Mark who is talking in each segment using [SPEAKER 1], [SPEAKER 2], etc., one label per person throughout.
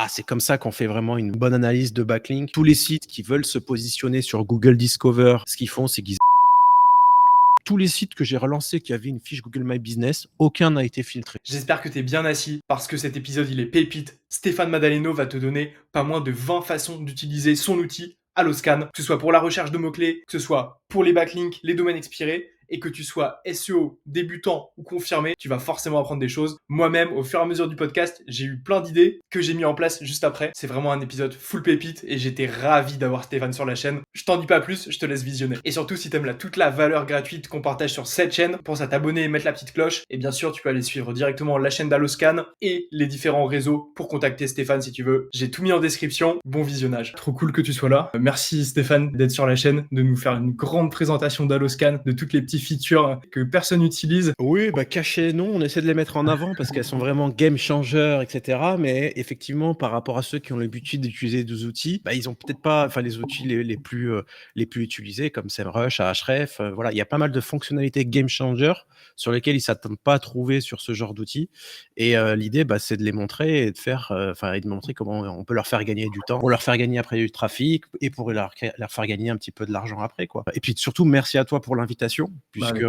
[SPEAKER 1] c'est comme ça qu'on fait vraiment une bonne analyse de backlink. Tous les sites qui veulent se positionner sur Google Discover, ce qu'ils font, c'est qu'ils tous les sites que j'ai relancés qui avaient une fiche Google My Business, aucun n'a été filtré.
[SPEAKER 2] J'espère que t'es bien assis parce que cet épisode il est pépite. Stéphane Madaleno va te donner pas moins de 20 façons d'utiliser son outil Alloscan, que ce soit pour la recherche de mots-clés, que ce soit pour les backlinks, les domaines expirés, et que tu sois SEO, débutant ou confirmé, tu vas forcément apprendre des choses. Moi-même, au fur et à mesure du podcast, j'ai eu plein d'idées que j'ai mis en place juste après. C'est vraiment un épisode full pépite et j'étais ravi d'avoir Stéphane sur la chaîne. Je t'en dis pas plus, je te laisse visionner. Et surtout, si t'aimes toute la valeur gratuite qu'on partage sur cette chaîne, pense à t'abonner et mettre la petite cloche. Et bien sûr, tu peux aller suivre directement la chaîne d'Alloscan et les différents réseaux pour contacter Stéphane si tu veux. J'ai tout mis en description. Bon visionnage. Trop cool que tu sois là. Merci Stéphane d'être sur la chaîne, de nous faire une grande présentation d'Alloscan, de toutes les petites features que personne n'utilise.
[SPEAKER 1] Oui, cachées, non, on essaie de les mettre en avant parce qu'elles sont vraiment game changer, etc. Mais effectivement, par rapport à ceux qui ont l'habitude d'utiliser des outils, ils ont peut-être pas, les outils les plus utilisés comme SEMrush, Ahref, voilà, il y a pas mal de fonctionnalités game changer sur lesquelles ils s'attendent pas à trouver sur ce genre d'outils. Et l'idée, c'est de les montrer et de faire, et de montrer comment on peut leur faire gagner du temps, pour leur faire gagner après du trafic et pour leur faire gagner un petit peu de l'argent après, quoi. Et puis surtout, merci à toi pour l'invitation, puisque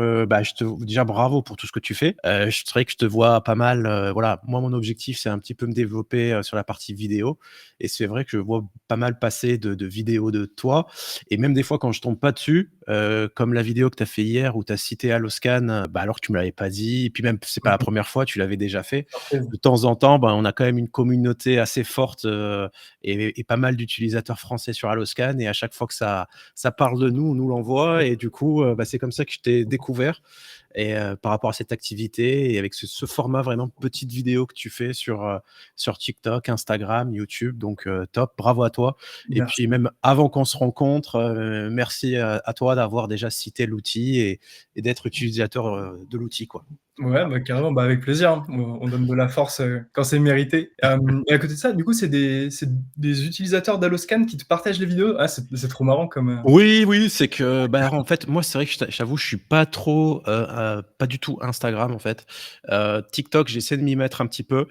[SPEAKER 1] déjà bravo pour tout ce que tu fais. C'est vrai que je te vois pas mal. Voilà, moi mon objectif c'est un petit peu me développer sur la partie vidéo, et c'est vrai que je vois pas mal passer de vidéos de toi, et même des fois quand je tombe pas dessus, comme la vidéo que tu as fait hier où tu as cité Alloscan, alors que tu me l'avais pas dit, et puis même c'est pas la première fois, tu l'avais déjà fait. De temps en temps, on a quand même une communauté assez forte et pas mal d'utilisateurs français sur Alloscan, et à chaque fois que ça parle de nous, on nous l'envoie, et du coup, c'est comme ça que je t'ai découvert. Et par rapport à cette activité et avec ce format vraiment petite vidéo que tu fais sur TikTok, Instagram, YouTube, donc top, bravo à toi. Et
[SPEAKER 2] Merci.
[SPEAKER 1] puis même avant qu'on se rencontre, merci à toi d'avoir déjà cité l'outil et d'être utilisateur de l'outil, quoi.
[SPEAKER 2] Ouais, carrément, avec plaisir, hein. On donne de la force, quand c'est mérité. Et à côté de ça, du coup, c'est des utilisateurs d'Alloscan qui te partagent les vidéos? Ah, c'est trop marrant comme.
[SPEAKER 1] Oui, oui, c'est que, en fait, moi, c'est vrai que j'avoue, je suis pas trop, pas du tout Instagram, en fait. TikTok, j'essaie de m'y mettre un petit peu,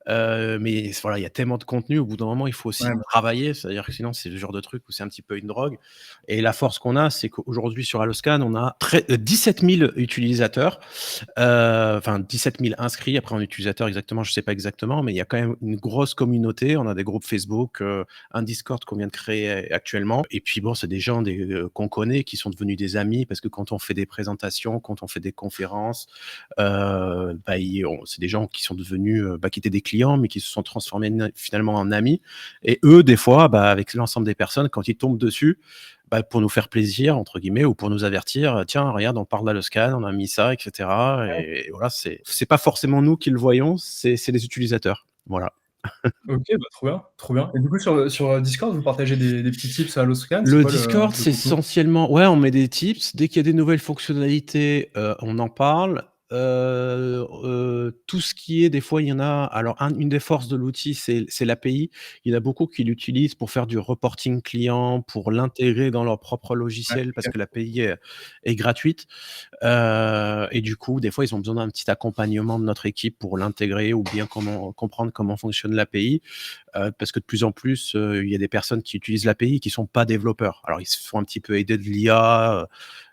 [SPEAKER 1] mais voilà, il y a tellement de contenu, au bout d'un moment, il faut aussi
[SPEAKER 2] Ouais,
[SPEAKER 1] travailler. C'est-à-dire que sinon, c'est le genre de truc où c'est un petit peu une drogue, et la force qu'on a, c'est qu'aujourd'hui, sur Alloscan, on a 17 000 utilisateurs, 17 000 inscrits. Après, en utilisateurs, exactement, je sais pas exactement, mais il y a quand même une grosse communauté. On a des groupes Facebook, un Discord qu'on vient de créer actuellement. Et puis bon, c'est des gens qu'on connaît, qui sont devenus des amis, parce que quand on fait des présentations, quand on fait des conférences, c'est des gens qui sont devenus, qui étaient des clients, mais qui se sont transformés finalement en amis. Et eux, des fois, avec l'ensemble des personnes, quand ils tombent dessus, pour nous faire plaisir, entre guillemets, ou pour nous avertir, tiens, regarde, on parle d'Alloscan, on a mis ça, etc. Et voilà, c'est pas forcément nous qui le voyons, c'est les utilisateurs. Voilà.
[SPEAKER 2] OK, trop bien, trop bien. Et du coup, sur Discord, vous partagez des petits tips à Alloscan? C'est
[SPEAKER 1] Le
[SPEAKER 2] quoi
[SPEAKER 1] Discord,
[SPEAKER 2] le
[SPEAKER 1] c'est
[SPEAKER 2] contenu?
[SPEAKER 1] essentiellement, ouais, on met des tips. Dès qu'il y a des nouvelles fonctionnalités, on en parle. Tout ce qui est, des fois, il y en a, alors une des forces de l'outil, c'est l'API. Il y en a beaucoup qui l'utilisent pour faire du reporting client, pour l'intégrer dans leur propre
[SPEAKER 2] Ouais,
[SPEAKER 1] logiciel, parce
[SPEAKER 2] OK.
[SPEAKER 1] que l'API est gratuite. Et du coup, des fois, ils ont besoin d'un petit accompagnement de notre équipe pour l'intégrer, ou bien comprendre comment fonctionne l'API. Parce que de plus en plus, il y a des personnes qui utilisent l'API qui sont pas développeurs. Alors ils se font un petit peu aider de l'IA,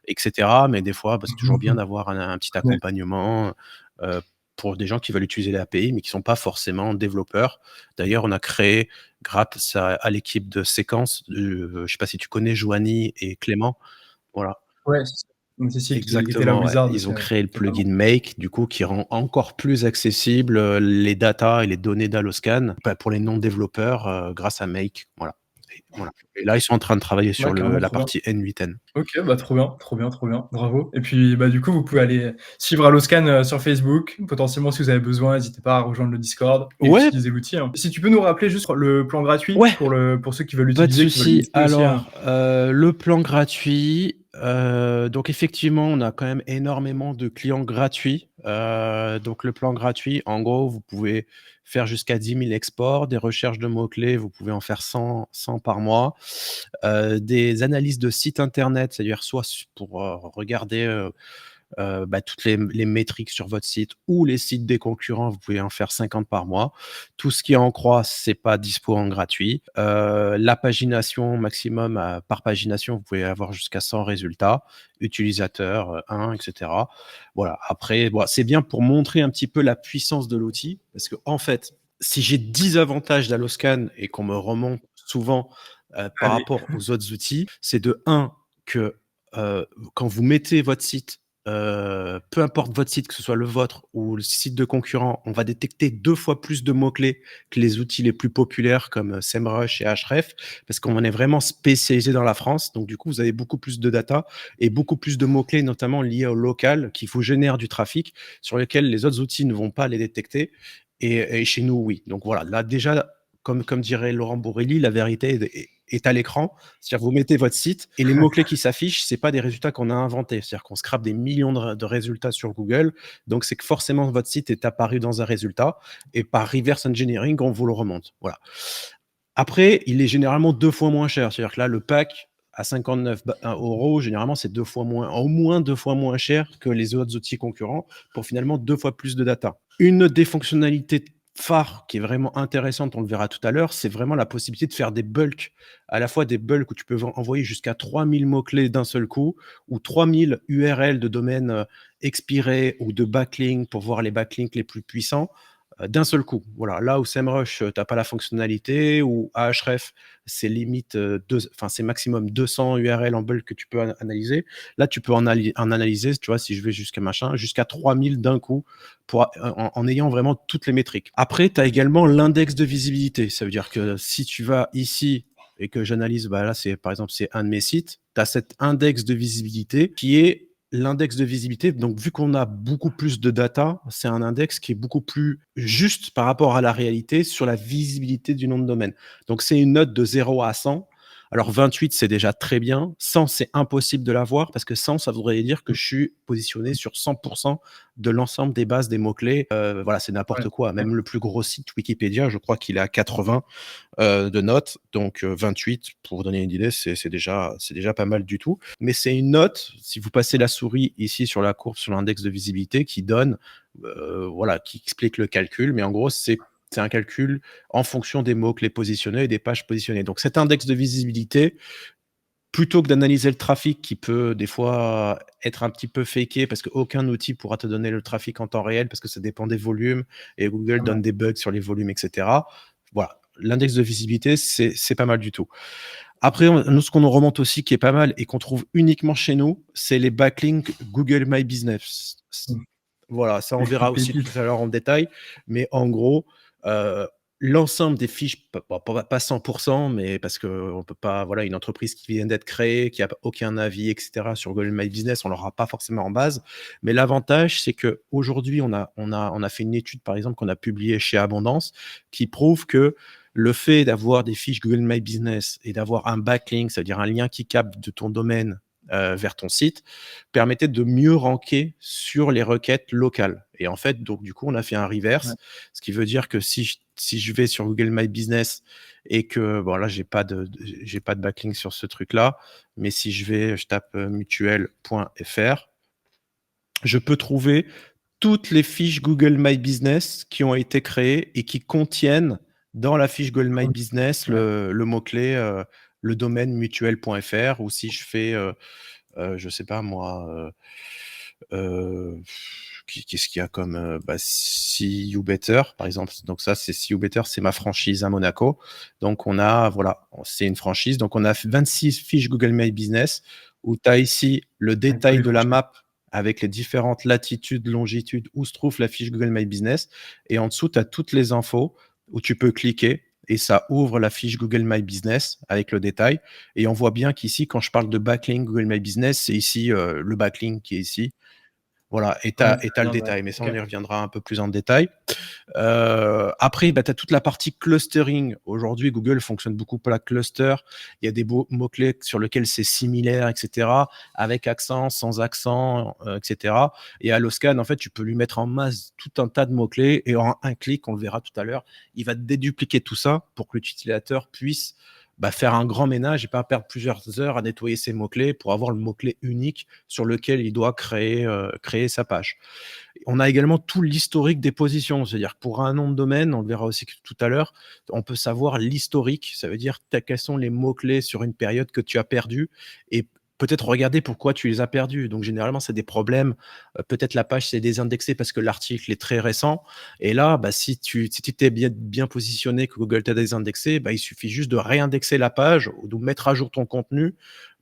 [SPEAKER 1] et cetera, mais des fois, c'est toujours bien d'avoir un petit
[SPEAKER 2] Ouais.
[SPEAKER 1] accompagnement, heu, pour des gens qui veulent utiliser l'API, mais qui sont pas forcément développeurs. D'ailleurs, on a créé, grâce à l'équipe de Séquence, je sais pas si tu connais Joanie et Clément? Voilà.
[SPEAKER 2] Ouais, c'est ça. Donc Cécile qui était là à
[SPEAKER 1] Exactement, ouais.
[SPEAKER 2] Wizard
[SPEAKER 1] Ils
[SPEAKER 2] aussi,
[SPEAKER 1] ont créé le
[SPEAKER 2] notamment.
[SPEAKER 1] plugin Make, du coup, qui rend encore plus accessible, les datas et les données d'Alloscan, pour les non-développeurs, grâce à Make. Voilà. Et voilà. Et là, ils sont en train de travailler
[SPEAKER 2] Ouais,
[SPEAKER 1] sur
[SPEAKER 2] carrément,
[SPEAKER 1] la
[SPEAKER 2] trop bien.
[SPEAKER 1] partie N8N.
[SPEAKER 2] OK, trop bien, trop bien, trop bien. Bravo. Et puis, du coup, vous pouvez aller suivre Alloscan, sur Facebook. Potentiellement, si vous avez besoin, n'hésitez pas à rejoindre le Discord et
[SPEAKER 1] Ouais,
[SPEAKER 2] utiliser l'outil, hein. Si tu peux nous rappeler juste le plan gratuit
[SPEAKER 1] ouais,
[SPEAKER 2] pour ceux qui veulent
[SPEAKER 1] pas de
[SPEAKER 2] l'utiliser, qui veulent
[SPEAKER 1] souci.
[SPEAKER 2] tester aussi, hein.
[SPEAKER 1] Alors, le plan gratuit, donc effectivement, on a quand même énormément de clients gratuits. Donc le plan gratuit, en gros, vous pouvez faire jusqu'à 10 000 exports, des recherches de mots-clés, vous pouvez en faire 100 par mois. Des analyses de sites internet, c'est-à-dire soit pour regarder, toutes les métriques sur votre site ou les sites des concurrents, vous pouvez en faire 50 par mois. Tout ce qui en croît, c'est pas dispo en gratuit. La pagination maximum par pagination, vous pouvez avoir jusqu'à 100 résultats, utilisateurs 1, etc. Voilà. Après, c'est bien pour montrer un petit peu la puissance de l'outil, parce que en fait, si j'ai 10 avantages d'Alloscan et qu'on me remonte souvent par
[SPEAKER 2] Allez.
[SPEAKER 1] rapport aux autres outils, c'est de 1 que quand vous mettez votre site, peu importe votre site, que ce soit le vôtre ou le site de concurrent, on va détecter 2 fois plus de mots-clés que les outils les plus populaires comme SEMrush et Ahref, parce qu'on est vraiment spécialisé dans la France. Donc du coup, vous avez beaucoup plus de data et beaucoup plus de mots-clés, notamment liés au local, qui vous génèrent du trafic, sur lesquels les autres outils ne vont pas les détecter. Et chez nous, oui. Donc voilà, là déjà, comme dirait Laurent Bourrelli, la vérité est à l'écran. C'est-à-dire, vous mettez votre site et les mots-clés qui s'affichent, c'est pas des résultats qu'on a inventés. C'est-à-dire qu'on scrape des millions de résultats sur Google. Donc, c'est que forcément, votre site est apparu dans un résultat et par reverse engineering, on vous le remonte. Voilà. Après, il est généralement 2 fois moins cher. C'est-à-dire que là, le pack à 59 €, généralement, c'est 2 fois moins, au moins 2 fois moins cher que les autres outils concurrents pour finalement 2 fois plus de data. Une des fonctionnalités phare qui est vraiment intéressante, on le verra tout à l'heure, c'est vraiment la possibilité de faire des bulks. À la fois des bulks où tu peux envoyer jusqu'à 3000 mots-clés d'un seul coup ou 3000 URL de domaines expirés ou de backlinks pour voir les backlinks les plus puissants d'un seul coup. Voilà. Là où SEMrush, tu n'as pas la fonctionnalité, ou Ahref, c'est limite, c'est maximum 200 URL en bulk que tu peux analyser. Là, tu peux en analyser, tu vois, si je vais jusqu'à 3000 d'un coup en ayant vraiment toutes les métriques. Après, tu as également l'index de visibilité. Ça veut dire que si tu vas ici et que j'analyse, là, par exemple, c'est un de mes sites, tu as cet index de visibilité qui est l'index de visibilité. Donc, vu qu'on a beaucoup plus de data, c'est un index qui est beaucoup plus juste par rapport à la réalité sur la visibilité du nom de domaine. Donc, c'est une note de 0 à 100. Alors, 28, c'est déjà très bien. 100, c'est impossible de l'avoir parce que 100, ça voudrait dire que je suis positionné sur 100% de l'ensemble des bases des mots-clés. Voilà, c'est n'importe quoi. Même le plus gros site Wikipédia, je crois qu'il est à 80 de notes. Donc 28, pour vous donner une idée, c'est déjà pas mal du tout. Mais c'est une note, si vous passez la souris ici sur la courbe, sur l'index de visibilité, qui donne, qui explique le calcul. Mais en gros, c'est un calcul en fonction des mots-clés positionnés et des pages positionnées. Donc cet index de visibilité, plutôt que d'analyser le trafic qui peut des fois être un petit peu faké parce qu'aucun outil pourra te donner le trafic en temps réel parce que ça dépend des volumes et Google donne des bugs sur les volumes, etc. Voilà, l'index de visibilité, c'est pas mal du tout. Après, ce qu'on nous remonte aussi qui est pas mal et qu'on trouve uniquement chez nous, c'est les backlinks Google My Business. Voilà, ça on
[SPEAKER 2] Les petites
[SPEAKER 1] verra aussi
[SPEAKER 2] pépites.
[SPEAKER 1] tout à l'heure en détail, mais en gros, l'ensemble des fiches, pas 100%, mais parce qu'on peut pas, voilà, une entreprise qui vient d'être créée, qui a aucun avis, et cetera, sur Google My Business, on l'aura pas forcément en base. Mais l'avantage, c'est qu'aujourd'hui, on a fait une étude, par exemple, qu'on a publiée chez Abondance, qui prouve que le fait d'avoir des fiches Google My Business et d'avoir un backlink, c'est-à-dire un lien qui capte de ton domaine vers ton site, permettait de mieux ranker sur les requêtes locales. Et en fait, donc du coup, on a fait un reverse, ce qui veut dire que si je vais sur Google My Business et que, bon là, j'ai pas de backlink sur ce truc-là, mais si je tape mutuel.fr, je peux trouver toutes les fiches Google My Business qui ont été créées et qui contiennent dans la fiche Google My Business le mot-clé, le domaine mutuel.fr, ou si je fais, je sais pas moi, qu'est-ce qu'il y a comme, See You Better, par exemple. Donc ça, c'est See You Better, c'est ma franchise à Monaco. Donc on a, voilà, c'est une franchise. Donc on a 26 fiches Google My Business où tu as ici le
[SPEAKER 2] Avec tous
[SPEAKER 1] détail
[SPEAKER 2] les
[SPEAKER 1] de la
[SPEAKER 2] franchises.
[SPEAKER 1] map avec les différentes latitudes, longitudes où se trouve la fiche Google My Business. Et en dessous, tu as toutes les infos où tu peux cliquer et ça ouvre la fiche Google My Business avec le détail. Et on voit bien qu'ici, quand je parle de backlink Google My Business, c'est ici le backlink qui est ici. Voilà, et tu
[SPEAKER 2] Ouais,
[SPEAKER 1] as le
[SPEAKER 2] bien, ouais.
[SPEAKER 1] détail, mais ça, on
[SPEAKER 2] OK.
[SPEAKER 1] y reviendra un peu plus en détail. Après, tu as toute la partie clustering. Aujourd'hui, Google fonctionne beaucoup par la cluster. Il y a des mots-clés sur lesquels c'est similaire, etc., avec accent, sans accent, etc. Et à Alloscan, en fait, tu peux lui mettre en masse tout un tas de mots-clés et en un clic, on le verra tout à l'heure, il va dédupliquer tout ça pour que l'utilisateur puisse bah, faire un grand ménage et pas perdre plusieurs heures à nettoyer ses mots-clés pour avoir le mot-clé unique sur lequel il doit créer sa page. On a également tout l'historique des positions, c'est-à-dire que pour un nom de domaine, on le verra aussi tout à l'heure, on peut savoir l'historique, ça veut dire quels sont les mots-clés sur une période que tu as perdu et peut-être regarder pourquoi tu les as perdus. Donc généralement, c'est des problèmes, peut-être la page s'est désindexée parce que l'article est très récent et là, bah, si tu t'es bien positionné, que Google t'a désindexé, bah, il suffit juste de réindexer la page ou de mettre à jour ton contenu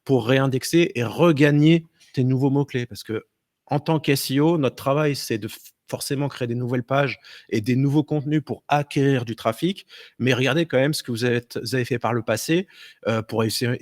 [SPEAKER 1] pour réindexer et regagner tes nouveaux mots-clés. Parce que en tant qu'SEO, notre travail, c'est de forcément créer des nouvelles pages et des nouveaux contenus pour acquérir du trafic. Mais regardez quand même ce que vous avez fait par le passé pour essayer,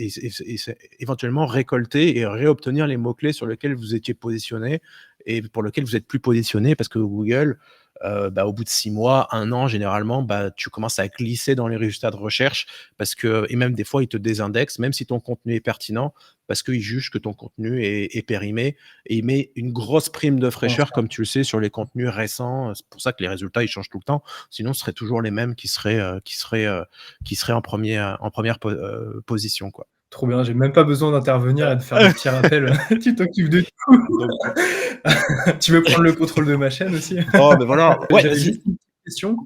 [SPEAKER 1] éventuellement récolter et réobtenir les mots-clés sur lesquels vous étiez positionné et pour lesquels vous êtes plus positionné parce que Google, bah, au bout de 6 mois, 1 an, généralement, bah, tu commences à glisser dans les résultats de recherche parce que et même des fois, ils te désindexent, même si ton contenu est pertinent, parce qu'ils jugent que ton contenu est périmé et ils mettent une grosse prime de
[SPEAKER 2] Trop
[SPEAKER 1] fraîcheur,
[SPEAKER 2] inspirant.
[SPEAKER 1] comme tu le sais, sur les contenus récents. C'est pour ça que les résultats, ils changent tout le temps. Sinon, ce seraient toujours les mêmes qui seraient en première position, quoi.
[SPEAKER 2] Trop bien, j'ai même pas besoin d'intervenir et de faire des petits rappels. Tu t'occupes de tout.
[SPEAKER 1] Donc
[SPEAKER 2] Tu veux prendre le contrôle de ma chaîne aussi?
[SPEAKER 1] oh, ben voilà. Ouais,
[SPEAKER 2] J'avais
[SPEAKER 1] vas-y.
[SPEAKER 2] juste une petite question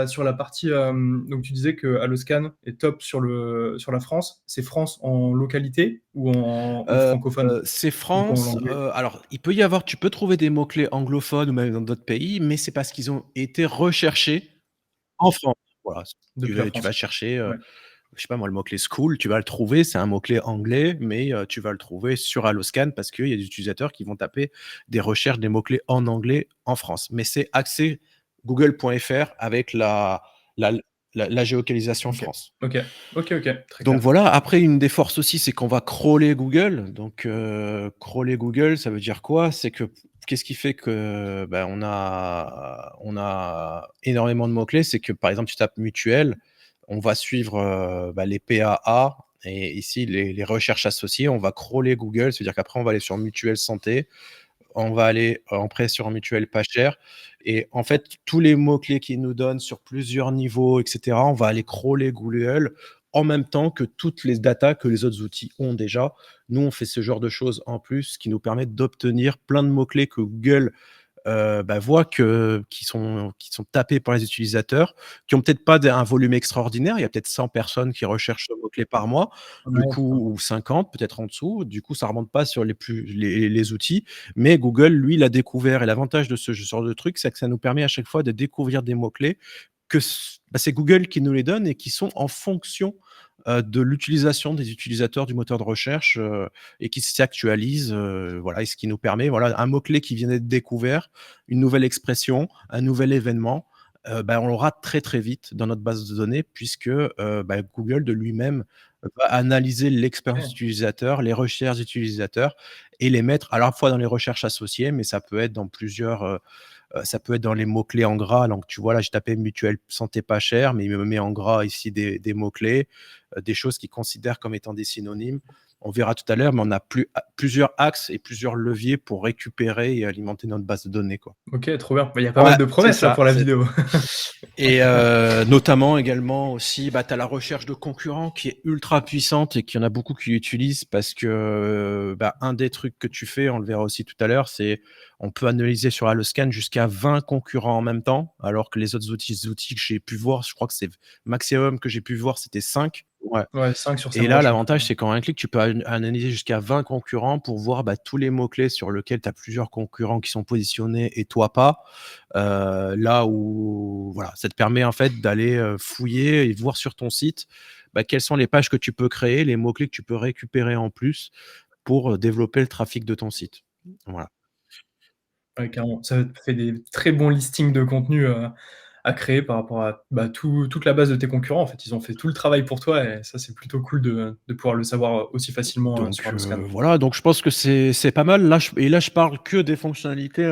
[SPEAKER 2] sur la partie, donc tu disais que Alloscan est top sur la France. C'est France en localité ou
[SPEAKER 1] Heu
[SPEAKER 2] francophone?
[SPEAKER 1] c'est
[SPEAKER 2] Du coup, en
[SPEAKER 1] France,
[SPEAKER 2] anglais?
[SPEAKER 1] alors il peut y avoir tu peux trouver des mots-clés anglophones ou même dans d'autres pays, mais c'est parce qu'ils ont été recherchés en France. Voilà,
[SPEAKER 2] Depuis la
[SPEAKER 1] tu vas
[SPEAKER 2] France.
[SPEAKER 1] chercher,
[SPEAKER 2] Ouais.
[SPEAKER 1] je sais pas moi, le mot-clé school, tu vas le trouver, c'est un mot-clé anglais, mais tu vas le trouver sur Alloscan parce qu'il y a des utilisateurs qui vont taper des recherches, des mots-clés en anglais en France. Mais c'est axé google.fr avec la la géolocalisation
[SPEAKER 2] OK.
[SPEAKER 1] France.
[SPEAKER 2] OK. OK, OK, très
[SPEAKER 1] Donc
[SPEAKER 2] clair.
[SPEAKER 1] voilà, après une des forces aussi, c'est qu'on va crawler Google. Donc crawler Google, ça veut dire quoi? C'est que qu'est-ce qui fait que, bah, on a énormément de mots-clés? C'est que, par exemple, tu tapes mutuelle, on va suivre, bah, les PAA et ici les recherches associées. On va crawler Google, c'est-à-dire qu'après on va aller sur mutuelle santé, on va aller en prêt sur un mutuelle pas cher et en fait, tous les mots-clés qu'ils nous donnent sur plusieurs niveaux et cetera, on va aller crawler Google en même temps que toutes les datas que les autres outils ont déjà. Nous, on fait ce genre de choses en plus, ce qui nous permet d'obtenir plein de mots-clés que Google bah, voient qui sont tapés par les utilisateurs, qui ont peut-être pas un volume extraordinaire. Il y a peut-être 100 personnes qui recherchent ce mot-clé par mois, du
[SPEAKER 2] Ouais,
[SPEAKER 1] coup ou 50, peut-être en dessous. Du coup, ça remonte pas sur les outils, mais Google, lui, l'a découvert et l'avantage de ce genre de truc, c'est que ça nous permet à chaque fois de découvrir des mots-clés que bah, c'est Google qui nous les donne et qui sont en fonction, de l'utilisation des utilisateurs du moteur de recherche, et qui s'actualisent, voilà et ce qui nous permet, voilà, un mot-clé qui vient d'être découvert, une nouvelle expression, un nouvel événement, bah, on l'aura très, très vite dans notre base de données puisque, bah, Google de lui-même va analyser l'expérience
[SPEAKER 2] OK.
[SPEAKER 1] utilisateur, les recherches utilisateurs et les mettre à la fois dans les recherches associées, mais ça peut être dans plusieurs, ça peut être dans les mots-clés en gras. Donc tu vois, là, j'ai tapé mutuelle santé pas cher, mais il me met en gras ici des mots-clés, des choses qu'il considère comme étant des synonymes. On verra tout à l'heure, mais on a plusieurs axes et plusieurs leviers pour récupérer et alimenter notre base de données, quoi.
[SPEAKER 2] OK, trop bien. Bah, il y a pas mal
[SPEAKER 1] Ouais,
[SPEAKER 2] de
[SPEAKER 1] c'est
[SPEAKER 2] promesses là
[SPEAKER 1] ça,
[SPEAKER 2] pour la
[SPEAKER 1] c'est
[SPEAKER 2] vidéo.
[SPEAKER 1] et notamment également aussi, bah, tu as la recherche de concurrents qui est ultra puissante et qu'il y en a beaucoup qui l'utilisent parce que, bah, un des trucs que tu fais, on le verra aussi tout à l'heure, c'est on peut analyser sur Alloscan jusqu'à 20 concurrents en même temps, alors que les autres outils que j'ai pu voir, je crois que c'est maximum que j'ai pu voir, c'était 5. Ouais.
[SPEAKER 2] Ouais, 5 sur
[SPEAKER 1] Et là,
[SPEAKER 2] SEMrush à peu près,
[SPEAKER 1] l'avantage,
[SPEAKER 2] ouais.
[SPEAKER 1] c'est qu'en un clic, tu peux analyser jusqu'à 20 concurrents pour voir, bah, tous les mots-clés sur lesquels tu as plusieurs concurrents qui sont positionnés et toi pas. Là où voilà, ça te permet en fait d'aller, fouiller et voir sur ton site, bah, quelles sont les pages que tu peux créer, les mots-clés que tu peux récupérer en plus pour, développer le trafic de ton site. Voilà.
[SPEAKER 2] Ouais, carrément. Ça te fait des très bons listings de contenu, à créer par rapport à, bah, toute la base de tes concurrents, en fait. Ils ont fait tout le travail pour toi et ça, c'est plutôt cool de pouvoir le savoir, aussi facilement, sur
[SPEAKER 1] Donc
[SPEAKER 2] Alloscan.
[SPEAKER 1] voilà, donc je pense que c'est pas mal. Là, je parle que des fonctionnalités,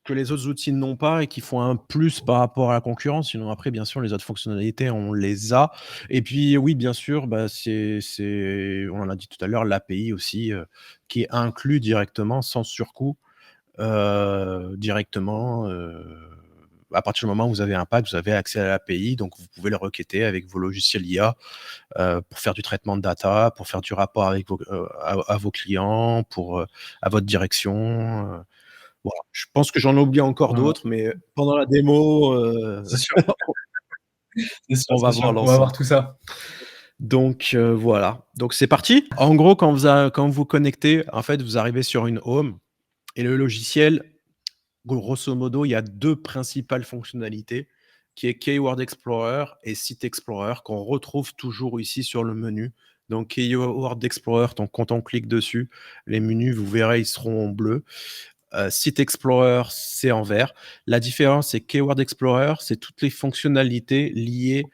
[SPEAKER 1] que les autres outils n'ont pas et qui font un plus par rapport à la concurrence. Sinon après, bien sûr, les autres fonctionnalités, on les a et puis oui, bien sûr, bah, on en a dit tout à l'heure, l'API aussi, qui est inclus directement sans surcoût, directement, à partir du moment où vous avez un pack, vous avez accès à l'API, donc vous pouvez le requêter avec vos logiciels IA pour faire du traitement de data, pour faire du rapport avec à vos clients, à votre direction. Voilà. Je pense que j'en oublie encore
[SPEAKER 2] Ouais, ouais.
[SPEAKER 1] d'autres, mais pendant la démo,
[SPEAKER 2] C'est sûr, c'est sûr,
[SPEAKER 1] on va
[SPEAKER 2] c'est
[SPEAKER 1] voir
[SPEAKER 2] sûr. On va voir
[SPEAKER 1] l'ensemble.
[SPEAKER 2] tout ça.
[SPEAKER 1] Donc voilà. Donc c'est parti. En gros, quand vous connectez, en fait, vous arrivez sur une home et le logiciel, grosso modo, il y a 2 principales fonctionnalités qui est Keyword Explorer et Site Explorer qu'on retrouve toujours ici sur le menu. Donc Keyword Explorer, donc quand on clique dessus, les menus, vous verrez, ils seront en bleu. Site Explorer, c'est en vert. La différence, c'est Keyword Explorer, c'est toutes les fonctionnalités liées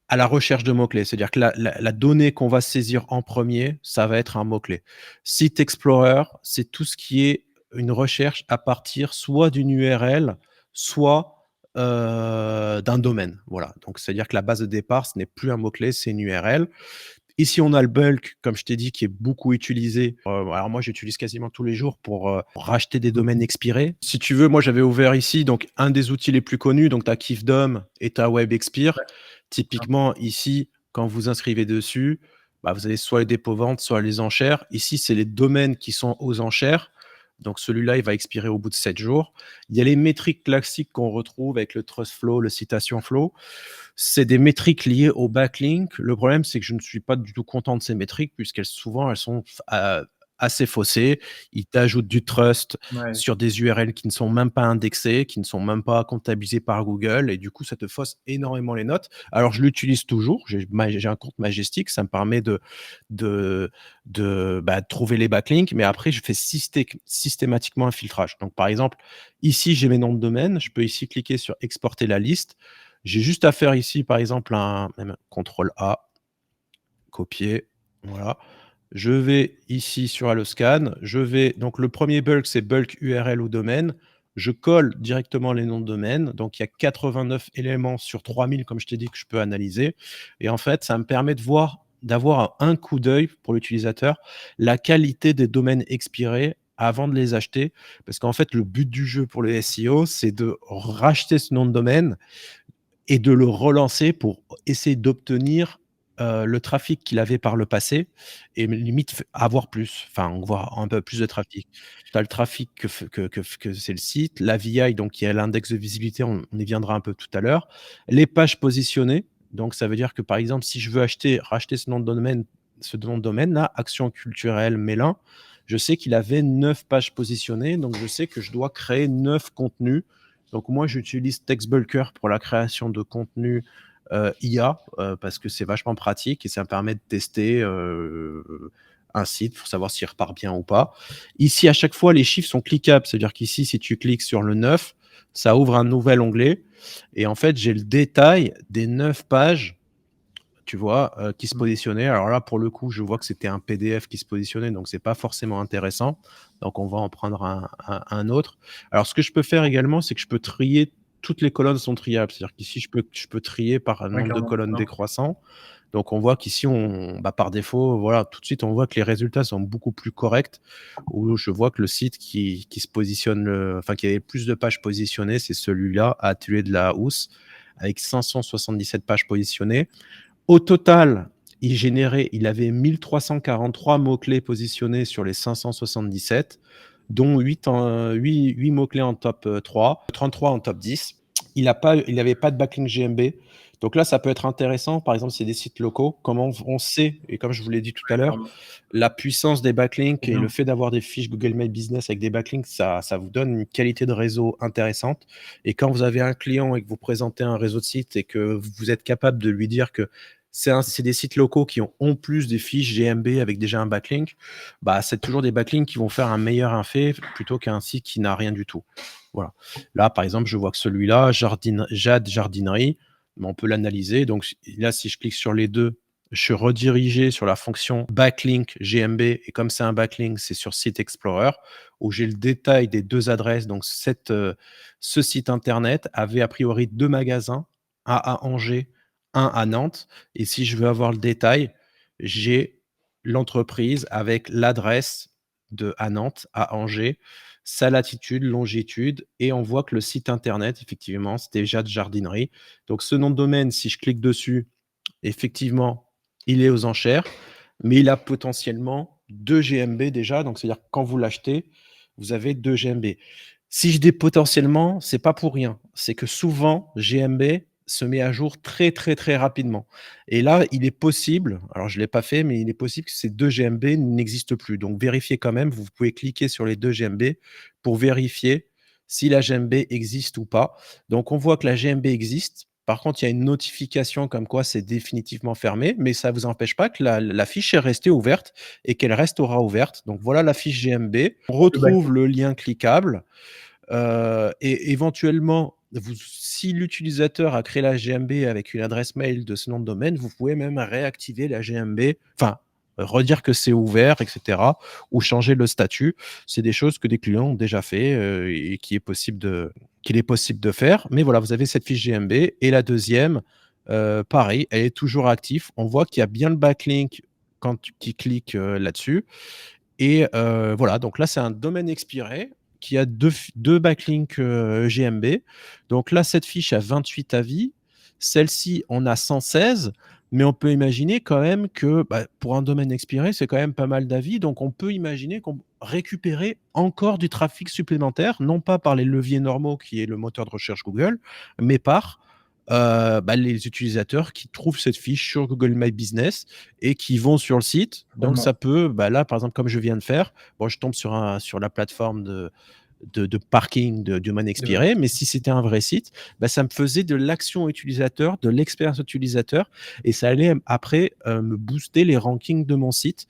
[SPEAKER 1] à la recherche de mots-clés. C'est-à-dire que la donnée qu'on va saisir en premier, ça va être un mot-clé. Site Explorer, c'est tout ce qui est une recherche à partir soit d'une URL, soit d'un domaine. Voilà. Donc, c'est-à-dire que la base de départ, ce n'est plus un mot-clé, c'est une URL. Ici, on a le bulk, comme je t'ai dit, qui est beaucoup utilisé. Alors moi, j'utilise quasiment tous les jours pour racheter des domaines expirés. Si tu veux, moi, j'avais ouvert ici donc un des outils les plus connus. Donc, tu as Kifdom et tu as WebExpire.
[SPEAKER 2] Ouais,
[SPEAKER 1] Typiquement, ici, quand vous inscrivez dessus, bah, vous avez soit les dépôts-ventes, soit les enchères. Ici, c'est les domaines qui sont aux enchères. Donc, celui-là, il va expirer au bout de 7 jours. Il y a les métriques classiques qu'on retrouve avec le Trust Flow, le Citation Flow. C'est des métriques liées au backlink. Le problème, c'est que je ne suis pas du tout content de ces métriques puisqu'elles souvent, elles sont assez faussées. Ils t'ajoutent du trust
[SPEAKER 2] ouais.
[SPEAKER 1] sur des URL qui ne sont même pas indexées, qui ne sont même pas comptabilisées par Google et du coup, ça te fausse énormément les notes. Alors, je l'utilise toujours. J'ai un compte Majestic, ça me permet de, de trouver les backlinks, mais après, je fais systématiquement un filtrage. Donc, par exemple, ici, j'ai mes noms de domaine. Je peux ici cliquer sur exporter la liste. J'ai juste à faire ici, par exemple, même CTRL A, copier, voilà. Je vais ici sur Alloscan, donc le premier bulk, c'est bulk URL ou domaine. Je colle directement les noms de domaine. Donc, il y a 89 éléments sur 3000, comme je t'ai dit, que je peux analyser. Et en fait, ça me permet d'avoir un coup d'œil pour l'utilisateur, la qualité des domaines expirés avant de les acheter. Parce qu'en fait, le but du jeu pour le SEO, c'est de racheter ce nom de domaine et de le relancer pour essayer d'obtenir le trafic qu'il avait par le passé et limite avoir plus, enfin, voir un peu plus de trafic. Tu as le trafic que c'est le site, la VI, donc il y a l'index de visibilité, on y viendra un peu tout à l'heure. Les pages positionnées, donc ça veut dire que, par exemple, si je veux racheter ce nom de domaine-là, Action culturelle Mélin, je sais qu'il avait 9 pages positionnées, donc je sais que je dois créer 9 contenus. Donc moi, j'utilise TextBulker pour la création de contenu IA parce que c'est vachement pratique et ça me permet de tester un site pour savoir s'il repart bien ou pas. Ici, à chaque fois, les chiffres sont cliquables. C'est-à-dire qu'ici, si tu cliques sur le 9, ça ouvre un nouvel onglet. Et en fait, j'ai le détail des 9 pages, tu vois, qui se
[SPEAKER 2] Mmh.
[SPEAKER 1] positionnaient. Alors là, pour le coup, je vois que c'était un PDF qui se positionnait, donc c'est pas forcément intéressant. Donc on va en prendre un autre. Alors ce que je peux faire également, c'est que je peux trier, toutes les colonnes sont triables. C'est-à-dire qu'ici, je peux trier par un
[SPEAKER 2] Ouais,
[SPEAKER 1] nombre de
[SPEAKER 2] carrément.
[SPEAKER 1] colonnes
[SPEAKER 2] Non.
[SPEAKER 1] décroissant. Donc on voit qu'ici, par défaut, voilà, tout de suite, on voit que les résultats sont beaucoup plus corrects. Où je vois que le site qui se positionne, enfin qui avait plus de pages positionnées, c'est celui-là, Atelier de la Housse, avec 577 pages positionnées. Au total, il avait 1343 mots-clés positionnés sur les 577, dont 8 mots-clés en top 3, 33 en top 10. Il n'avait pas de backlink GMB. Donc là, ça peut être intéressant. Par exemple, c'est des sites locaux. Comment on sait, et comme je vous l'ai dit tout à
[SPEAKER 2] Ouais,
[SPEAKER 1] l'heure,
[SPEAKER 2] carrément.
[SPEAKER 1] la puissance des backlinks
[SPEAKER 2] Trop
[SPEAKER 1] et le
[SPEAKER 2] bien.
[SPEAKER 1] fait d'avoir des fiches Google My Business avec des backlinks, ça vous donne une qualité de réseau intéressante. Et quand vous avez un client et que vous présentez un réseau de sites et que vous êtes capable de lui dire que c'est des sites locaux qui ont en plus des fiches GMB avec déjà un backlink, bah, c'est toujours des backlinks qui vont faire un meilleur effet plutôt qu'un site qui n'a rien du tout. Voilà. Là, par exemple, je vois que celui-là, Jade Jardinerie, on peut l'analyser. Donc là, si je clique sur les deux, je suis redirigé sur la fonction backlink GMB et comme c'est un backlink, c'est sur Site Explorer où j'ai le détail des deux adresses. Donc ce site internet avait a priori deux magasins, un à Angers, un à Nantes. Et si je veux avoir le détail, j'ai l'entreprise avec l'adresse à Nantes, à Angers, sa latitude, longitude, et on voit que le site internet, effectivement, c'était Jade Jardinerie. Donc ce nom de domaine, si je clique dessus, effectivement, il est aux enchères, mais il a potentiellement 2 GMB déjà. Donc c'est-à-dire que quand vous l'achetez, vous avez 2 GMB. Si je dis potentiellement, c'est pas pour rien. C'est que souvent, GMB se met à jour très, très, très rapidement. Et là, il est possible, alors je ne l'ai pas fait, mais il est possible que ces 2 GMB n'existent plus. Donc vérifiez quand même, vous pouvez cliquer sur les 2 GMB pour vérifier si la GMB existe ou pas. Donc on voit que la GMB existe. Par contre, il y a une notification comme quoi c'est définitivement fermé, mais ça ne vous empêche pas que la fiche est restée ouverte et qu'elle restera ouverte. Donc voilà la fiche GMB. On
[SPEAKER 2] Le bac.
[SPEAKER 1] retrouve le lien cliquable. Et éventuellement, si l'utilisateur a créé la GMB avec une adresse mail de ce nom de domaine, vous pouvez même réactiver la GMB, enfin, redire que c'est ouvert, etc., ou changer le statut. C'est des choses que des clients ont déjà fait et qu'il est possible de faire. Mais voilà, vous avez cette fiche GMB. Et la deuxième, pareil, elle est toujours active. On voit qu'il y a bien le backlink quand tu cliques là-dessus. Et voilà, donc là, c'est un domaine expiré qui a deux backlinks GMB. Donc là, cette fiche a 28 avis. Celle-ci, on a 116, mais on peut imaginer quand même que pour un domaine expiré, c'est quand même pas mal d'avis. Donc on peut imaginer qu'on récupérer encore du trafic supplémentaire, non pas par les leviers normaux qui est le moteur de recherche Google, mais par les utilisateurs qui trouvent cette fiche sur Google My Business et qui vont sur le site. Donc ça peut, là, par exemple, comme je viens de faire, bon, je tombe sur la plateforme de parking de domaine expiré, mais si c'était un vrai site, ça me faisait de l'action utilisateur, de l'expérience utilisateur, et ça allait après me booster les rankings de mon site.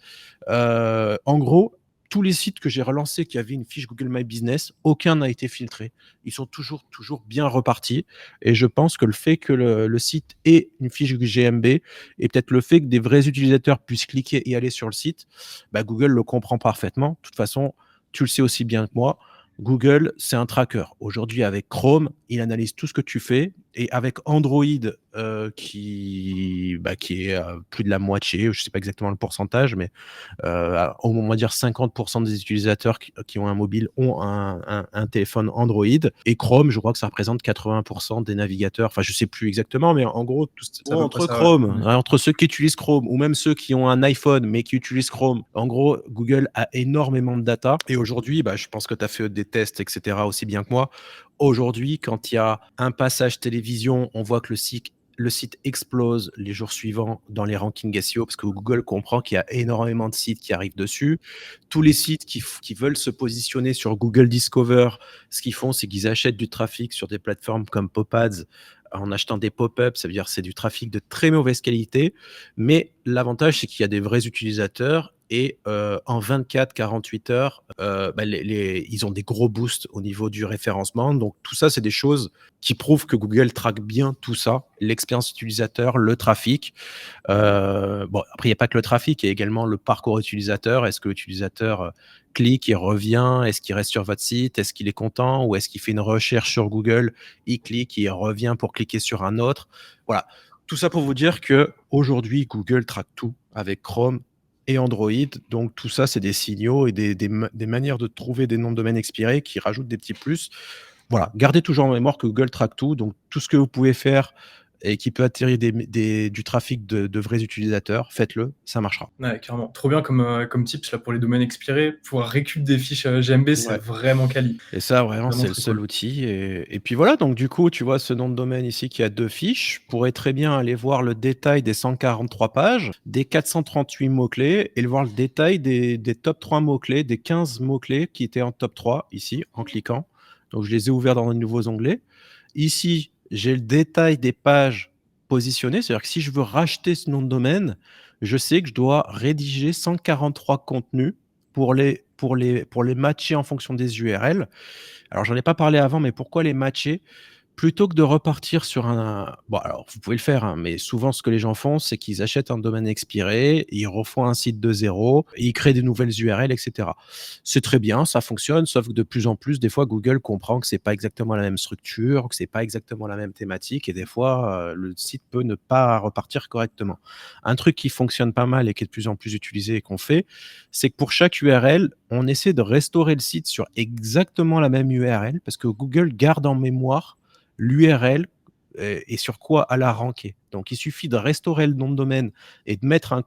[SPEAKER 1] En gros, tous les sites que j'ai relancés qui avaient une fiche Google My Business, aucun n'a été filtré. Ils sont toujours bien repartis. Et je pense que le fait que le site ait une fiche GMB et peut-être le fait que des vrais utilisateurs puissent cliquer et aller sur le site, Google le comprend parfaitement. De toute façon, tu le sais aussi bien que moi, Google, c'est un tracker. Aujourd'hui, avec Chrome, il analyse tout ce que tu fais. Et avec Android, qui est plus de la moitié, je ne sais pas exactement le pourcentage, mais on va dire 50% des utilisateurs qui ont un mobile ont un téléphone Android. Et Chrome, je crois que ça représente 80% des navigateurs. Enfin, je ne sais plus exactement, mais en gros,
[SPEAKER 2] C'est à peu près
[SPEAKER 1] entre
[SPEAKER 2] ça, ouais.
[SPEAKER 1] Chrome, entre ceux qui utilisent Chrome ou même ceux qui ont un iPhone mais qui utilisent Chrome, en gros, Google a énormément de data. Et aujourd'hui, je pense que tu as fait des tests, etc., aussi bien que moi. Aujourd'hui, quand il y a un passage télévision, on voit que le site explose les jours suivants dans les rankings SEO parce que Google comprend qu'il y a énormément de sites qui arrivent dessus. Tous les sites qui veulent se positionner sur Google Discover, ce qu'ils font, c'est qu'ils achètent du trafic sur des plateformes comme PopAds en achetant des pop-ups. Ça veut dire que c'est du trafic de très mauvaise qualité. Mais l'avantage, c'est qu'il y a des vrais utilisateurs et en 24-48 heures, ils ont des gros boosts au niveau du référencement. Donc tout ça, c'est des choses qui prouvent que Google traque bien tout ça, l'expérience utilisateur, le trafic. Après, il n'y a pas que le trafic, il y a également le parcours utilisateur. Est-ce que l'utilisateur clique, il revient? Est-ce qu'il reste sur votre site? Est-ce qu'il est content? Ou est-ce qu'il fait une recherche sur Google, il clique, il revient pour cliquer sur un autre? Voilà. Tout ça pour vous dire que aujourd'hui, Google traque tout avec Chrome et Android. Donc tout ça, c'est des signaux et des manières de trouver des noms de domaine expirés qui rajoutent des petits plus. Voilà, gardez toujours en mémoire que Google traque tout. Donc tout ce que vous pouvez faire et qui peut attirer du trafic de vrais utilisateurs, faites-le, ça marchera.
[SPEAKER 2] Ouais, carrément. Trop bien comme tips là pour les domaines expirés. Pouvoir récup des fiches GMB, c'est
[SPEAKER 1] Ouais.
[SPEAKER 2] vraiment quali.
[SPEAKER 1] Et ça, vraiment,
[SPEAKER 2] Vraiment
[SPEAKER 1] c'est le
[SPEAKER 2] très
[SPEAKER 1] seul
[SPEAKER 2] cool.
[SPEAKER 1] outil. Et puis voilà, donc du coup, tu vois ce nom de domaine ici qui a 2 fiches, pourrait très bien aller voir le détail des 143 pages, des 438 mots-clés, et voir le détail des top 3 mots-clés, des 15 mots-clés qui étaient en top 3 ici, en cliquant. Donc je les ai ouverts dans de nouveaux onglets. Ici, j'ai le détail des pages positionnées, c'est-à-dire que si je veux racheter ce nom de domaine, je sais que je dois rédiger 143 contenus pour les matcher en fonction des URL. Alors, j'en ai pas parlé avant, mais pourquoi les matcher? plutôt que de repartir sur un bon alors vous pouvez le faire, hein, mais souvent ce que les gens font, c'est qu'ils achètent un domaine expiré, ils refont un site de zéro, et ils créent des nouvelles URL et cetera. C'est très bien, ça fonctionne, sauf que de plus en plus, des fois, Google comprend que c'est pas exactement la même structure, que c'est pas exactement la même thématique et des fois, le site peut ne pas repartir correctement. Un truc qui fonctionne pas mal et qui est de plus en plus utilisé et qu'on fait, c'est que pour chaque URL, on essaie de restaurer le site sur exactement la même URL parce que Google garde en mémoire l'URL et sur quoi elle a ranké. Donc il suffit de restaurer le nom de domaine et de mettre un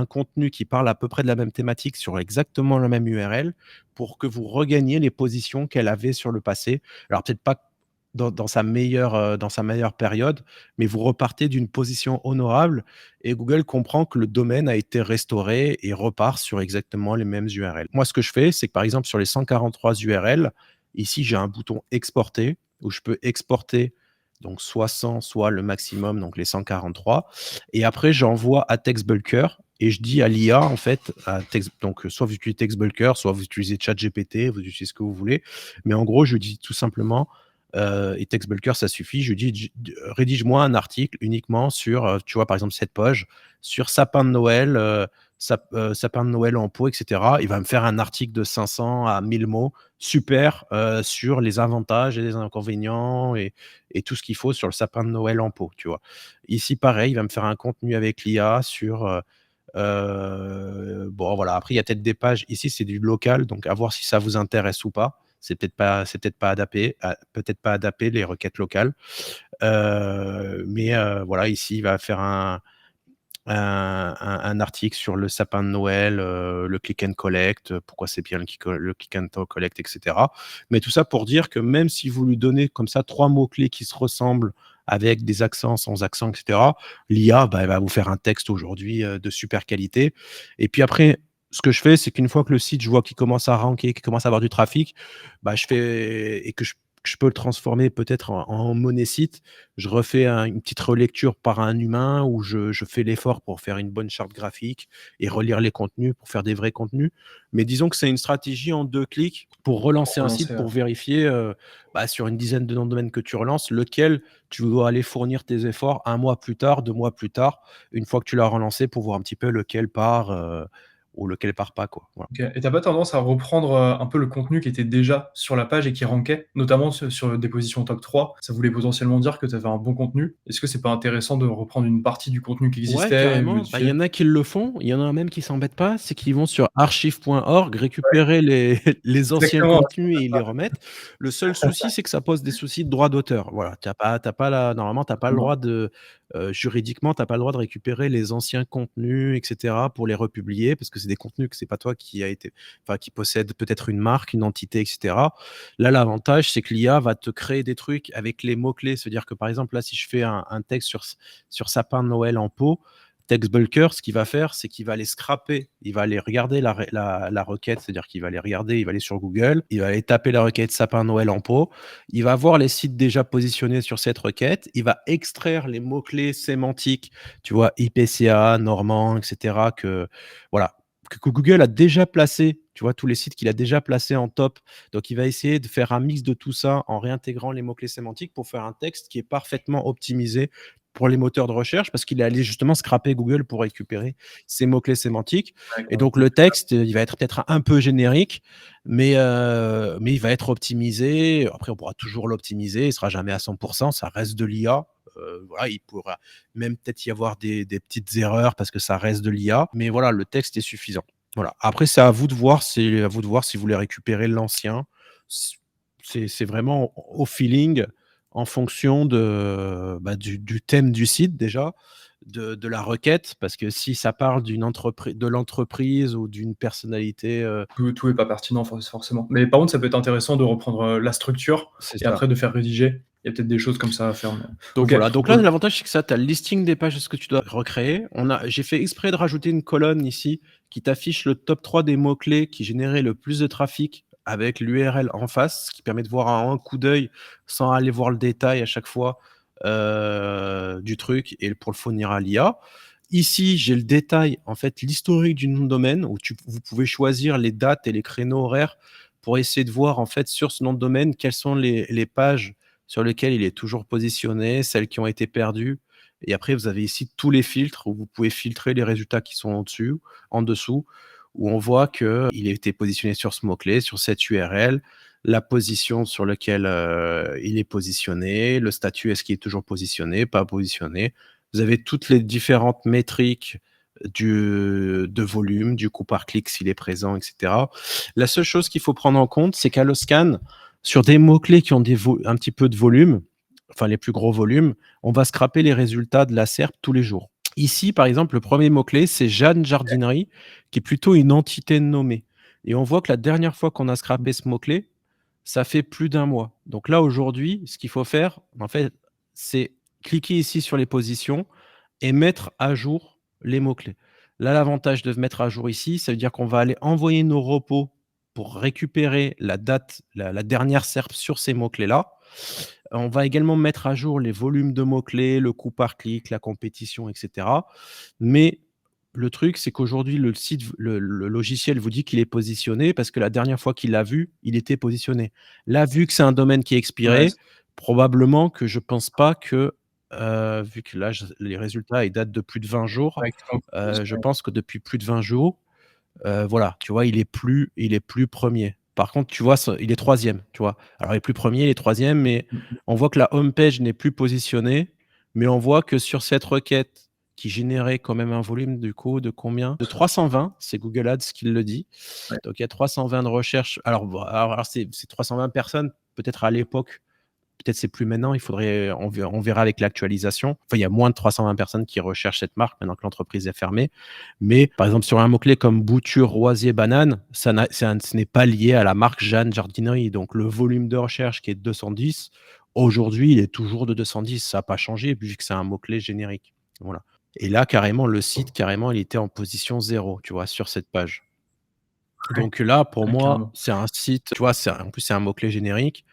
[SPEAKER 1] contenu qui parle à peu près de la même thématique sur exactement la même URL pour que vous regagniez les positions qu'elle avait sur le passé. Alors peut-être pas dans sa meilleure période, mais vous repartez d'une position honorable et Google comprend que le domaine a été restauré et repart sur exactement les mêmes URL. Moi, ce que je fais, c'est que par exemple sur les 143 URL, ici j'ai un bouton exporter où je peux exporter donc soit 100, soit le maximum, donc les 143. Et après, j'envoie à TextBulker et je dis à l'IA, en fait, donc soit vous utilisez TextBulker, soit vous utilisez ChatGPT, vous utilisez ce que vous voulez. Mais en gros, je dis tout simplement, et TextBulker, ça suffit, je dis, rédige-moi un article uniquement sur, tu vois, par exemple, cette page, sur sapin de Noël, sapin de Noël en pot, etc. Il va me faire un article de 500 à 1000 mots, super, sur les avantages et les inconvénients et tout ce qu'il faut sur le sapin de Noël en pot, tu vois. Ici, pareil, il va me faire un contenu avec l'IA sur, bon, voilà. Après, il y a peut-être des pages. Ici, c'est du local, donc à voir si ça vous intéresse ou pas. C'est peut-être pas adapté, peut-être pas adapté les requêtes locales. Mais voilà, ici, il va faire un article sur le sapin de Noël, le click and collect, pourquoi c'est bien le click and collect, etc. Mais tout ça pour dire que même si vous lui donnez comme ça 3 mots-clés qui se ressemblent avec des accents, sans accent, etc., l'IA, bah, elle va vous faire un texte aujourd'hui de super qualité. Et puis après, ce que je fais, c'est qu'une fois que le site, je vois qu'il commence à ranker, qu'il commence à avoir du trafic, bah, je fais et que je peux le transformer peut-être en monécite, je refais une petite relecture par un humain où je fais l'effort pour faire une bonne charte graphique et relire les contenus pour faire des vrais contenus. Mais disons que c'est une stratégie en 2 clics pour
[SPEAKER 2] Pour
[SPEAKER 1] relancer un site,
[SPEAKER 2] relancer,
[SPEAKER 1] pour vérifier, bah, sur une dizaine de noms de domaine que tu relances, lequel tu dois aller fournir tes efforts 1 mois plus tard, 2 mois plus tard, une fois que tu l'as relancé pour voir un petit peu lequel part, ou lequel part pas, quoi. Voilà.
[SPEAKER 2] OK, et tu pas tendance à reprendre, un peu le contenu qui était déjà sur la page et qui rankait? Notamment sur des positions top 3, ça voulait potentiellement dire que tu avais un bon contenu. Est-ce que c'est pas intéressant de reprendre une partie du contenu qui
[SPEAKER 1] Ouais,
[SPEAKER 2] existait et le
[SPEAKER 1] carrément. Bah, il y
[SPEAKER 2] modifier?
[SPEAKER 1] en a qui le font. Il y en a même qui s'embêtent pas, c'est qu'ils vont sur archive.org récupérer les les anciens
[SPEAKER 2] Exactement,
[SPEAKER 1] contenus et ils les remettent. Le seul souci, c'est que ça pose des soucis de droit d'auteur. Voilà, tu as pas la normalement, tu as pas le
[SPEAKER 2] non.
[SPEAKER 1] droit de, juridiquement, tu as pas le droit de récupérer les anciens contenus et cetera pour les republier parce que c'est des contenus que c'est pas toi qui a été enfin, qui possède peut-être une marque, une entité et cetera. Là, l'avantage, c'est que l'IA va te créer des trucs avec les mots-clés. C'est-à-dire que, par exemple, là, si je fais un texte sur sapin de Noël en pot, TextBulker, ce qu'il va faire, c'est qu'il va aller scraper, il va aller regarder la requête, c'est-à-dire qu'il va aller regarder, il va aller sur Google, il va aller taper la requête sapin Noël en pot, il va voir les sites déjà positionnés sur cette requête, il va extraire les mots-clés sémantiques, tu vois, IPCA, Normand, etc., voilà, que Google a déjà placé, tu vois, tous les sites qu'il a déjà placés en top. Donc, il va essayer de faire un mix de tout ça en réintégrant les mots-clés sémantiques pour faire un texte qui est parfaitement optimisé pour les moteurs de recherche parce qu'il est allé justement scraper Google pour récupérer ces mots-clés sémantiques. Et
[SPEAKER 2] D'accord,
[SPEAKER 1] donc,
[SPEAKER 2] OK.
[SPEAKER 1] le texte, il va être peut-être un peu générique, mais il va être optimisé. Après, on pourra toujours l'optimiser. Il ne sera jamais à 100%. Ça reste de l'IA. Voilà, il pourra même peut-être y avoir des petites erreurs parce que ça reste de l'IA. Mais voilà, le texte est suffisant. Voilà. Après, c'est à vous de voir. C'est à vous de voir si vous voulez récupérer l'ancien. C'est vraiment au feeling en fonction bah, du thème du site déjà, de la requête, parce que si ça parle de l'entreprise ou d'une personnalité,
[SPEAKER 2] Tout est pas pertinent forcément. Mais par contre, ça peut être intéressant de reprendre, la structure
[SPEAKER 1] c'est
[SPEAKER 2] et
[SPEAKER 1] ça.
[SPEAKER 2] après de faire rédiger. Il y a peut-être des choses comme ça à faire, mais
[SPEAKER 1] Donc
[SPEAKER 2] OK.
[SPEAKER 1] voilà, donc là, l'avantage, c'est que ça, tu as le listing des pages, ce que tu dois recréer. J'ai fait exprès de rajouter une colonne ici qui t'affiche le top 3 des mots-clés qui généraient le plus de trafic avec l'URL en face, ce qui permet de voir à un coup d'œil sans aller voir le détail à chaque fois du truc et pour le fournir à l'IA. Ici, j'ai le détail, en fait, l'historique du nom de domaine où vous pouvez choisir les dates et les créneaux horaires pour essayer de voir, en fait, sur ce nom de domaine, quelles sont les pages sur lesquelles il est toujours positionné, celles qui ont été perdues. Et après, vous avez ici tous les filtres où vous pouvez filtrer les résultats qui sont en dessous, où on voit qu'il a été positionné sur ce mot-clé, sur cette URL, la position sur laquelle il est positionné, le statut, est-ce qu'il est toujours positionné, pas positionné. Vous avez toutes les différentes métriques de volume, du coût par clic s'il est présent, etc. La seule chose qu'il faut prendre en compte, c'est qu'Alloscan, sur des mots-clés qui ont un petit peu de volume, enfin les plus gros volumes, on va scraper les résultats de la SERP tous les jours. Ici, par exemple, le premier mot-clé, c'est Jeanne Jardinerie, qui est plutôt une entité nommée. Et on voit que la dernière fois qu'on a scrapé ce mot-clé, ça fait plus d'un mois. Donc là, aujourd'hui, ce qu'il faut faire, en fait, c'est cliquer ici sur les positions et mettre à jour les mots-clés. Là, l'avantage de mettre à jour ici, ça veut dire qu'on va aller envoyer nos repos pour récupérer la date, la dernière SERP sur ces mots-clés-là. On va également mettre à jour les volumes de mots-clés, le coût par clic, la compétition, etc. Mais le truc, c'est qu'aujourd'hui, le logiciel vous dit qu'il est positionné parce que la dernière fois qu'il l'a vu, il était positionné. Là, vu que c'est un domaine qui est
[SPEAKER 2] Ouais,
[SPEAKER 1] expiré, probablement que je pense pas que, vu que là, les résultats, ils datent de plus de 20 jours,
[SPEAKER 2] ouais,
[SPEAKER 1] je pense que depuis plus de 20 jours, voilà, tu vois, il est plus premier. Par contre, tu vois, il est troisième, tu vois. Alors, il est plus premier, il est troisième, mais on voit que la home page n'est plus positionnée, mais on voit que sur cette requête qui générait quand même un volume du coup de combien? De 320, c'est Google Ads qui le dit.
[SPEAKER 2] ouais.
[SPEAKER 1] Donc il y a 320 de recherche. Alors, bon, alors c'est 320 personnes, peut-être à l'époque, peut-être c'est plus maintenant, on verra avec l'actualisation. Enfin, il y a moins de 320 personnes qui recherchent cette marque maintenant que l'entreprise est fermée. Mais par exemple, sur un mot-clé comme bouture, roisier, banane, ce n'est pas lié à la marque Jeanne Jardinerie. Donc le volume de recherche qui est de 210, aujourd'hui, il est toujours de 210. Ça n'a pas changé vu que c'est un mot-clé générique. Voilà. Et là, carrément, le site, carrément, il était en position 0, tu vois, sur cette page. Donc là, pour
[SPEAKER 2] Ouais,
[SPEAKER 1] moi,
[SPEAKER 2] carrément.
[SPEAKER 1] c'est un site, tu vois, en plus, c'est un mot-clé générique.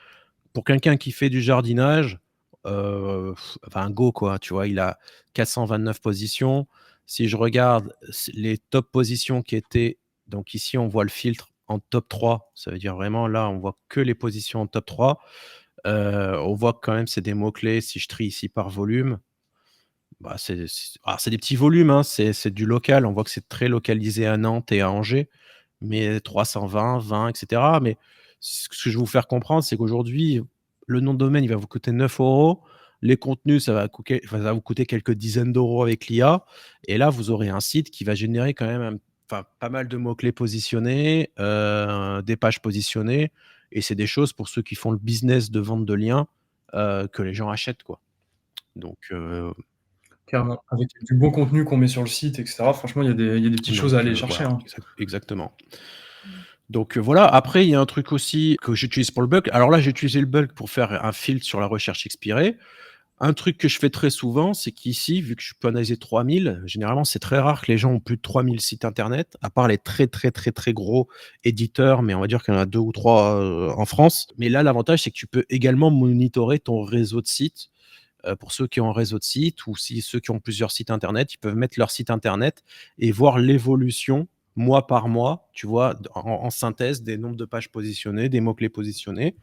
[SPEAKER 1] Pour quelqu'un qui fait du jardinage, enfin go quoi, tu vois? Il a 429 positions. Si je regarde les top positions qui étaient, donc ici on voit le filtre en top 3, ça veut dire vraiment là, on voit que les positions en top 3. On voit que quand même c'est des mots-clés, si je trie ici par volume, bah, c'est des petits volumes, hein, c'est du local. On voit que c'est très localisé à Nantes et à Angers, mais 320, 20 et cetera. Mais ce que je veux vous faire comprendre, c'est qu'aujourd'hui, le nom de domaine, il va vous coûter 9 €. Les contenus, ça va vous coûter quelques dizaines d'euros avec l'IA. Et là, vous aurez un site qui va générer quand même enfin, pas mal de mots-clés positionnés, des pages positionnées. Et c'est des choses pour ceux qui font le business de vente de liens, que les gens achètent, quoi. Donc,
[SPEAKER 2] Carrément. Avec du bon contenu qu'on met sur le site et cetera, franchement, il y a des petites choses à aller chercher,
[SPEAKER 1] Voilà,
[SPEAKER 2] hein.
[SPEAKER 1] exactement. Donc, voilà. Après, il y a un truc aussi que j'utilise pour le bulk. Alors là, j'ai utilisé le bulk pour faire un filtre sur la recherche expirée. Un truc que je fais très souvent, c'est qu'ici, vu que je peux analyser 3000, généralement, c'est très rare que les gens ont plus de 3000 sites internet, à part les très, très, très, très gros éditeurs, mais on va dire qu'il y en a 2 ou 3 en France. Mais là, l'avantage, c'est que tu peux également monitorer ton réseau de sites. Pour ceux qui ont un réseau de sites ou si ceux qui ont plusieurs sites internet, ils peuvent mettre leur site internet et voir l'évolution mois par mois, tu vois, en synthèse des nombres de pages positionnées, des mots-clés positionnés.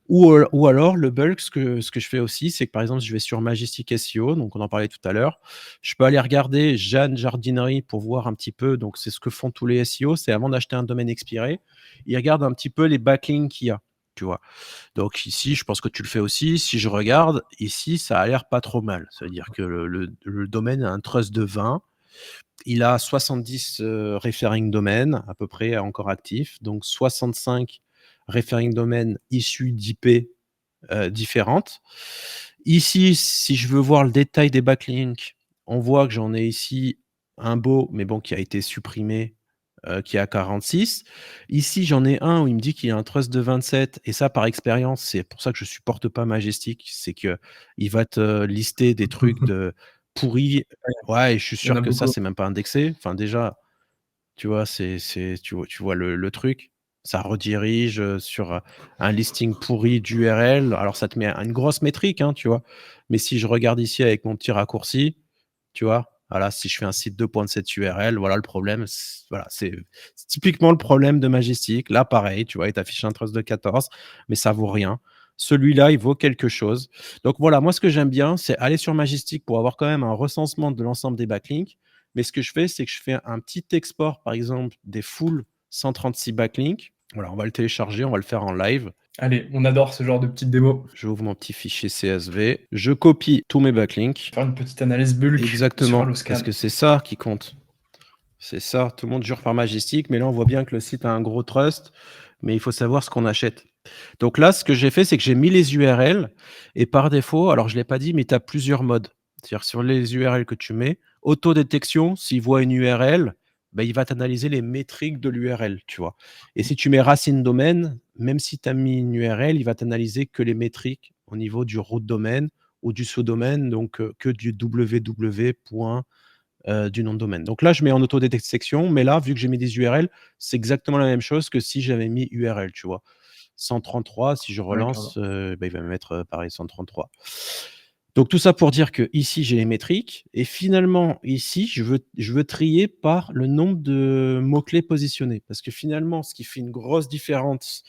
[SPEAKER 1] Ou alors le bulk, ce que je fais aussi, c'est que par exemple, je vais sur Majestic SEO, donc on en parlait tout à l'heure. Je peux aller regarder Jeanne Jardinerie pour voir un petit peu, donc c'est ce que font tous les SEO, c'est avant d'acheter un domaine expiré, ils regardent un petit peu les backlinks qu'il y a, tu vois? Donc ici, je pense que tu le fais aussi. Si je regarde, ici, ça a l'air pas trop mal. Ça veut dire que le domaine a un trust de 20. Il a 70 referring domaines à peu près encore actifs, donc 65 referring domaines issus d'IP différentes. Ici, si je veux voir le détail des backlinks, on voit que j'en ai ici un beau, mais bon, qui a été supprimé, qui est à 46. Ici, j'en ai un où il me dit qu'il y a un trust de 27 et ça, par expérience, c'est pour ça que je supporte pas Majestic, c'est qu'il va te lister des trucs de pourris. Ouais, et je suis
[SPEAKER 2] Il y en
[SPEAKER 1] sûr
[SPEAKER 2] a
[SPEAKER 1] que ça,
[SPEAKER 2] beaucoup.
[SPEAKER 1] c'est même pas indexé. Enfin, déjà, tu vois, tu vois le truc, ça redirige, sur, un listing pourri d'URL. Alors ça te met une grosse métrique, hein, tu vois? Mais si je regarde ici avec mon petit raccourci, tu vois? Voilà, si je fais un site 2.7 URL, voilà le problème, voilà, c'est typiquement le problème de Majestic. Là, pareil, tu vois, il t'affiche un trust de 14, mais ça vaut rien. celui-là, il vaut quelque chose. Donc voilà, moi, ce que j'aime bien, c'est aller sur Majestic pour avoir quand même un recensement de l'ensemble des backlinks. Mais ce que je fais, c'est que je fais un petit export, par exemple, des full 136 backlinks. Voilà, on va le télécharger, on va le faire en live.
[SPEAKER 2] Allez, on adore ce genre de petites démos.
[SPEAKER 1] J'ouvre mon petit fichier CSV, je copie tous mes backlinks.
[SPEAKER 2] Faire une petite analyse bulk sur
[SPEAKER 1] Exactement,
[SPEAKER 2] Alloscan.
[SPEAKER 1] parce que c'est ça qui compte. C'est ça, tout le monde jure par Majestic, mais là, on voit bien que le site a un gros trust, mais il faut savoir ce qu'on achète. Donc là, ce que j'ai fait, c'est que j'ai mis les URL et par défaut, alors je ne l'ai pas dit, mais tu as plusieurs modes. C'est-à-dire sur les URL que tu mets, autodétection, s'il voit une URL, ben, il va t'analyser les métriques de l'URL, tu vois. Et si tu mets racine domaine, même si tu as mis une URL, il va t'analyser que les métriques au niveau du root domaine ou du sous-domaine, donc que du www. Du nom de domaine. Donc là, je mets en autodétection, mais là, vu que j'ai mis des URL, c'est exactement la même chose que si j'avais mis URL, tu vois. 133, si je
[SPEAKER 2] Ouais, clairement.
[SPEAKER 1] relance, il va me mettre pareil 133. Donc tout ça pour dire que ici j'ai les métriques et finalement ici je veux trier par le nombre de mots-clés positionnés. Parce que finalement, ce qui fait une grosse différence,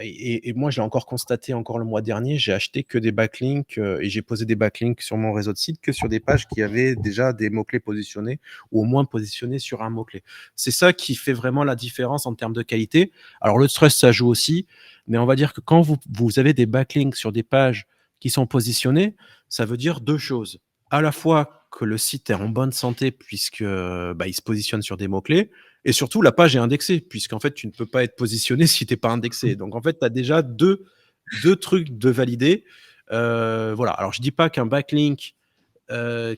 [SPEAKER 1] et moi je l'ai encore constaté encore le mois dernier, j'ai acheté que des backlinks et j'ai posé des backlinks sur mon réseau de sites que sur des pages qui avaient déjà des mots-clés positionnés ou au moins positionnés sur un mot-clé. C'est ça qui fait vraiment la différence en termes de qualité. Alors le trust ça joue aussi, mais on va dire que quand vous avez des backlinks sur des pages qui sont positionnées, ça veut dire deux choses. À la fois que le site est en bonne santé puisque il se positionne sur des mots-clés, et surtout la page est indexée, puisqu'en fait tu ne peux pas être positionné si tu n'es pas indexé. Donc en fait, tu as déjà deux trucs de valider. Voilà. Alors je dis pas qu'un backlink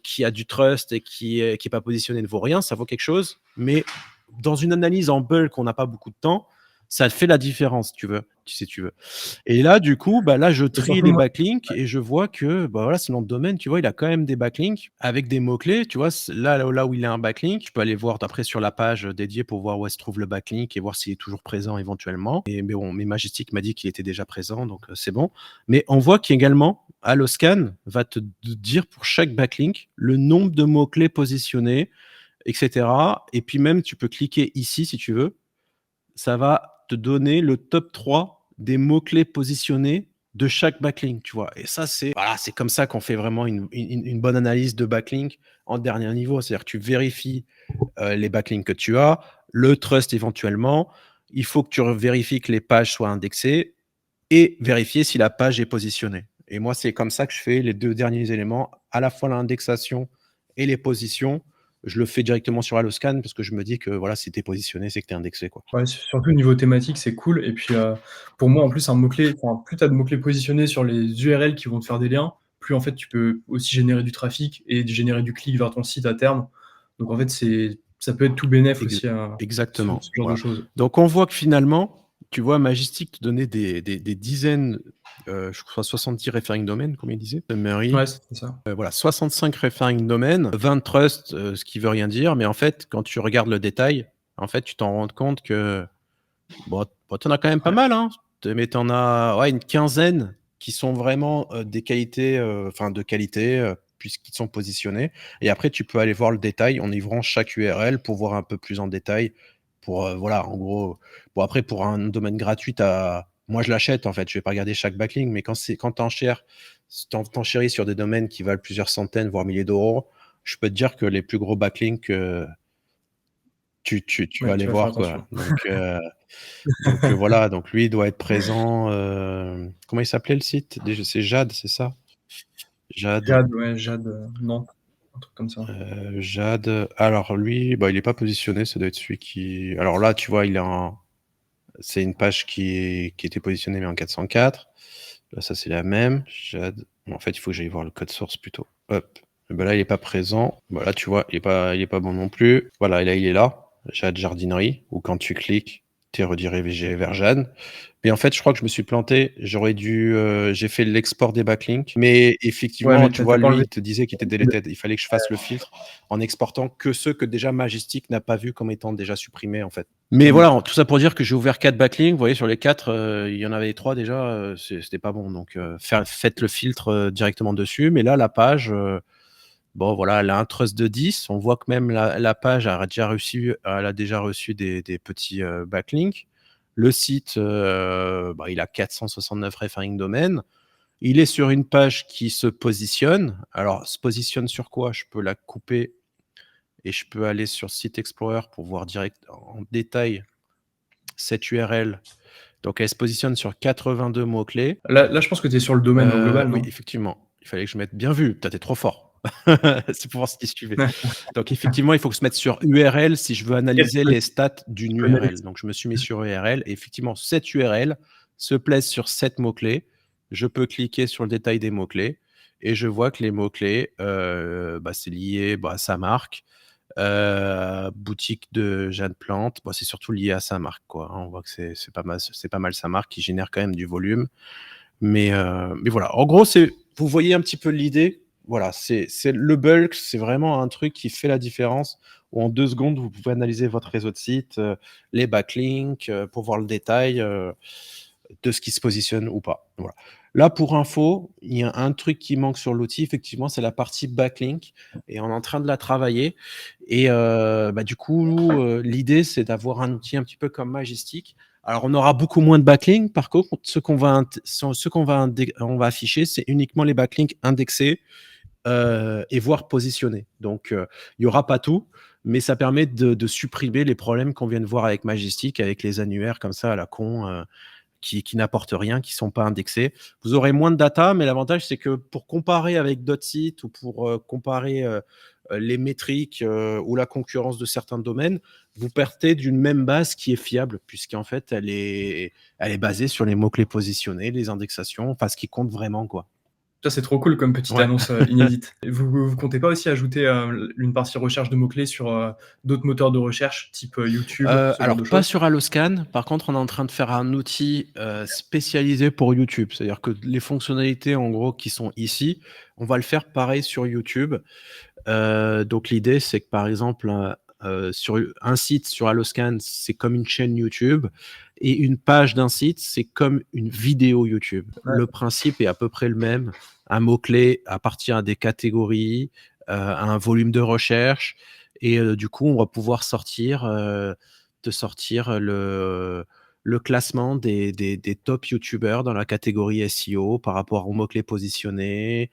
[SPEAKER 1] qui a du trust et qui est pas positionné ne vaut rien, ça vaut quelque chose, mais dans une analyse en bulk, on n'a pas beaucoup de temps, ça fait la différence, si tu veux. Et là, du coup, là, je
[SPEAKER 2] Et
[SPEAKER 1] trie
[SPEAKER 2] surtout,
[SPEAKER 1] les
[SPEAKER 2] moi,
[SPEAKER 1] backlinks et je vois que, voilà, ce nom de domaine, tu vois, il a quand même des backlinks avec des mots-clés, tu vois. Là où il a un backlink, tu peux aller voir après sur la page dédiée pour voir où se trouve le backlink et voir s'il est toujours présent éventuellement. Mais bon, Majestic m'a dit qu'il était déjà présent, donc c'est bon. Mais on voit qu'également, Alloscan va te dire pour chaque backlink le nombre de mots-clés positionnés, etc. Et puis même, tu peux cliquer ici si tu veux. Ça va te donner le top 3 des mots-clés positionnés de chaque backlink, tu vois. Et ça, c'est comme ça qu'on fait vraiment une bonne analyse de backlink en dernier niveau. C'est-à-dire que tu vérifies les backlinks que tu as, le trust éventuellement. Il faut que tu vérifies que les pages soient indexées et vérifier si la page est positionnée. Et moi, c'est comme ça que je fais les deux derniers éléments, à la fois l'indexation et les positions. Je le fais directement sur Alloscan parce que je me dis que voilà, si tu es positionné, c'est que tu es indexé, quoi.
[SPEAKER 2] ouais, surtout au niveau thématique, c'est cool. Et puis, pour moi, en plus, un mot-clé, plus tu as de mots-clés positionnés sur les URL qui vont te faire des liens, plus en fait, tu peux aussi générer du trafic et générer du clic vers ton site à terme. Donc, en fait, ça peut être tout bénef aussi,
[SPEAKER 1] Exactement.
[SPEAKER 2] ce genre de
[SPEAKER 1] Voilà.
[SPEAKER 2] choses.
[SPEAKER 1] Donc, on voit que finalement, tu vois, Majestic te donnait des dizaines, je crois 70 referring domaines, combien il disait
[SPEAKER 2] Ouais,
[SPEAKER 1] Summary.
[SPEAKER 2] c'est ça.
[SPEAKER 1] Voilà, 65 referring domaines, 20 trusts, ce qui veut rien dire, mais en fait, quand tu regardes le détail, en fait, tu t'en rends compte que bon, tu en as quand même pas
[SPEAKER 2] Ouais.
[SPEAKER 1] mal, hein, mais tu en as une quinzaine qui sont vraiment des qualités, de qualité, puisqu'ils sont positionnés. Et après, tu peux aller voir le détail en ouvrant chaque URL pour voir un peu plus en détail. Pour, voilà, en gros. Bon, après, pour un domaine gratuit, moi, je l'achète, en fait. Je vais pas regarder chaque backlink, mais quand t'enchéris sur des domaines qui valent plusieurs centaines, voire milliers d'euros, je peux te dire que les plus gros backlinks, tu vas
[SPEAKER 2] Ouais,
[SPEAKER 1] aller
[SPEAKER 2] tu vas faire
[SPEAKER 1] voir, quoi.
[SPEAKER 2] attention.
[SPEAKER 1] Donc voilà, donc lui, il doit être présent. Comment il s'appelait le site? Déjà, c'est Jade, c'est ça? Jade.
[SPEAKER 2] Jade, ouais, Jade, Nantes, un truc comme ça.
[SPEAKER 1] Jade. Alors lui, il n'est pas positionné, ça doit être celui qui. Alors là, tu vois, c'est une page qui était positionnée, mais en 404. Là, ça, c'est la même. Jade. En fait, il faut que j'aille voir le code source plutôt. Hop. Et ben là, il n'est pas présent. Là, tu vois, il est pas bon non plus. Voilà, et là, il est là. Jade Jardinerie, où quand tu cliques, tu es redirigé vers Jade. Mais en fait, je crois que je me suis planté. J'ai fait l'export des backlinks. Mais
[SPEAKER 2] Ouais,
[SPEAKER 1] effectivement,
[SPEAKER 2] mais
[SPEAKER 1] tu
[SPEAKER 2] t'as
[SPEAKER 1] vois,
[SPEAKER 2] pas
[SPEAKER 1] lui,
[SPEAKER 2] enlevé.
[SPEAKER 1] il te disait qu'il était deleted. Il fallait que je fasse le filtre en exportant que ceux que déjà Majestic n'a pas vu comme étant déjà supprimés, en fait. Mais
[SPEAKER 2] Ouais.
[SPEAKER 1] voilà, tout ça pour dire que j'ai ouvert 4 backlinks. Vous voyez, sur les 4, il y en avait 3 déjà. C'était pas bon. Donc, faites le filtre directement dessus. Mais là, la page, bon, voilà, elle a un trust de 10. On voit que même la page elle a déjà reçu des petits backlinks. Le site, il a 469 referring domaines. Il est sur une page qui se positionne. Alors, se positionne sur quoi? Je peux la couper et je peux aller sur Site Explorer pour voir direct en détail cette URL. Donc, elle se positionne sur 82 mots-clés.
[SPEAKER 2] Là, je pense que tu es sur le domaine au global,
[SPEAKER 1] Oui,
[SPEAKER 2] non?
[SPEAKER 1] effectivement. Il fallait que je mette bien vu. T'es trop fort. C'est pour voir ce qui suivait.
[SPEAKER 2] Ouais.
[SPEAKER 1] Donc, effectivement, il faut que se mettre sur URL si je veux analyser les stats
[SPEAKER 2] Tu
[SPEAKER 1] d'une
[SPEAKER 2] connais les
[SPEAKER 1] URL. Donc, je me suis mis sur URL et effectivement, cette URL se place sur 7 mots-clés. Je peux cliquer sur le détail des mots-clés et je vois que les mots-clés, c'est lié à sa marque. Boutique de Jeanne Plante, c'est surtout lié à sa marque, quoi, hein. On voit que c'est pas mal sa marque qui génère quand même du volume. Mais voilà, en gros, vous voyez un petit peu l'idée. Voilà, c'est le bulk, c'est vraiment un truc qui fait la différence. Où en 2 secondes, vous pouvez analyser votre réseau de sites, les backlinks, pour voir le détail de ce qui se positionne ou pas. Voilà. Là, pour info, il y a un truc qui manque sur l'outil, effectivement, c'est la partie backlink et on est en train de la travailler. Et du coup, l'idée, c'est d'avoir un outil un petit peu comme Majestic. Alors, on aura beaucoup moins de backlinks. Par contre, on va afficher, c'est uniquement les backlinks indexés et voire positionnés. Donc, il n'y aura pas tout, mais ça permet de supprimer les problèmes qu'on vient de voir avec Majestic, avec les annuaires comme ça à la con. Qui n'apportent rien, qui ne sont pas indexés. Vous aurez moins de data, mais l'avantage, c'est que pour comparer avec d'autres sites ou pour comparer les métriques ou la concurrence de certains domaines, vous partez d'une même base qui est fiable, puisqu'en fait, elle est basée sur les mots-clés positionnés, les indexations, enfin, ce qui compte vraiment, quoi.
[SPEAKER 2] Ça, c'est trop cool comme petite
[SPEAKER 1] Ouais.
[SPEAKER 2] annonce inédite. Et vous comptez pas aussi ajouter une partie recherche de mots-clés sur d'autres moteurs de recherche, type YouTube, ce genre de
[SPEAKER 1] Alors, pas
[SPEAKER 2] choses?
[SPEAKER 1] sur Alloscan. Par contre, on est en train de faire un outil spécialisé pour YouTube. C'est-à-dire que les fonctionnalités, en gros, qui sont ici, on va le faire pareil sur YouTube. Donc l'idée, c'est que par exemple, sur un site sur Alloscan, c'est comme une chaîne YouTube et une page d'un site, c'est comme une vidéo YouTube.
[SPEAKER 2] Ouais.
[SPEAKER 1] Le principe est à peu près le même. Un mot-clé appartient à des catégories, à un volume de recherche et du coup, on va pouvoir te sortir le classement des top YouTubeurs dans la catégorie SEO par rapport aux mots-clés positionnés,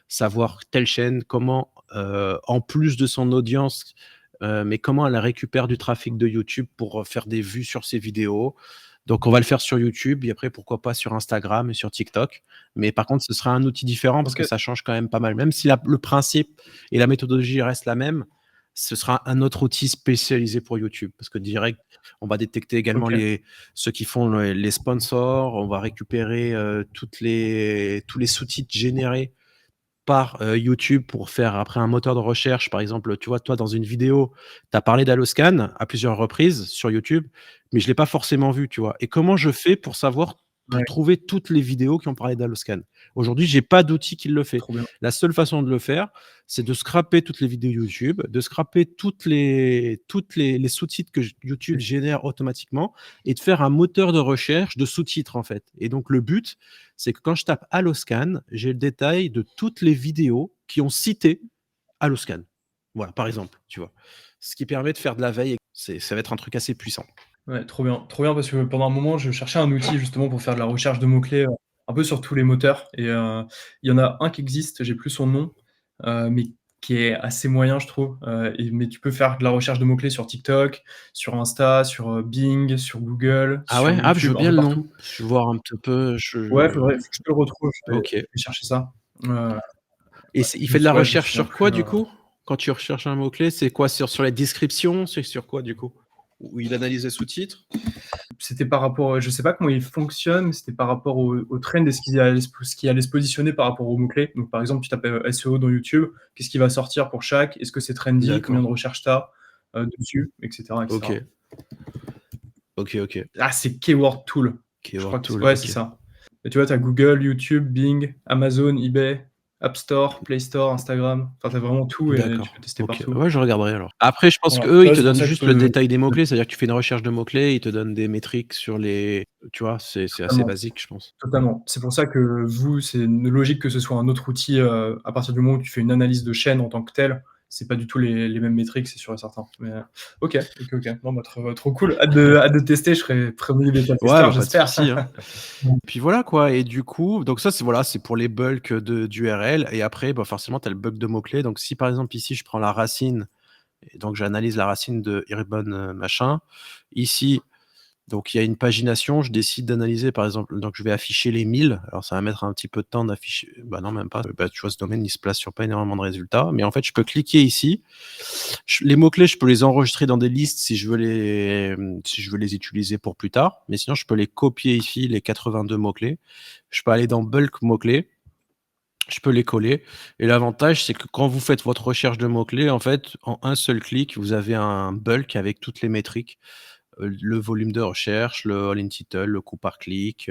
[SPEAKER 1] savoir telle chaîne, comment, en plus de son audience, mais comment elle récupère du trafic de YouTube pour faire des vues sur ses vidéos. Donc, on va le faire sur YouTube et après, pourquoi pas sur Instagram et sur TikTok. Mais par contre, ce sera un outil différent parce
[SPEAKER 2] Ok.
[SPEAKER 1] que ça change quand même pas mal. Même si le principe et la méthodologie reste la même, ce sera un autre outil spécialisé pour YouTube. Parce que direct, on va détecter également
[SPEAKER 2] Ok.
[SPEAKER 1] ceux qui font les sponsors, on va récupérer tous les sous-titres générés par YouTube pour faire après un moteur de recherche. Par exemple, tu vois, toi, dans une vidéo, tu as parlé d'Alloscan à plusieurs reprises sur YouTube, mais je ne l'ai pas forcément vu, tu vois. Et comment je fais pour savoir, pour
[SPEAKER 2] Ouais,
[SPEAKER 1] trouver toutes les vidéos qui ont parlé d'Alloscan? Aujourd'hui, j'ai pas d'outil qui le fait.
[SPEAKER 2] trop bien.
[SPEAKER 1] La seule façon de le faire, c'est de scraper toutes les vidéos YouTube, de scraper les sous-titres que YouTube génère automatiquement et de faire un moteur de recherche de sous-titres, en fait. Et donc, le but, c'est que quand je tape Alloscan, j'ai le détail de toutes les vidéos qui ont cité Alloscan. Voilà, par exemple, tu vois. Ce qui permet de faire de la veille. Ça va être un truc assez puissant.
[SPEAKER 2] Ouais, trop bien. Trop bien parce que pendant un moment, je cherchais un outil justement pour faire de la recherche de mots-clés, un peu sur tous les moteurs et il y en a un qui existe, j'ai plus son nom, mais qui est assez moyen je trouve, mais tu peux faire de la recherche de mots-clés sur TikTok, sur Insta, sur, Bing, sur Google,
[SPEAKER 1] Ah
[SPEAKER 2] sur
[SPEAKER 1] ouais? Ah, je veux
[SPEAKER 2] YouTube, un
[SPEAKER 1] bien
[SPEAKER 2] peu
[SPEAKER 1] le nom.
[SPEAKER 2] partout.
[SPEAKER 1] Je vais voir un petit peu.
[SPEAKER 2] Ouais, faudrait faut que je te le retrouve,
[SPEAKER 1] Ok.
[SPEAKER 2] je vais chercher ça. Heu,
[SPEAKER 1] Et il fait de la
[SPEAKER 2] ouais, je me
[SPEAKER 1] recherche
[SPEAKER 2] souviens
[SPEAKER 1] sur quoi,
[SPEAKER 2] plus,
[SPEAKER 1] du coup? Quand tu recherches un mot-clé, c'est quoi? Sur les descriptions? C'est sur quoi, du coup? Où il analyse les sous-titres?
[SPEAKER 2] c'était par rapport, je sais pas comment il fonctionne, mais c'était par rapport au trend et ce qui allait se positionner par rapport aux mots-clés. Donc, par exemple, tu tapes SEO dans YouTube, qu'est-ce qui va sortir pour chaque? Est-ce que c'est trendy? Combien
[SPEAKER 1] D'accord.
[SPEAKER 2] de recherches tu as dessus? Et cetera, et
[SPEAKER 1] Ok.
[SPEAKER 2] cetera.
[SPEAKER 1] Ok.
[SPEAKER 2] Ah, c'est Keyword Tool. Je crois
[SPEAKER 1] Keyword
[SPEAKER 2] que
[SPEAKER 1] Tool,
[SPEAKER 2] ouais, c'est
[SPEAKER 1] ok.
[SPEAKER 2] ça. Et tu vois, tu as Google, YouTube, Bing, Amazon, eBay, App Store, Play Store, Instagram. Enfin, tu as vraiment tout et tu
[SPEAKER 1] D'accord.
[SPEAKER 2] peux tester
[SPEAKER 1] Ok.
[SPEAKER 2] partout.
[SPEAKER 1] Ouais, je regarderai alors. Après, je pense
[SPEAKER 2] Voilà.
[SPEAKER 1] qu'eux, ils
[SPEAKER 2] Ouais,
[SPEAKER 1] te
[SPEAKER 2] c'est pour
[SPEAKER 1] donnent
[SPEAKER 2] ça que je
[SPEAKER 1] juste le
[SPEAKER 2] peux
[SPEAKER 1] détail des mots-clés. C'est-à-dire que tu fais une recherche de mots-clés, ils te donnent des métriques sur les. Tu vois, c'est assez
[SPEAKER 2] totalement.
[SPEAKER 1] basique, je pense.
[SPEAKER 2] Totalement. C'est pour ça que vous, c'est une logique que ce soit un autre outil, à partir du moment où tu fais une analyse de chaîne en tant que telle c'est pas du tout les mêmes métriques, c'est sûr et certain. Mais ok. Non, bah, trop cool. Hâte de tester. Je serai très bon bêta
[SPEAKER 1] Ouais,
[SPEAKER 2] testeur,
[SPEAKER 1] bah, pas de
[SPEAKER 2] j'espère.
[SPEAKER 1] souci, hein. Puis voilà quoi et du coup, donc ça c'est voilà, c'est pour les bulks d'URL et après, bah, forcément tu as le bulk de mots-clés. Donc si par exemple ici je prends la racine et donc j'analyse la racine de urban, machin. Ici, donc il y a une pagination, je décide d'analyser par exemple, donc je vais afficher les 1000. Alors ça va mettre un petit peu de temps d'afficher, bah non même pas, bah, tu vois ce domaine il se place sur pas énormément de résultats, mais en fait je peux cliquer ici. Les mots-clés, je peux les enregistrer dans des listes si je veux les utiliser pour plus tard, mais sinon je peux les copier ici, les 82 mots-clés. Je peux aller dans bulk mots-clés, je peux les coller et l'avantage c'est que quand vous faites votre recherche de mots-clés, en fait, en un seul clic, vous avez un bulk avec toutes les métriques. Le volume de recherche, le all in title, le coût par clic,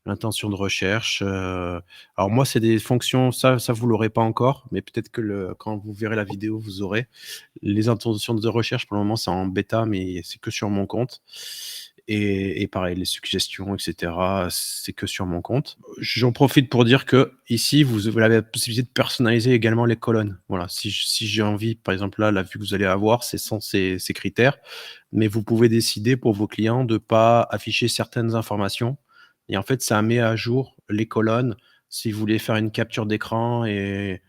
[SPEAKER 1] l'intention de recherche. Alors moi, c'est des fonctions, ça vous l'aurez pas encore, mais peut-être que quand vous verrez la vidéo, vous aurez. Les intentions de recherche, pour le moment, c'est en bêta, mais c'est que sur mon compte. Et pareil, les suggestions, etc., c'est que sur mon compte. J'en profite pour dire que ici, vous avez la possibilité de personnaliser également les colonnes. Voilà, si j'ai envie, par exemple là, la vue que vous allez avoir, c'est sans ces critères, mais vous pouvez décider pour vos clients de pas afficher certaines informations. Et en fait, ça met à jour les colonnes. Si vous voulez faire une capture d'écran et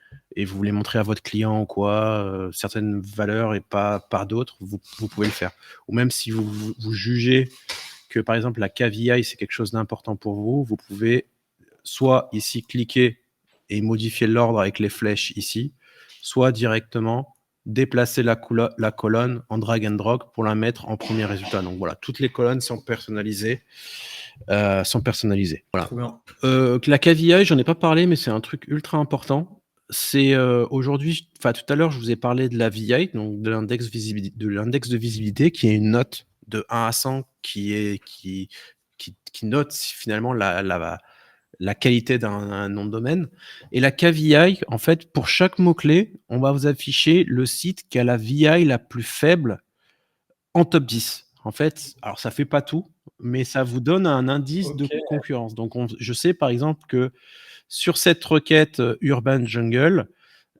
[SPEAKER 1] vous voulez montrer à votre client ou quoi, certaines valeurs et pas d'autres, vous pouvez le faire. Ou même si vous jugez que, par exemple, la KVI, c'est quelque chose d'important pour vous, vous pouvez soit ici cliquer et modifier l'ordre avec les flèches ici, soit directement déplacer la colonne en drag and drop pour la mettre en premier résultat. Donc voilà, toutes les colonnes sont personnalisées. Voilà.
[SPEAKER 2] Trop bien.
[SPEAKER 1] La KVI, j'en ai pas parlé, mais c'est un truc ultra important. C'est aujourd'hui, enfin tout à l'heure, je vous ai parlé de la VI, donc de l'index de visibilité, qui est une note de 1 à 100 qui note finalement la qualité d'un nom de domaine. Et la KVI, en fait, pour chaque mot-clé, on va vous afficher le site qui a la VI la plus faible en top 10. En fait, alors ça fait pas tout, mais ça vous donne un indice de
[SPEAKER 2] Ok.
[SPEAKER 1] concurrence. Donc je sais par exemple que sur cette requête Urban Jungle,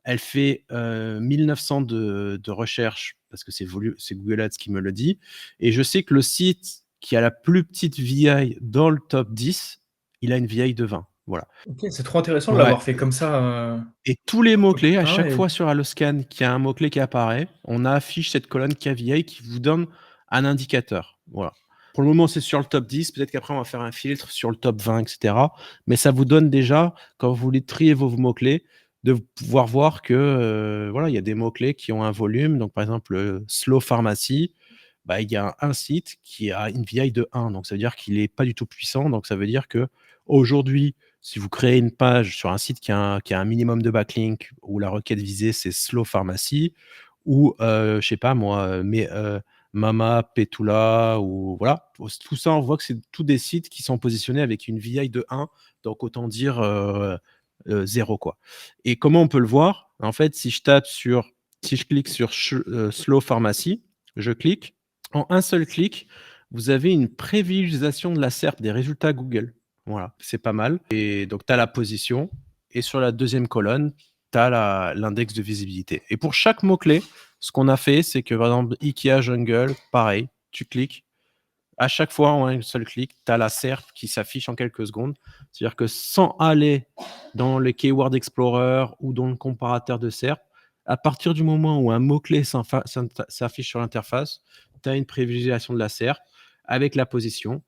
[SPEAKER 1] elle fait 1900 de recherche parce que c'est Google Ads qui me le dit. Et je sais que le site qui a la plus petite VI dans le top 10, il a une VI de 20. Voilà.
[SPEAKER 2] Ok, c'est trop intéressant de
[SPEAKER 1] Ouais.
[SPEAKER 2] l'avoir fait comme ça.
[SPEAKER 1] Et tous les
[SPEAKER 2] Top
[SPEAKER 1] mots-clés, à
[SPEAKER 2] 1
[SPEAKER 1] chaque
[SPEAKER 2] et
[SPEAKER 1] fois sur Alloscan qu'il y a un mot-clé qui apparaît, on affiche cette colonne KVI qui vous donne un indicateur. Voilà. Pour le moment, c'est sur le top 10. Peut-être qu'après, on va faire un filtre sur le top 20, etc. Mais ça vous donne déjà, quand vous voulez trier vos mots-clés, de pouvoir voir que voilà, il y a des mots-clés qui ont un volume. Donc, par exemple, Slow Pharmacy, bah, il y a un site qui a une VI de 1. Donc, ça veut dire qu'il n'est pas du tout puissant. Donc, ça veut dire que aujourd'hui, si vous créez une page sur un site qui a un minimum de backlink où la requête visée, c'est Slow Pharmacy ou, je sais pas moi, mais, Mama, Petula ou voilà. Tout ça, on voit que c'est tous des sites qui sont positionnés avec une VI de 1, donc autant dire, 0 quoi. Et comment on peut le voir? En fait, si je clique sur Slow Pharmacy, je clique. En un seul clic, vous avez une prévisualisation de la SERP des résultats Google. Voilà, c'est pas mal. Et donc, tu as la position et sur la deuxième colonne, tu as l'index de visibilité. Et pour chaque mot-clé, ce qu'on a fait, c'est que par exemple, IKEA Jungle, pareil, tu cliques. À chaque fois, en un seul clic, tu as la SERP qui s'affiche en quelques secondes. C'est-à-dire que sans aller dans le Keyword Explorer ou dans le comparateur de SERP, à partir du moment où un mot-clé s'affiche sur l'interface, tu as une prévisualisation de la SERP avec la position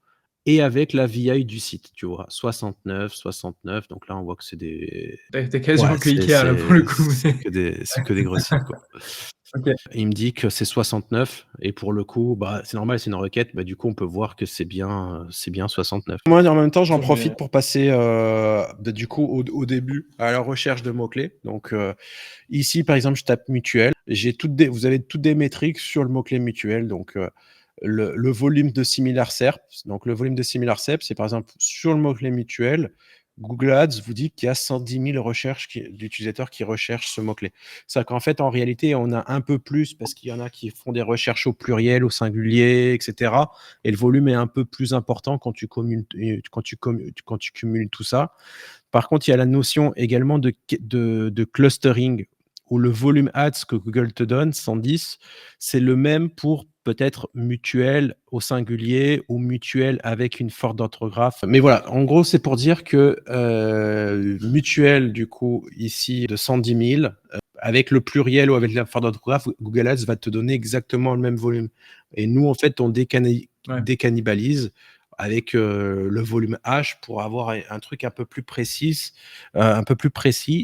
[SPEAKER 1] et avec la VI du site, tu vois, 69, 69. Donc là, on voit que c'est des
[SPEAKER 2] t'as
[SPEAKER 1] ouais,
[SPEAKER 2] quasiment que Ikea là pour le coup.
[SPEAKER 1] c'est que des gros sites, quoi.
[SPEAKER 2] Ok.
[SPEAKER 1] Il me dit que c'est 69 et pour le coup, bah, c'est normal, c'est une requête, bah, du coup, on peut voir que c'est bien 69. Moi, en même temps, j'en
[SPEAKER 2] Attends,
[SPEAKER 1] profite pour passer, du coup, au début, à la recherche de mots-clés. Donc, ici, par exemple, je tape mutuelle. Vous avez toutes des métriques sur le mot-clé mutuelle. Donc, le volume de similar SERP. Donc, le volume de similar SERP, c'est par exemple sur le mot-clé mutuel, Google Ads vous dit qu'il y a 110 000 d'utilisateurs qui recherchent ce mot-clé. C'est qu'en fait, en réalité, on a un peu plus parce qu'il y en a qui font des recherches au pluriel, au singulier, etc. Et le volume est un peu plus important quand tu cumules tout ça. Par contre, il y a la notion également de clustering ou le volume ads que Google te donne, 110, c'est le même pour peut-être mutuelle au singulier ou mutuelle avec une faute d'orthographe. Mais voilà, en gros, c'est pour dire que mutuelle, du coup, ici, de 110 000, avec le pluriel ou avec la faute d'orthographe, Google Ads va te donner exactement le même volume. Et nous, en fait, on décannibalise avec le volume H pour avoir un truc un peu plus précis,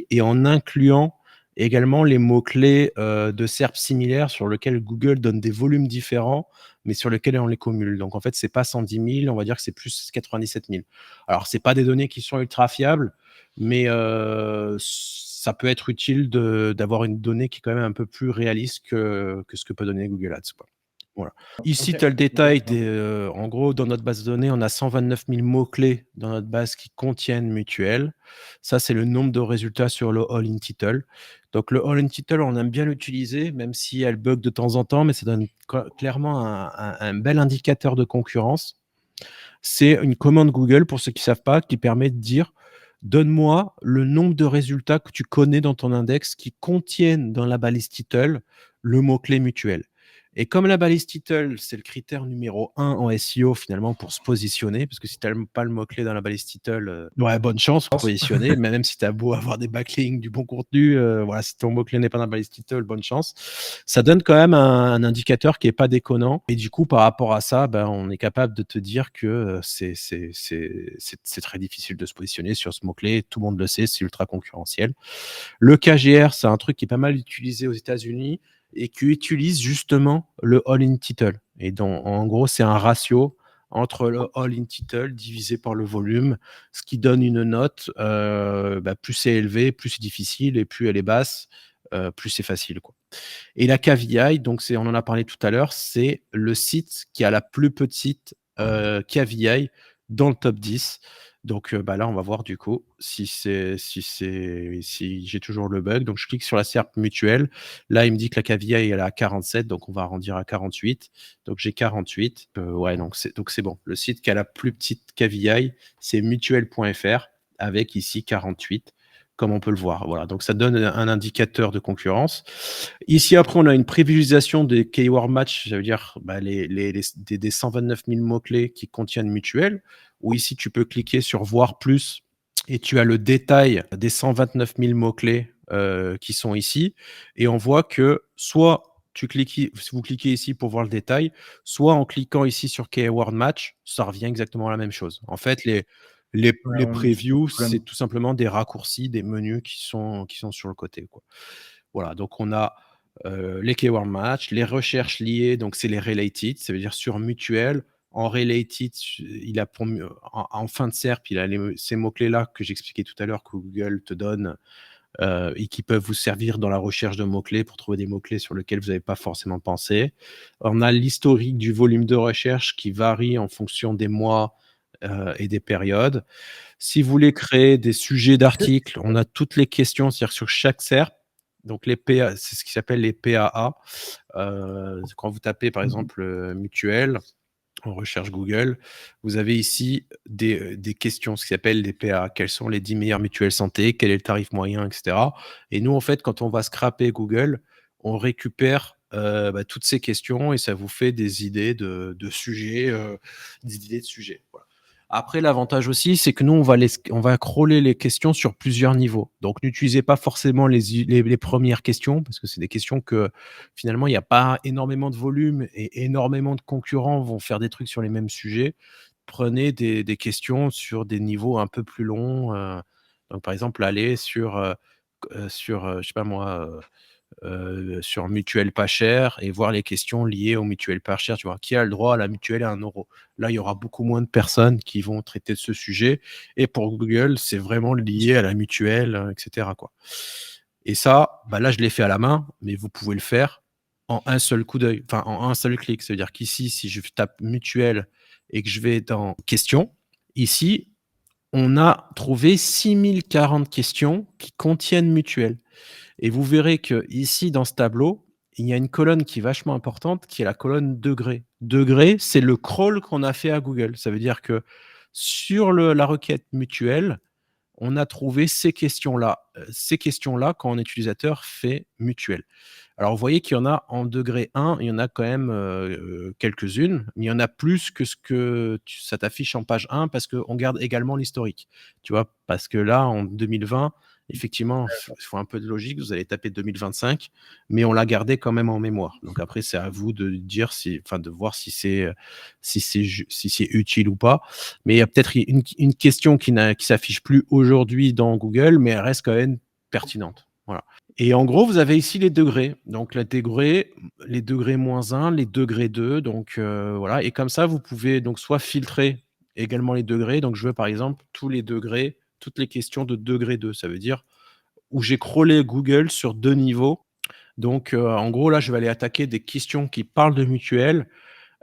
[SPEAKER 1] et en incluant également les mots-clés de SERP similaires sur lesquels Google donne des volumes différents, mais sur lesquels on les cumule. Donc en fait, c'est pas 110 000, on va dire que c'est plus 97 000. Alors, c'est pas des données qui sont ultra fiables, mais ça peut être utile d'avoir une donnée qui est quand même un peu plus réaliste que ce que peut donner Google Ads, quoi. Voilà. Ici,
[SPEAKER 2] Ok.
[SPEAKER 1] tu as le détail
[SPEAKER 2] Ok,
[SPEAKER 1] en gros, dans notre base de données, on a 129 000 mots-clés dans notre base qui contiennent mutuelle. Ça, c'est le nombre de résultats sur le All-in Title. Donc, le All-in Title, on aime bien l'utiliser, même si elle bug de temps en temps, mais ça donne clairement un bel indicateur de concurrence. C'est une commande Google, pour ceux qui ne savent pas, qui permet de dire donne-moi le nombre de résultats que tu connais dans ton index qui contiennent dans la balise title le mot-clé mutuel. Et comme la balise title, c'est le critère numéro 1 en SEO finalement pour se positionner, parce que si tu n'as pas le mot-clé dans la balise title, ouais, bonne chance pour te positionner, mais même si tu as beau avoir des backlinks, du bon contenu, voilà, si ton mot-clé n'est pas dans la balise title, bonne chance. Ça donne quand même un indicateur qui n'est pas déconnant. Et du coup, par rapport à ça, ben, on est capable de te dire que c'est très difficile de se positionner sur ce mot-clé. Tout le monde le sait, c'est ultra concurrentiel. Le KGR, c'est un truc qui est pas mal utilisé aux États-Unis et qui utilise justement le all-in title. Et donc, en gros, c'est un ratio entre le all-in title divisé par le volume, ce qui donne une note. Plus c'est élevé, plus c'est difficile, et plus elle est basse, plus c'est facile, quoi. Et la KVI, donc on en a parlé tout à l'heure, c'est le site qui a la plus petite KVI dans le top 10. Donc là, on va voir du coup si j'ai toujours le bug. Donc je clique sur la SERP mutuelle. Là, il me dit que la KVI elle est à 47, donc on va arrondir à 48. Donc j'ai 48. Ouais, donc c'est bon. Le site qui a la plus petite KVI, c'est mutuel.fr avec ici 48, comme on peut le voir. Voilà, donc ça donne un indicateur de concurrence. Ici, après, on a une prévisualisation des keyword match, ça veut dire des 129 000 mots-clés qui contiennent mutuel, où ici, tu peux cliquer sur voir plus et tu as le détail des 129 000 mots-clés qui sont ici. Et on voit que soit vous cliquez ici pour voir le détail, soit en cliquant ici sur keyword match, ça revient exactement à la même chose. En fait,
[SPEAKER 2] ouais,
[SPEAKER 1] les
[SPEAKER 2] on utilise le
[SPEAKER 1] previews, c'est
[SPEAKER 2] problème.
[SPEAKER 1] tout simplement des raccourcis, des menus qui sont sur le côté, quoi. Voilà, donc on a les keyword match, les recherches liées, donc c'est les related, ça veut dire sur mutuel. En related, il a en fin de SERP, il a ces mots-clés-là que j'expliquais tout à l'heure que Google te donne et qui peuvent vous servir dans la recherche de mots-clés pour trouver des mots-clés sur lesquels vous n'avez pas forcément pensé. On a l'historique du volume de recherche qui varie en fonction des mois et des périodes. Si vous voulez créer des sujets d'articles, on a toutes les questions, c'est-à-dire sur chaque SERP. Donc les PA, c'est ce qui s'appelle les PAA. Quand vous tapez par exemple mutuelle en recherche Google, vous avez ici des questions, ce qui s'appelle les PA. Quelles sont les 10 meilleures mutuelles santé? Quel est le tarif moyen, etc. Et nous, en fait, quand on va scraper Google, on récupère toutes ces questions et ça vous fait des idées de sujets, des idées de sujets. Voilà. Après, l'avantage aussi, c'est que nous, on va crawler les questions sur plusieurs niveaux. Donc, n'utilisez pas forcément les premières questions, parce que c'est des questions que finalement, il n'y a pas énormément de volume et énormément de concurrents vont faire des trucs sur les mêmes sujets. Prenez des questions sur des niveaux un peu plus longs. Donc, par exemple, allez je sais pas moi, sur mutuelle pas cher et voir les questions liées aux mutuelles pas chères, tu vois? Qui a le droit à la mutuelle à 1 €? Là, il y aura beaucoup moins de personnes qui vont traiter de ce sujet et pour Google, c'est vraiment lié à la mutuelle, et cetera, quoi. Et ça, là, je l'ai fait à la main, mais vous pouvez le faire en un seul coup d'œil, enfin, en un seul clic. Ça veut dire qu'ici, si je tape mutuelle et que je vais dans questions, ici, on a trouvé 6040 questions qui contiennent mutuelle. Et vous verrez que ici dans ce tableau, il y a une colonne qui est vachement importante, qui est la colonne degré. Degré, c'est le crawl qu'on a fait à Google. Ça veut dire que sur la requête mutuelle, on a trouvé ces questions-là. Ces questions-là quand un utilisateur fait mutuelle. Alors vous voyez qu'il y en a en degré 1, il y en a quand même, quelques-unes, mais il y en a plus que ce que ça t'affiche en page 1 parce qu'on garde également l'historique. Tu vois? Parce que là, en 2020, effectivement, il faut un peu de logique, vous allez taper 2025, mais on l'a gardé quand même en mémoire. Donc après, c'est à vous de dire de voir si c'est utile ou pas. Mais il y a peut-être une question qui s'affiche plus aujourd'hui dans Google, mais elle reste quand même pertinente. Voilà. Et en gros, vous avez ici les degrés. Donc les degrés -1, les degrés 2, donc voilà, et comme ça, vous pouvez donc soit filtrer également les degrés. Donc je veux par exemple tous les degrés, toutes les questions de degré 2. Ça veut dire où j'ai crawlé Google sur 2 niveaux. Donc en gros, là, je vais aller attaquer des questions qui parlent de mutuelles,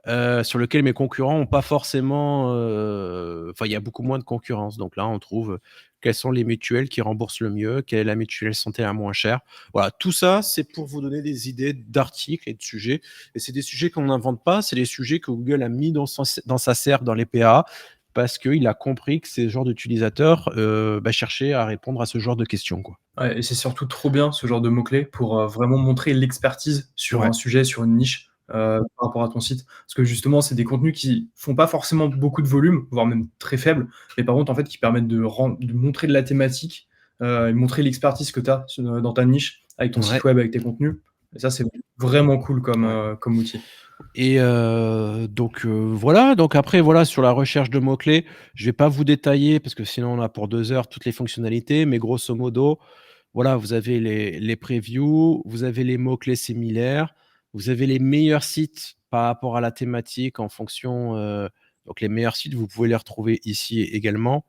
[SPEAKER 1] sur lequel mes concurrents ont pas forcément, il y a beaucoup moins de concurrence. Donc là, on trouve quelles sont les mutuelles qui remboursent le mieux, quelle est la mutuelle santé la moins chère. Voilà, tout ça, c'est pour vous donner des idées d'articles et de sujets. Et c'est des sujets qu'on n'invente pas, c'est des sujets que Google a mis dans sa SERP, dans les PA, parce qu'il a compris que ces genres d'utilisateurs cherchaient à répondre à ce genre de questions, quoi.
[SPEAKER 2] Ouais, et c'est surtout trop bien ce genre de mots-clés pour, vraiment montrer l'expertise sur
[SPEAKER 1] Ouais.
[SPEAKER 2] un sujet, sur une niche, par rapport à ton site. Parce que justement, c'est des contenus qui font pas forcément beaucoup de volume, voire même très faible, mais par contre, en fait, qui permettent de montrer de la thématique, et montrer l'expertise que tu as dans ta niche, avec ton
[SPEAKER 1] Ouais.
[SPEAKER 2] site web, avec tes contenus. Et ça, c'est vraiment cool comme,
[SPEAKER 1] Ouais.
[SPEAKER 2] comme outil.
[SPEAKER 1] Et voilà, donc après voilà, sur la recherche de mots-clés, je vais pas vous détailler parce que sinon on a pour 2 heures toutes les fonctionnalités, mais grosso modo, voilà, vous avez les previews, vous avez les mots-clés similaires, vous avez les meilleurs sites par rapport à la thématique en fonction, donc les meilleurs sites, vous pouvez les retrouver ici également.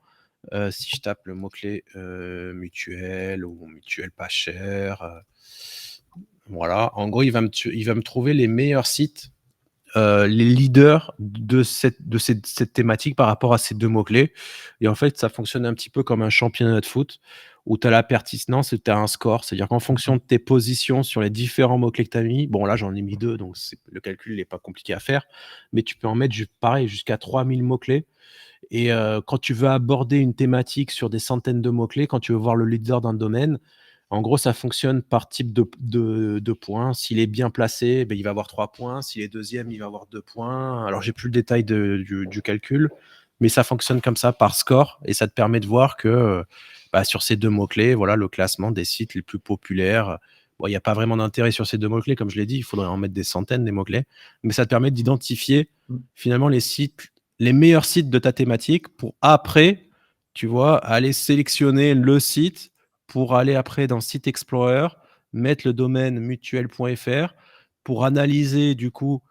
[SPEAKER 1] Si je tape le mot-clé, mutuelle ou mutuelle pas chère, voilà, en gros, il va me trouver les meilleurs sites, les leaders de cette thématique par rapport à ces 2 mots-clés. Et en fait, ça fonctionne un petit peu comme un championnat de foot où tu as la pertinence et tu as un score. C'est-à-dire qu'en fonction de tes positions sur les différents mots-clés que tu as mis, bon là j'en ai mis 2, donc le calcul n'est pas compliqué à faire, mais tu peux en mettre pareil jusqu'à 3000 mots-clés. Et quand tu veux aborder une thématique sur des centaines de mots-clés, quand tu veux voir le leader d'un domaine, en gros, ça fonctionne par type de points. S'il est bien placé, il va avoir 3 points. S'il est deuxième, il va avoir 2 points. Alors, j'ai plus le détail du calcul, mais ça fonctionne comme ça par score et ça te permet de voir que sur ces 2 mots-clés, voilà le classement des sites les plus populaires. Bon, il n'y a pas vraiment d'intérêt sur ces 2 mots-clés, comme je l'ai dit, il faudrait en mettre des centaines des mots-clés, mais ça te permet d'identifier
[SPEAKER 2] Mmh.
[SPEAKER 1] finalement les meilleurs sites de ta thématique pour après, tu vois, aller sélectionner le site pour aller après dans Site Explorer, mettre le domaine mutuelle.fr pour analyser du coup,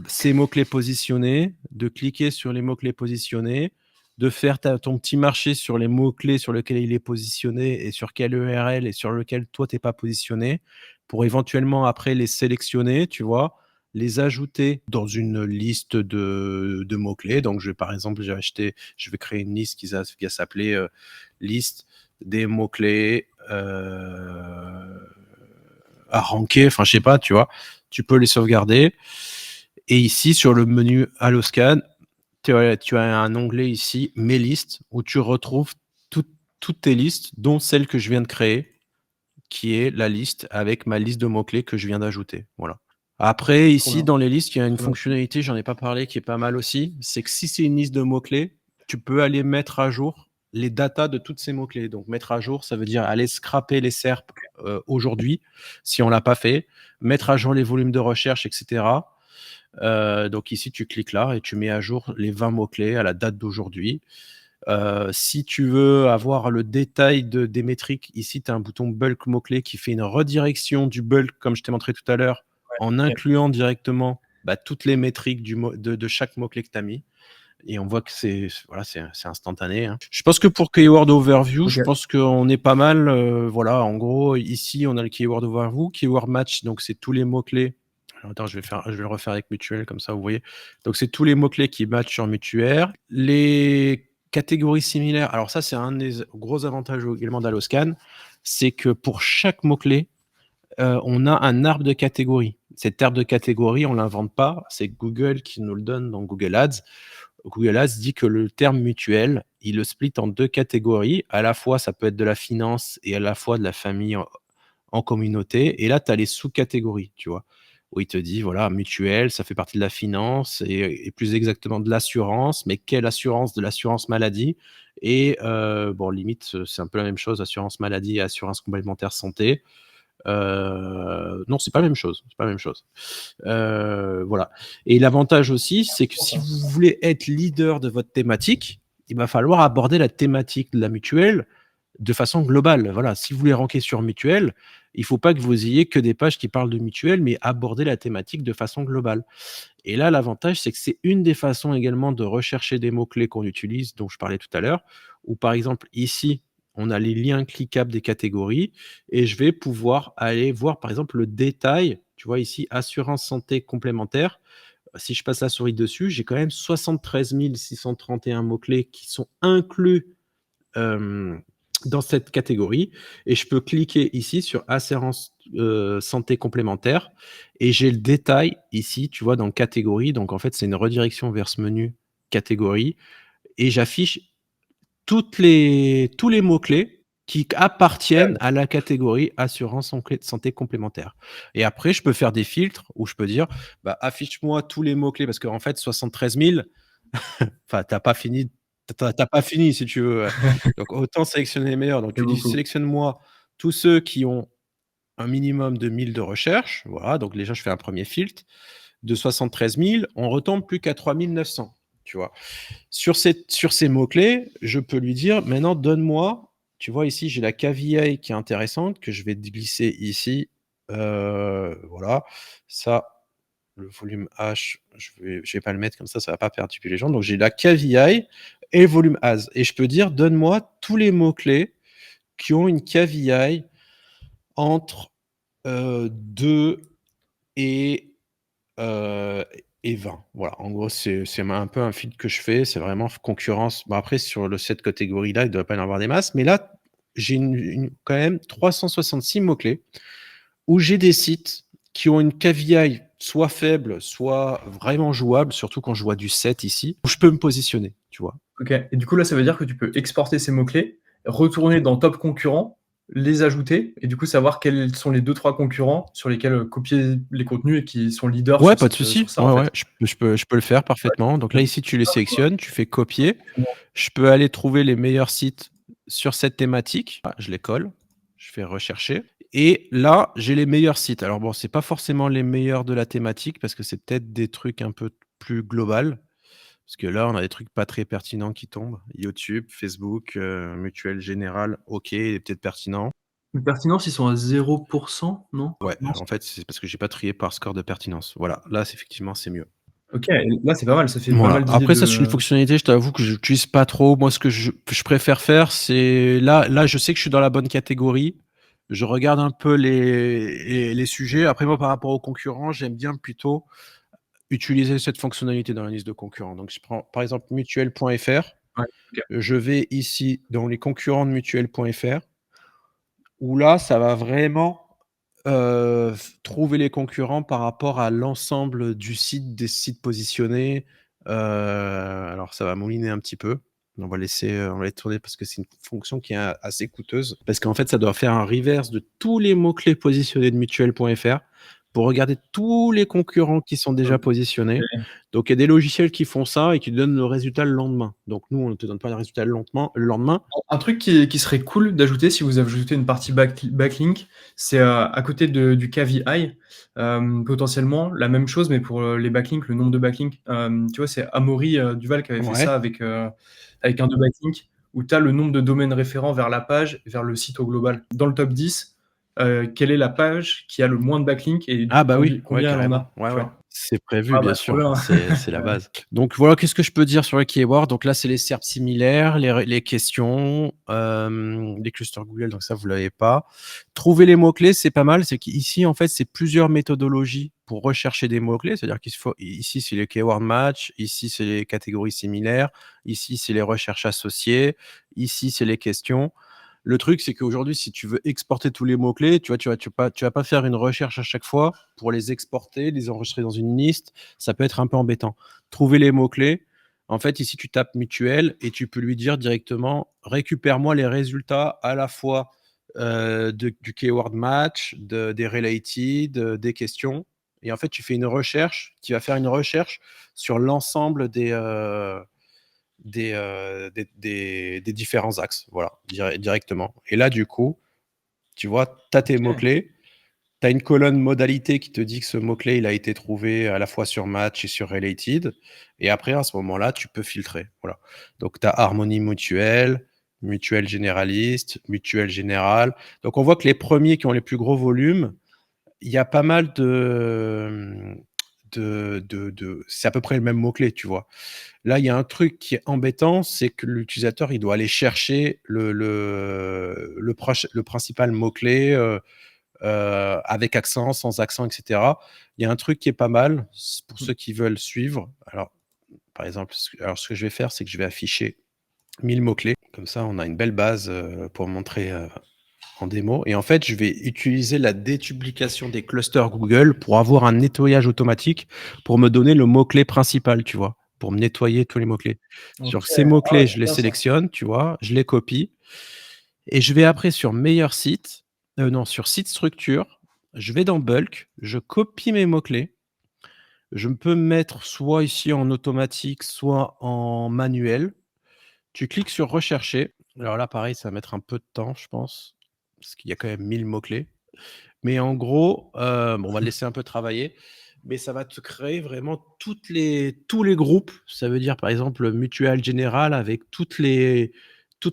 [SPEAKER 1] ces mots-clés positionnés, de cliquer sur les mots-clés positionnés, de faire ton petit marché sur les mots-clés sur lesquels il est positionné et sur quelle URL et sur lequel toi tu es pas positionné, pour éventuellement après les sélectionner, tu vois? Les ajouter dans une liste de mots-clés. Donc par exemple, je vais créer une liste qui va s'appeler, liste des mots-clés, à ranker, enfin je sais pas, tu vois? Tu peux les sauvegarder et ici sur le menu Alloscan, tu as un onglet ici Mes listes où tu retrouves toutes toutes tes listes dont celle que je viens de créer, qui est la liste avec ma liste de mots-clés que je viens d'ajouter, voilà. Après
[SPEAKER 2] Trop
[SPEAKER 1] ici
[SPEAKER 2] bien,
[SPEAKER 1] dans les listes, il y a une
[SPEAKER 2] trop bien.
[SPEAKER 1] fonctionnalité, j'en ai pas parlé, qui est pas mal aussi, c'est que si c'est une liste de mots-clés, tu peux aller mettre à jour les datas de toutes ces mots-clés. Donc mettre à jour, ça veut dire aller scraper les SERP, aujourd'hui, si on l'a pas fait, mettre à jour les volumes de recherche et cetera. Donc ici, tu cliques là et tu mets à jour les 20 mots-clés à la date d'aujourd'hui. Si tu veux avoir le détail des métriques, ici, tu as un bouton bulk mots-clés qui fait une redirection du bulk, comme je t'ai montré tout à l'heure, en
[SPEAKER 2] OK.
[SPEAKER 1] incluant directement toutes les métriques de chaque mot-clé que tu as mis. Et on voit que voilà, c'est instantané, hein. Je pense que pour Keyword Overview, je
[SPEAKER 2] OK.
[SPEAKER 1] pense qu'on est pas mal. Voilà, en gros, ici, on a le Keyword Overview. Keyword Match, donc c'est tous les mots-clés. Alors, attends, je vais le refaire avec Mutuel, comme ça, vous voyez. Donc, c'est tous les mots-clés qui matchent sur Mutuaire. Les catégories similaires, alors ça, c'est un des gros avantages également d'Alloscan, c'est que pour chaque mot-clé, on a un arbre de catégories. Cet arbre de catégories, on l'invente pas, c'est Google qui nous le donne dans Google Ads. Google Ads dit que le terme mutuel, il le split en 2 catégories. À la fois, ça peut être de la finance et à la fois de la famille en communauté. Et là, tu as les sous-catégories, tu vois, où il te dit, voilà, mutuelle, ça fait partie de la finance et plus exactement de l'assurance. Mais quelle assurance? De l'assurance maladie. Et bon, limite, c'est un peu la même chose, assurance maladie et assurance complémentaire santé. Non, c'est pas la même chose. C'est pas la même chose. Voilà. Et l'avantage aussi, c'est que si vous voulez être leader de votre thématique, il va falloir aborder la thématique de la mutuelle de façon globale. Voilà. Si vous voulez ranker sur mutuelle, il faut pas que vous ayez que des pages qui parlent de mutuelle, mais aborder la thématique de façon globale. Et là, l'avantage, c'est que c'est une des façons également de rechercher des mots-clés qu'on utilise, dont je parlais tout à l'heure, ou par exemple ici, on a les liens cliquables des catégories et je vais pouvoir aller voir par exemple le détail. Tu vois ici, assurance santé complémentaire. Si je passe la souris dessus, j'ai quand même 73 631 mots-clés qui sont inclus euh, dans cette catégorie. Et je peux cliquer ici sur assurance santé complémentaire et j'ai le détail ici, tu vois, dans catégorie. Donc en fait, c'est une redirection vers ce menu catégorie et j'affiche tous les mots-clés qui appartiennent à la catégorie assurance santé complémentaire. Et après, je peux faire des filtres où je peux dire, bah, affiche-moi tous les mots-clés parce qu'en fait, 73 000, enfin, t'as pas fini, t'as pas fini si tu veux. Donc, autant sélectionner les meilleurs. Donc,
[SPEAKER 2] C'est
[SPEAKER 1] tu dis,
[SPEAKER 2] beaucoup.
[SPEAKER 1] sélectionne-moi tous ceux qui ont un minimum de 1000 de recherche. Voilà. Donc, déjà, je fais un premier filtre. De 73 000, on retombe plus qu'à 3 900. Tu vois. Sur ces mots-clés, je peux lui dire, maintenant, donne-moi, tu vois, ici, j'ai la KVI qui est intéressante, que je vais glisser ici. Voilà. Ça, le volume H, je vais pas le mettre comme ça va pas perturber les gens. Donc, j'ai la KVI et le volume as. Et je peux dire, donne-moi tous les mots-clés qui ont une KVI entre 2 et et 20. Voilà, en gros, c'est un peu un filtre que je fais. C'est vraiment concurrence. Bon, après, sur cette catégorie-là, il ne doit pas y en avoir des masses. Mais là, j'ai quand même 366 mots-clés où j'ai des sites qui ont une KVI soit faible, soit vraiment jouable, surtout quand je vois du 7 ici, où je peux me positionner, tu vois.
[SPEAKER 2] Ok. Et du coup, là, ça veut dire que tu peux exporter ces mots-clés, retourner dans Top concurrents, les ajouter, et du coup, savoir quels sont les 2-3 concurrents sur lesquels copier les contenus et qui sont leaders
[SPEAKER 1] Ouais, pas de souci.
[SPEAKER 2] sur ça, en
[SPEAKER 1] Ouais,
[SPEAKER 2] fait.
[SPEAKER 1] ouais, je peux le faire parfaitement. Donc là, ici, tu les sélectionnes, tu fais copier.
[SPEAKER 2] Exactement.
[SPEAKER 1] Je peux aller trouver les meilleurs sites sur cette thématique. Ah, je les colle, je fais rechercher. Et là, j'ai les meilleurs sites. Alors bon, c'est pas forcément les meilleurs de la thématique parce que c'est peut-être des trucs un peu plus global. Parce que là, on a des trucs pas très pertinents qui tombent. YouTube, Facebook, Mutuelle Générale, OK, il est peut-être pertinent.
[SPEAKER 2] Mais pertinence, ils sont à 0%, non?
[SPEAKER 1] Ouais,
[SPEAKER 2] Non.
[SPEAKER 1] en fait, c'est parce que j'ai pas trié par score de pertinence. Voilà, là, effectivement, c'est mieux.
[SPEAKER 2] Ok, et là, c'est pas mal, ça fait pas
[SPEAKER 1] Voilà.
[SPEAKER 2] mal d'idées
[SPEAKER 1] Après, ça, c'est une
[SPEAKER 2] de.
[SPEAKER 1] fonctionnalité, je t'avoue que je n'utilise pas trop. Moi, ce que je préfère faire, c'est là, je sais que je suis dans la bonne catégorie. Je regarde un peu les sujets. Après, moi, par rapport aux concurrents, j'aime bien plutôt utiliser cette fonctionnalité dans la liste de concurrents. Donc, je prends par exemple mutuelle.fr.
[SPEAKER 2] Ouais, ok.
[SPEAKER 1] Je vais ici dans les concurrents de mutuelle.fr où là, ça va vraiment trouver les concurrents par rapport à l'ensemble du site, des sites positionnés. Alors ça va mouliner un petit peu. On va laisser tourner parce que c'est une fonction qui est assez coûteuse. Parce qu'en fait, ça doit faire un reverse de tous les mots-clés positionnés de mutuelle.fr pour regarder tous les concurrents qui sont déjà positionnés. Donc, il y a des logiciels qui font ça et qui donnent le résultat le lendemain. Donc, nous, on ne te donne pas le résultat le lendemain.
[SPEAKER 2] Un truc qui serait cool d'ajouter si vous ajoutez une partie backlink, c'est à côté du KVI, potentiellement la même chose, mais pour les backlinks, le nombre de backlinks. Tu vois, c'est Amaury Duval qui avait fait ça
[SPEAKER 1] Ouais.
[SPEAKER 2] avec un de backlink, où tu as le nombre de domaines référents vers la page, vers le site au global. Dans le top 10, quelle est la page qui a le moins de backlinks et du
[SPEAKER 1] Ah
[SPEAKER 2] coup,
[SPEAKER 1] bah oui, ouais,
[SPEAKER 2] combien elle en
[SPEAKER 1] carrément.
[SPEAKER 2] a,
[SPEAKER 1] Ouais,
[SPEAKER 2] tu
[SPEAKER 1] ouais.
[SPEAKER 2] vois?
[SPEAKER 1] C'est prévu,
[SPEAKER 2] Ah
[SPEAKER 1] bien
[SPEAKER 2] bah, trop
[SPEAKER 1] sûr.
[SPEAKER 2] bien.
[SPEAKER 1] C'est la base. Donc voilà, qu'est-ce que je peux dire sur les keywords? Donc là, c'est les SERP similaires, les questions, les clusters Google, donc ça, vous l'avez pas. Trouver les mots-clés, c'est pas mal. C'est qu'ici, en fait, c'est plusieurs méthodologies pour rechercher des mots-clés. C'est-à-dire ici, c'est les keyword match, ici, c'est les catégories similaires, ici, c'est les recherches associées, ici, c'est les questions. Le truc, c'est qu'aujourd'hui, si tu veux exporter tous les mots-clés, tu vas pas faire une recherche à chaque fois pour les exporter, les enregistrer dans une liste. Ça peut être un peu embêtant. Trouver les mots-clés, En fait, ici, tu tapes mutuelle et tu peux lui dire directement récupère-moi les résultats à la fois du keyword match, des related, des questions. Et en fait, tu fais une recherche, tu vas faire une recherche sur l'ensemble des différents axes, voilà, directement. Et là, du coup, tu vois, tu as tes
[SPEAKER 2] Ok.
[SPEAKER 1] mots-clés. Tu as une colonne modalité qui te dit que ce mot-clé, il a été trouvé à la fois sur match et sur related. Et après, à ce moment-là, tu peux filtrer. Voilà. Donc, tu as harmonie mutuelle, mutuelle généraliste, mutuelle générale. Donc, on voit que les premiers qui ont les plus gros volumes, il y a pas mal c'est à peu près le même mot-clé, tu vois. Là, il y a un truc qui est embêtant, c'est que l'utilisateur, il doit aller chercher le principal mot-clé avec accent, sans accent, etc. Il y a un truc qui est pas mal pour ceux qui veulent suivre. Alors, par exemple, ce que je vais faire, c'est que je vais afficher 1000 mots-clés. Comme ça, on a une belle base pour montrer en démo. Et en fait, je vais utiliser la déduplication des clusters Google pour avoir un nettoyage automatique pour me donner le mot-clé principal, tu vois, pour me nettoyer tous les mots-clés.
[SPEAKER 2] Ok.
[SPEAKER 1] Sur ces
[SPEAKER 2] Ah ouais,
[SPEAKER 1] mots-clés, je
[SPEAKER 2] c'est
[SPEAKER 1] les
[SPEAKER 2] bien ça.
[SPEAKER 1] sélectionne, tu vois, je les copie. Et je vais après sur meilleur site, non, sur site structure, je vais dans bulk, je copie mes mots-clés. Je peux mettre soit ici en automatique, soit en manuel. Tu cliques sur rechercher. Alors là, pareil, ça va mettre un peu de temps, je pense, parce qu'il y a quand même 1000 mots-clés. Mais en gros, bon, on va le laisser un peu travailler, mais ça va te créer vraiment tous les groupes. Ça veut dire, par exemple, mutuelle générale avec toutes les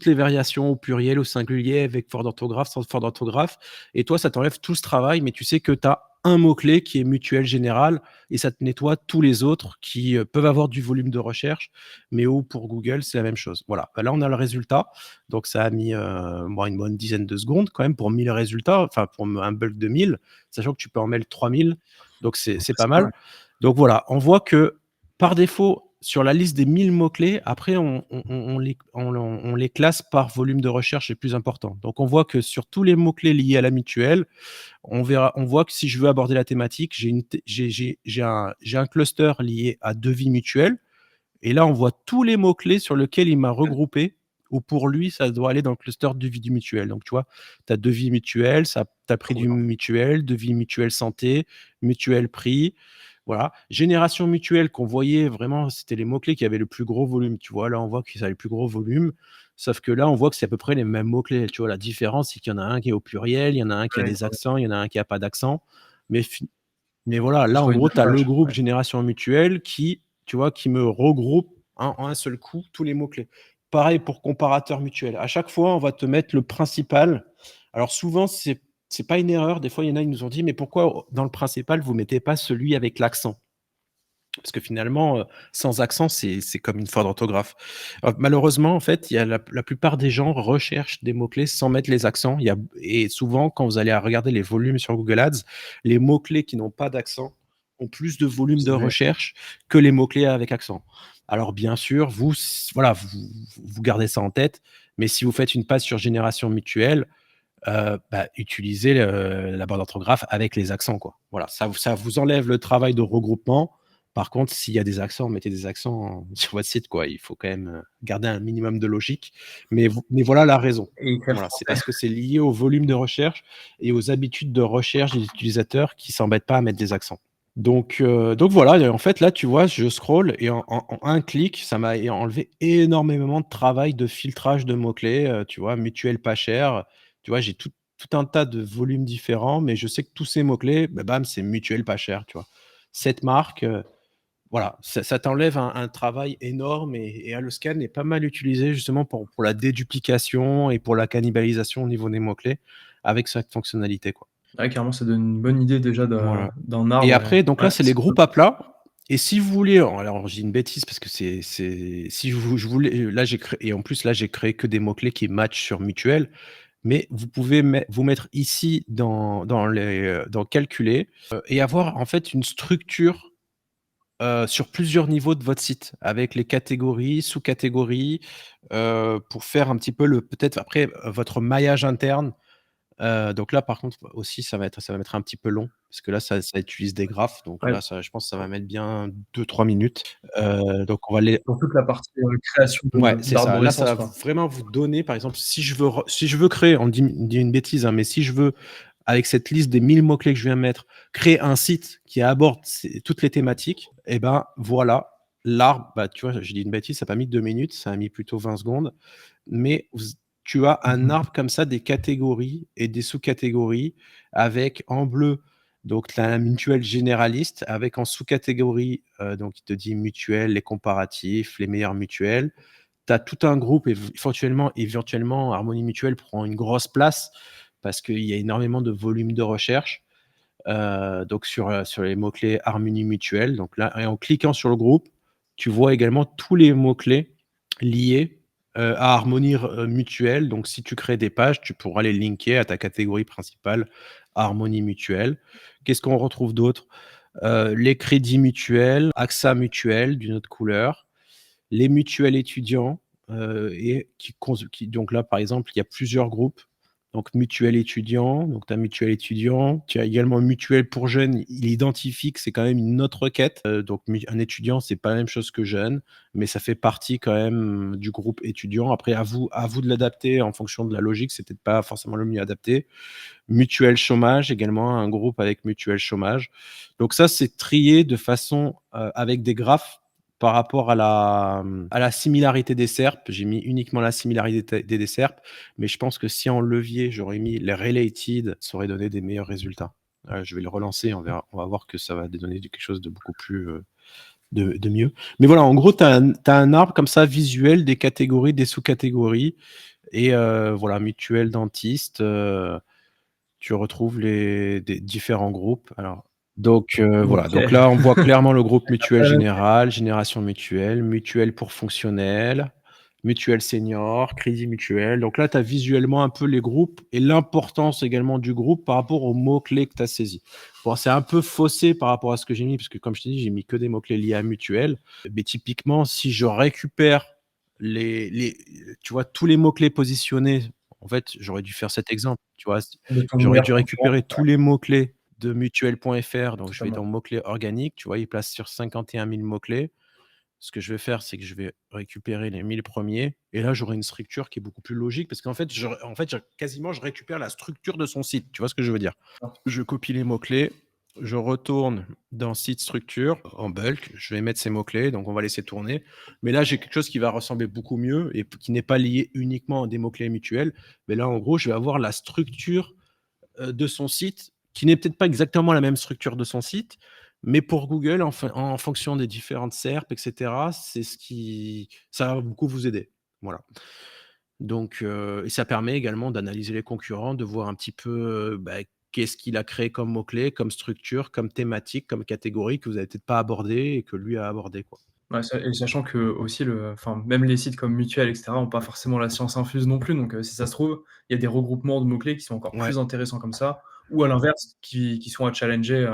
[SPEAKER 1] variations au pluriel, au singulier, avec faute d'orthographe, sans faute d'orthographe. Et toi, ça t'enlève tout ce travail, mais tu sais que tu as un mot-clé qui est mutuelle générale et ça te nettoie tous les autres qui peuvent avoir du volume de recherche, mais où pour Google, c'est la même chose. Voilà. Là, on a le résultat. Donc, ça a mis une bonne dizaine de secondes quand même pour 1000 résultats, enfin pour un bulk de 1000, sachant que tu peux en mettre 3000. Donc, c'est pas
[SPEAKER 2] C'est pas
[SPEAKER 1] mal.
[SPEAKER 2] mal.
[SPEAKER 1] Donc, voilà, on voit que par défaut, sur la liste des 1000 mots-clés, après, on les classe par volume de recherche les plus importants. Donc, on voit que sur tous les mots-clés liés à la mutuelle, on voit que si je veux aborder la thématique, j'ai un cluster lié à devis mutuels. Et là, on voit tous les mots-clés sur lesquels il m'a regroupé, ou pour lui, ça doit aller dans le cluster devis du mutuel. Donc, tu vois, tu as devis mutuel, tu as prix
[SPEAKER 2] Trop
[SPEAKER 1] du
[SPEAKER 2] bien.
[SPEAKER 1] mutuel, devis mutuel santé, mutuel prix. Voilà. Génération mutuelle qu'on voyait vraiment, c'était les mots-clés qui avaient le plus gros volume. Tu vois, là, on voit que ça a le plus gros volume. Sauf que là, on voit que c'est à peu près les mêmes mots-clés. Tu vois, la différence, c'est qu'il y en a un qui est au pluriel, il y en a un qui a
[SPEAKER 2] Ouais,
[SPEAKER 1] des accents, il y en a un qui n'a pas d'accent. Mais mais voilà,
[SPEAKER 2] faut
[SPEAKER 1] là, en
[SPEAKER 2] trouver une
[SPEAKER 1] gros,
[SPEAKER 2] bonne
[SPEAKER 1] tu as le
[SPEAKER 2] page.
[SPEAKER 1] groupe
[SPEAKER 2] Ouais.
[SPEAKER 1] Génération Mutuelle qui, tu vois, qui me regroupe en un seul coup tous les mots-clés. Pareil pour comparateur mutuel. À chaque fois, on va te mettre le principal. Alors souvent, c'est pas une erreur. Des fois, il y en a, ils nous ont dit, mais pourquoi dans le principal, vous mettez pas celui avec l'accent? Parce que finalement, sans accent, c'est comme une faute d'orthographe. Malheureusement, en fait, il y a la plupart des gens recherchent des mots-clés sans mettre les accents. Et souvent, quand vous allez regarder les volumes sur Google Ads, les mots-clés qui n'ont pas d'accent ont plus de volume de
[SPEAKER 2] Vous avez-
[SPEAKER 1] recherche que les mots-clés avec accent. Alors bien sûr, voilà, vous gardez ça en tête, mais si vous faites une page sur génération mutuelle, utilisez la barre d'orthographe avec les accents, quoi. Voilà, ça vous enlève le travail de regroupement. Par contre, s'il y a des accents, mettez des accents sur votre site, quoi. Il faut quand même garder un minimum de logique. Mais voilà la raison.
[SPEAKER 2] Et écrire
[SPEAKER 1] Voilà, c'est
[SPEAKER 2] français.
[SPEAKER 1] parce que c'est lié au volume de recherche et aux habitudes de recherche des utilisateurs qui s'embêtent pas à mettre des accents. Donc voilà, et en fait, là, tu vois, je scroll et en un clic, ça m'a enlevé énormément de travail de filtrage de mots-clés, tu vois, mutuelle pas cher. Tu vois, j'ai tout un tas de volumes différents, mais je sais que tous ces mots-clés, bam, c'est mutuelle pas cher, tu vois. Cette marque, voilà, ça t'enlève un travail énorme et Alloscan est pas mal utilisé justement pour la déduplication et pour la cannibalisation au niveau des mots-clés avec cette fonctionnalité, quoi.
[SPEAKER 2] Ouais, carrément, ça donne une bonne idée déjà
[SPEAKER 1] Voilà.
[SPEAKER 2] d'un
[SPEAKER 1] Et
[SPEAKER 2] arbre.
[SPEAKER 1] après, donc là,
[SPEAKER 2] Ouais,
[SPEAKER 1] c'est les
[SPEAKER 2] c'est top.
[SPEAKER 1] groupes à plat. Et si vous voulez, alors j'ai une bêtise parce que si je voulais, là j'ai créé, et en plus là j'ai créé que des mots-clés qui matchent sur mutuel, mais vous pouvez vous mettre ici dans calculer et avoir en fait une structure sur plusieurs niveaux de votre site avec les catégories, sous-catégories pour faire un petit peu peut-être après votre maillage interne Donc là, par contre, aussi, ça va mettre un petit peu long parce que là, ça utilise des graphes. Donc
[SPEAKER 2] Ouais,
[SPEAKER 1] là, je pense que ça va mettre bien 2-3 minutes. Donc on va les
[SPEAKER 2] pour toute la partie, création
[SPEAKER 1] Ouais,
[SPEAKER 2] de
[SPEAKER 1] c'est ça. Là, ça
[SPEAKER 2] d'arborescence,
[SPEAKER 1] va
[SPEAKER 2] quoi.
[SPEAKER 1] vraiment vous donner, par exemple, si je veux créer, on dit une bêtise, hein, mais si je veux, avec cette liste des 1000 mots-clés que je viens de mettre, créer un site qui aborde toutes les thématiques, et ben voilà, l'arbre, bah, tu vois, j'ai dit une bêtise, ça n'a pas mis 2 minutes, ça a mis plutôt 20 secondes. Mais tu as un
[SPEAKER 2] Mmh.
[SPEAKER 1] arbre comme ça, des catégories et des sous-catégories, avec en bleu, donc tu as la mutuelle généraliste, avec en sous-catégorie, donc il te dit mutuelle, les comparatifs, les meilleures mutuelles. Tu as tout un groupe, éventuellement, Harmonie Mutuelle prend une grosse place parce qu'il y a énormément de volume de recherche. Donc sur les mots-clés Harmonie Mutuelle. Donc là, et en cliquant sur le groupe, tu vois également tous les mots-clés liés à Harmonie Mutuelle. Donc si tu crées des pages, tu pourras les linker à ta catégorie principale Harmonie Mutuelle. Qu'est-ce qu'on retrouve d'autre? Les crédits mutuels, AXA Mutuelle d'une autre couleur, les mutuelles étudiants, et donc là, par exemple, il y a plusieurs groupes. Donc mutuelle étudiant, donc tu as mutuelle étudiant, tu as également mutuelle pour jeunes. Il identifie que c'est quand même une autre requête. Donc un étudiant, c'est pas la même chose que jeune, mais ça fait partie quand même du groupe étudiant. Après, à vous de l'adapter en fonction de la logique, c'est peut-être pas forcément le mieux adapté. Mutuelle chômage également, un groupe avec mutuelle chômage. Donc ça, c'est trié de façon avec des graphes par rapport à la similarité des SERP. J'ai mis uniquement la similarité des SERP, mais je pense que si en levier, j'aurais mis les related, ça aurait donné des meilleurs résultats. Je vais le relancer, on va voir que ça va donner quelque chose de beaucoup plus de mieux. Mais voilà, en gros, tu as, un arbre comme ça visuel, des catégories, des sous-catégories, et voilà, mutuelle dentiste. Tu retrouves des différents groupes. Alors, donc voilà,
[SPEAKER 2] OK.
[SPEAKER 1] donc là, on voit clairement le groupe mutuelle
[SPEAKER 2] Pas la même
[SPEAKER 1] générale, génération mutuelle, mutuelle pour fonctionnels, mutuelle senior, crédit mutuel. Donc là, tu as visuellement un peu les groupes et l'importance également du groupe par rapport aux mots-clés que tu as saisis. Bon, c'est un peu faussé par rapport à ce que j'ai mis, parce que comme je t'ai dit, j'ai mis que des mots-clés liés à mutuelle. Mais typiquement, si je récupère les tu vois, tous les mots-clés positionnés, en fait, j'aurais dû faire cet exemple, tu vois?
[SPEAKER 2] de ton
[SPEAKER 1] J'aurais dû
[SPEAKER 2] meilleur concurrent.
[SPEAKER 1] récupérer tous les mots-clés de mutuelle.fr, donc je vais dans
[SPEAKER 2] Totalement.
[SPEAKER 1] mots-clés organiques, tu vois? Il place sur 51 000 mots-clés. Ce que je vais faire, c'est que je vais récupérer les 1000 premiers et là, j'aurai une structure qui est beaucoup plus logique parce qu'en fait, je récupère la structure de son site. Tu vois ce que je veux dire? Je copie les mots-clés, je retourne dans site structure en bulk, je vais mettre ces mots-clés, donc on va laisser tourner. Mais là, j'ai quelque chose qui va ressembler beaucoup mieux et qui n'est pas lié uniquement à des mots-clés mutuels. Mais là, en gros, je vais avoir la structure de son site, qui n'est peut-être pas exactement la même structure de son site, mais pour Google, en fonction des différentes SERP, et cetera, ça va beaucoup vous aider. Voilà. Donc et ça permet également d'analyser les concurrents, de voir un petit peu, bah, qu'est-ce qu'il a créé comme mots-clés, comme structure, comme thématique, comme catégorie que vous avez peut-être pas abordé et que lui a abordé, quoi.
[SPEAKER 2] Ouais, et sachant que aussi enfin, même les sites comme Mutuel et cetera ont pas forcément la science infuse non plus, donc si ça se trouve, il y a des regroupements de mots-clés qui sont encore
[SPEAKER 1] Ouais.
[SPEAKER 2] plus intéressants comme ça, ou à l'inverse, qui sont à challenger,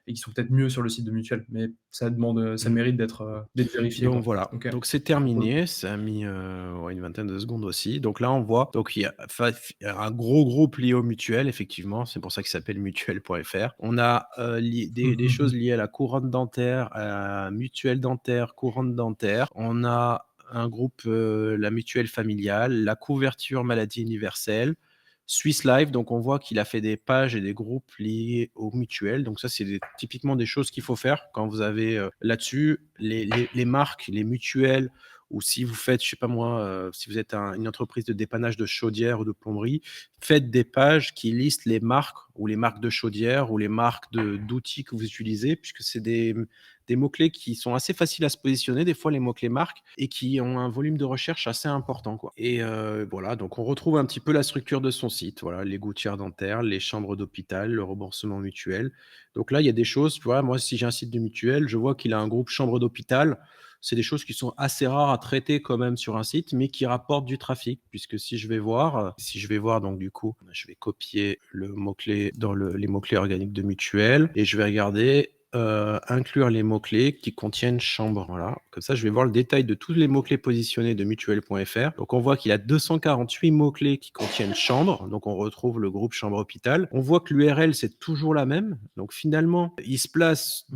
[SPEAKER 2] et qui sont peut-être mieux sur le site de Mutuel. Mais ça demande, ça
[SPEAKER 1] Mmh.
[SPEAKER 2] mérite d'être vérifié,
[SPEAKER 1] Donc
[SPEAKER 2] quoi.
[SPEAKER 1] voilà,
[SPEAKER 2] OK.
[SPEAKER 1] donc c'est
[SPEAKER 2] Pour le coup.
[SPEAKER 1] terminé, ça a mis, ouais, une vingtaine de secondes aussi. Donc là, on voit, donc il y a un gros groupe lié aux mutuelles, effectivement, c'est pour ça qu'il s'appelle mutuelle.fr. On a, des choses liées à la couronne dentaire, à la mutuelle dentaire, couronne dentaire. On a un groupe, la mutuelle familiale, la couverture maladie universelle, Swiss Life, donc on voit qu'il a fait des pages et des groupes liés aux mutuelles. Donc ça, c'est typiquement des choses qu'il faut faire quand vous avez là-dessus les marques, les mutuelles, ou si vous faites, je sais pas moi, si vous êtes une entreprise de dépannage de chaudière ou de plomberie, faites des pages qui listent les marques ou les marques de chaudière ou les marques d'outils que vous utilisez, puisque c'est des mots-clés qui sont assez faciles à se positionner, des fois les mots-clés marques, et qui ont un volume de recherche assez important, quoi. Et voilà, donc on retrouve un petit peu la structure de son site. Voilà, les gouttières dentaires, les chambres d'hôpital, le remboursement mutuel. Donc là, il y a des choses, tu vois, moi, si j'ai un site de mutuelle, je vois qu'il a un groupe chambre d'hôpital. C'est des choses qui sont assez rares à traiter quand même sur un site, mais qui rapportent du trafic. Puisque si je vais voir, donc du coup, je vais copier le mot-clé dans les mots-clés organiques de mutuelle et je vais regarder. inclure les mots-clés qui contiennent chambre. Voilà, comme ça, je vais voir le détail de tous les mots-clés positionnés de mutuelle.fr. Donc, on voit qu'il y a 248 mots-clés qui contiennent chambre. Donc, on retrouve le groupe chambre hôpital. On voit que l'URL, c'est toujours la même. Donc, finalement, il se place,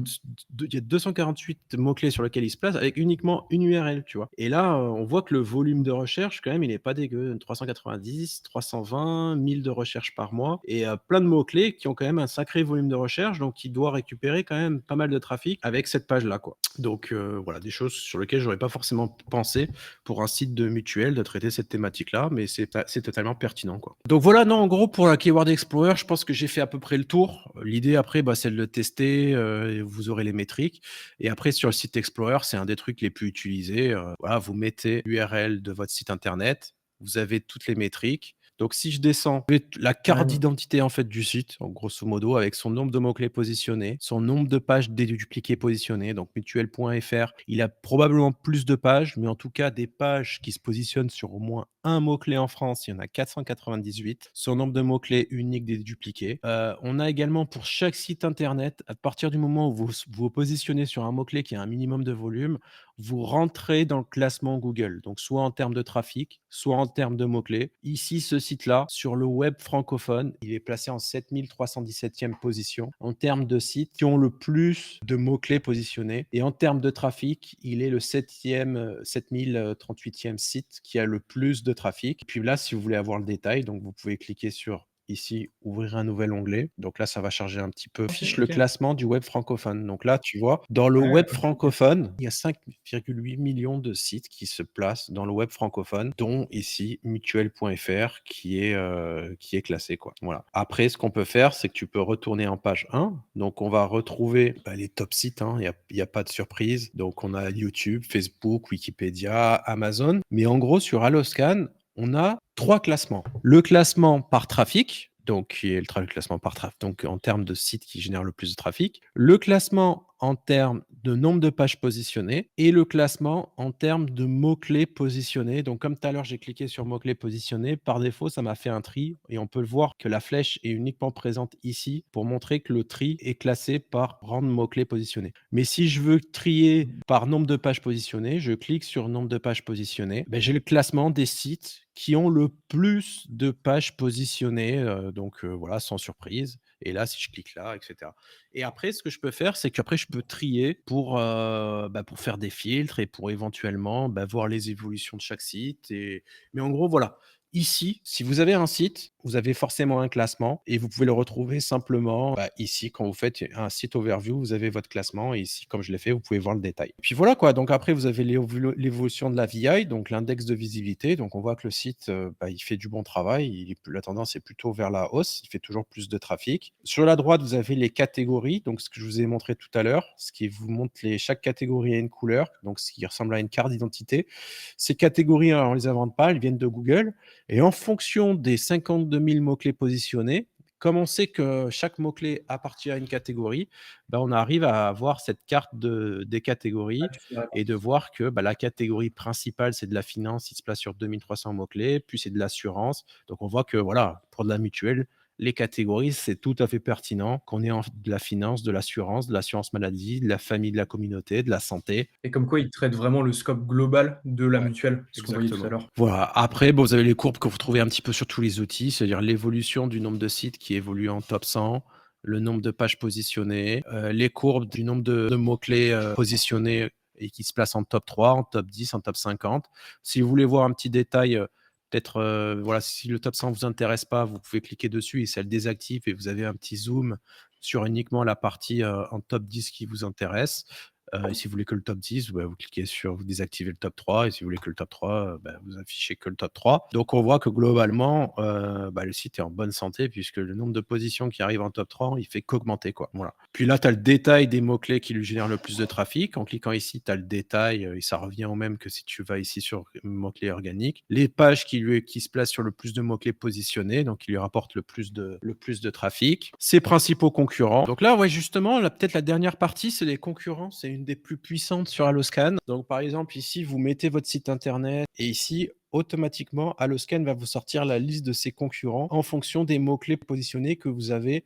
[SPEAKER 1] il y a 248 mots-clés sur lesquels il se place avec uniquement une URL, tu vois. Et là, on voit que le volume de recherche, quand même, il n'est pas dégueu. 390, 320, 1000 de recherche par mois et plein de mots-clés qui ont quand même un sacré volume de recherche. Donc, il doit récupérer quand même pas mal de trafic avec cette page-là, quoi. Donc, voilà, des choses sur lesquelles j'aurais pas forcément pensé pour un site de mutuelle de traiter cette thématique-là, mais c'est totalement pertinent, quoi. Donc voilà, non, en gros, pour la Keyword Explorer, je pense que j'ai fait à peu près le tour. L'idée après, c'est de le tester, et vous aurez les métriques. Et après, sur le site Explorer, c'est un des trucs les plus utilisés. Voilà, vous mettez l'URL de votre site internet, vous avez toutes les métriques. Donc, si je descends, la carte d'identité en fait du site, en grosso modo, avec son nombre de mots-clés positionnés, son nombre de pages dédupliquées positionnées. Donc, mutuel.fr, il a probablement plus de pages, mais en tout cas, des pages qui se positionnent sur au moins un mot-clé en France, il y en a 498. Son nombre de mots-clés uniques dédupliqués. On a également pour chaque site internet, à partir du moment où vous vous positionnez sur un mot-clé qui a un minimum de volume, vous rentrez dans le classement Google, donc soit en termes de trafic, soit en termes de mots-clés. Ici, ce site-là, sur le web francophone, il est placé en 7317e position en termes de sites qui ont le plus de mots-clés positionnés. Et en termes de trafic, il est le 7038e site qui a le plus de trafic. Puis là, si vous voulez avoir le détail, donc vous pouvez cliquer sur ici, ouvrir un nouvel onglet. Donc là, ça va charger un petit peu. Affiche le classement du web francophone. Donc là, tu vois, dans le web francophone, il y a 5,8 millions de sites qui se placent dans le web francophone, dont ici mutuel.fr qui est classé, quoi. Voilà. Après, ce qu'on peut faire, c'est que tu peux retourner en page 1. Donc, on va retrouver les top sites, hein. Il y a pas de surprise. Donc, on a YouTube, Facebook, Wikipédia, Amazon. Mais en gros, sur Alloscan, on a 3 classements. Le classement par trafic, donc qui est le classement par trafic, donc en termes de sites qui génèrent le plus de trafic. Le classement en termes de nombre de pages positionnées et le classement en termes de mots-clés positionnés. Donc, comme tout à l'heure, j'ai cliqué sur mots-clés positionnés. Par défaut, ça m'a fait un tri et on peut le voir que la flèche est uniquement présente ici pour montrer que le tri est classé par rang de mots-clés positionnés. Mais si je veux trier par nombre de pages positionnées, je clique sur nombre de pages positionnées. J'ai le classement des sites qui ont le plus de pages positionnées, voilà, sans surprise. Et là, si je clique là, etc. Et après, ce que je peux faire, c'est qu'après, je peux trier pour faire des filtres et pour éventuellement voir les évolutions de chaque site. Mais en gros, voilà. Ici, si vous avez un site, vous avez forcément un classement et vous pouvez le retrouver simplement ici. Quand vous faites un site overview, vous avez votre classement et ici, comme je l'ai fait, vous pouvez voir le détail. Et puis voilà, quoi. Donc après, vous avez l'évolution de la VI, donc l'index de visibilité. Donc on voit que le site, il fait du bon travail. La tendance est plutôt vers la hausse. Il fait toujours plus de trafic. Sur la droite, vous avez les catégories. Donc ce que je vous ai montré tout à l'heure, ce qui vous montre chaque catégorie a une couleur, donc ce qui ressemble à une carte d'identité. Ces catégories, on les invente pas, elles viennent de Google. Et en fonction des 52 000 mots-clés positionnés, comme on sait que chaque mot-clé appartient à une catégorie, on arrive à avoir cette carte des catégories et de voir que la catégorie principale, c'est de la finance, il se place sur 2300 mots-clés, puis c'est de l'assurance. Donc, on voit que voilà, pour de la mutuelle, les catégories, c'est tout à fait pertinent, qu'on ait de la finance, de l'assurance maladie, de la famille, de la communauté, de la santé.
[SPEAKER 2] Et comme quoi, il traite vraiment le scope global de la
[SPEAKER 1] Ouais,
[SPEAKER 2] mutuelle, ce qu'on voyait tout à
[SPEAKER 1] exactement.
[SPEAKER 2] l'heure.
[SPEAKER 1] Voilà. Après, vous avez les courbes que vous trouvez un petit peu sur tous les outils, c'est-à-dire l'évolution du nombre de sites qui évolue en top 100, le nombre de pages positionnées, les courbes du nombre de mots-clés positionnés et qui se placent en top 3, en top 10, en top 50. Si vous voulez voir un petit détail, peut-être, voilà, si le top 100 ne vous intéresse pas, vous pouvez cliquer dessus et ça le désactive et vous avez un petit zoom sur uniquement la partie en top 10 qui vous intéresse. Et si vous voulez que le top 10, vous cliquez sur, vous désactivez le top 3. Et si vous voulez que le top 3, vous affichez que le top 3. Donc, on voit que globalement, le site est en bonne santé puisque le nombre de positions qui arrivent en top 3, il fait qu'augmenter, quoi. Voilà. Puis là, tu as le détail des mots-clés qui lui génèrent le plus de trafic. En cliquant ici, tu as le détail et ça revient au même que si tu vas ici sur mots-clés organiques. Les pages qui se placent sur le plus de mots-clés positionnés, donc qui lui rapportent le plus de trafic. Ses principaux concurrents. Donc là, ouais, justement, peut-être la dernière partie, c'est les concurrents. C'est une des plus puissantes sur Alloscan. Donc, par exemple, ici, vous mettez votre site internet et ici, automatiquement, Alloscan va vous sortir la liste de ses concurrents en fonction des mots-clés positionnés que vous avez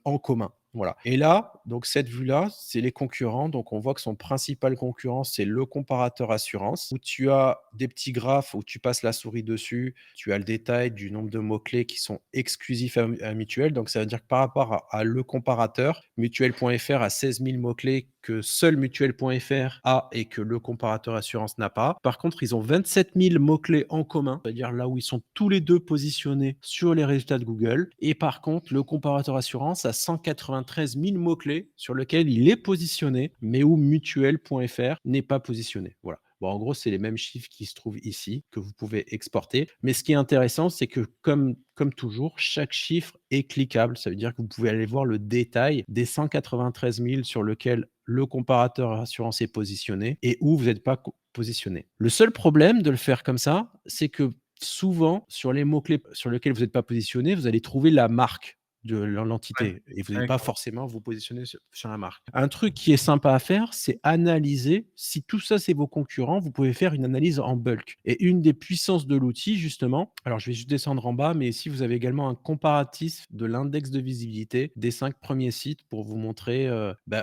[SPEAKER 1] en commun. Voilà et là, donc cette vue-là, c'est les concurrents. Donc on voit que son principal concurrent, c'est le comparateur assurance, où tu as des petits graphes où tu passes la souris dessus. Tu as le détail du nombre de mots-clés qui sont exclusifs à Mutuel. Donc ça veut dire que par rapport à le comparateur, Mutuel.fr a 16 000 mots-clés que seul Mutuel.fr a et que le comparateur assurance n'a pas. Par contre, ils ont 27 000 mots-clés en commun, c'est-à-dire là où ils sont tous les 2 positionnés sur les résultats de Google et par contre, le comparateur assurance a 193 000 mots-clés sur lesquels il est positionné, mais où Mutuel.fr n'est pas positionné. Voilà. Bon, en gros, c'est les mêmes chiffres qui se trouvent ici, que vous pouvez exporter. Mais ce qui est intéressant, c'est que comme toujours, chaque chiffre est cliquable. Ça veut dire que vous pouvez aller voir le détail des 193 000 sur lequel le comparateur assurance est positionné et où vous n'êtes pas positionné. Le seul problème de le faire comme ça, c'est que souvent, sur les mots-clés sur lesquels vous n'êtes pas positionné, vous allez trouver la marque de
[SPEAKER 2] Ouais,
[SPEAKER 1] l'entité et vous n'allez
[SPEAKER 2] ouais,
[SPEAKER 1] pas
[SPEAKER 2] clairement.
[SPEAKER 1] forcément vous positionner sur la marque. Un truc qui est sympa à faire, c'est analyser si tout ça, c'est vos concurrents, vous pouvez faire une analyse en bulk et une des puissances de l'outil justement, alors je vais juste descendre en bas, mais ici vous avez également un comparatif de l'index de visibilité des 5 premiers sites pour vous montrer,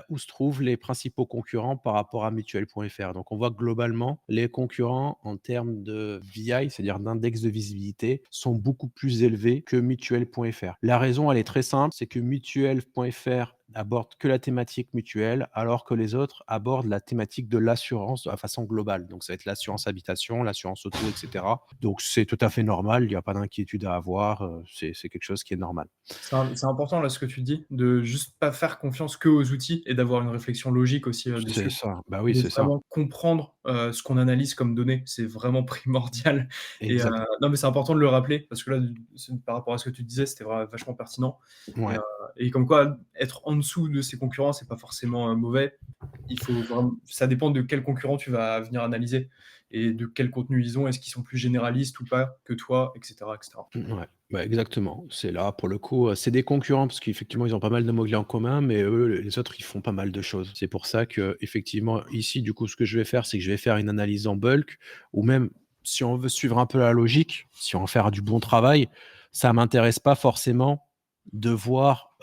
[SPEAKER 1] où se trouvent les principaux concurrents par rapport à Mutuel.fr. Donc on voit que globalement, les concurrents en termes de VI, c'est-à-dire d'index de visibilité, sont beaucoup plus élevés que Mutuel.fr. La raison, elle est très simple, c'est que Mutuel.fr aborde que la thématique mutuelle, alors que les autres abordent la thématique de l'assurance de façon globale. Donc ça va être l'assurance habitation, l'assurance auto, et cetera. Donc c'est tout à fait normal, il n'y a pas d'inquiétude à avoir, c'est quelque chose qui est normal.
[SPEAKER 2] C'est important là ce que tu dis, de juste pas faire confiance qu'aux outils et d'avoir une réflexion logique aussi,
[SPEAKER 1] C'est
[SPEAKER 2] dessus.
[SPEAKER 1] ça, bah oui,
[SPEAKER 2] De
[SPEAKER 1] c'est ça.
[SPEAKER 2] vraiment comprendre, ce qu'on analyse comme données, c'est vraiment primordial et
[SPEAKER 1] Exact.
[SPEAKER 2] non, mais c'est important de le rappeler parce que là, par rapport à ce que tu disais, c'était vachement pertinent et
[SPEAKER 1] Ouais.
[SPEAKER 2] heu et comme quoi être en dessous de ses concurrents, c'est pas forcément, mauvais. Il faut vraiment ça dépend de quels concurrents tu vas venir analyser et de quel contenu ils ont. Est-ce qu'ils sont plus généralistes ou pas que toi? Et cetera, et cetera.
[SPEAKER 1] Ouais, bah, exactement. C'est là, pour le coup, c'est des concurrents parce qu'effectivement, ils ont pas mal de mots-clés en commun, mais eux, les autres, ils font pas mal de choses. C'est pour ça qu'effectivement, ici, du coup, ce que je vais faire, c'est que je vais faire une analyse en bulk ou même si on veut suivre un peu la logique, si on veut faire du bon travail, ça m'intéresse pas forcément de voir,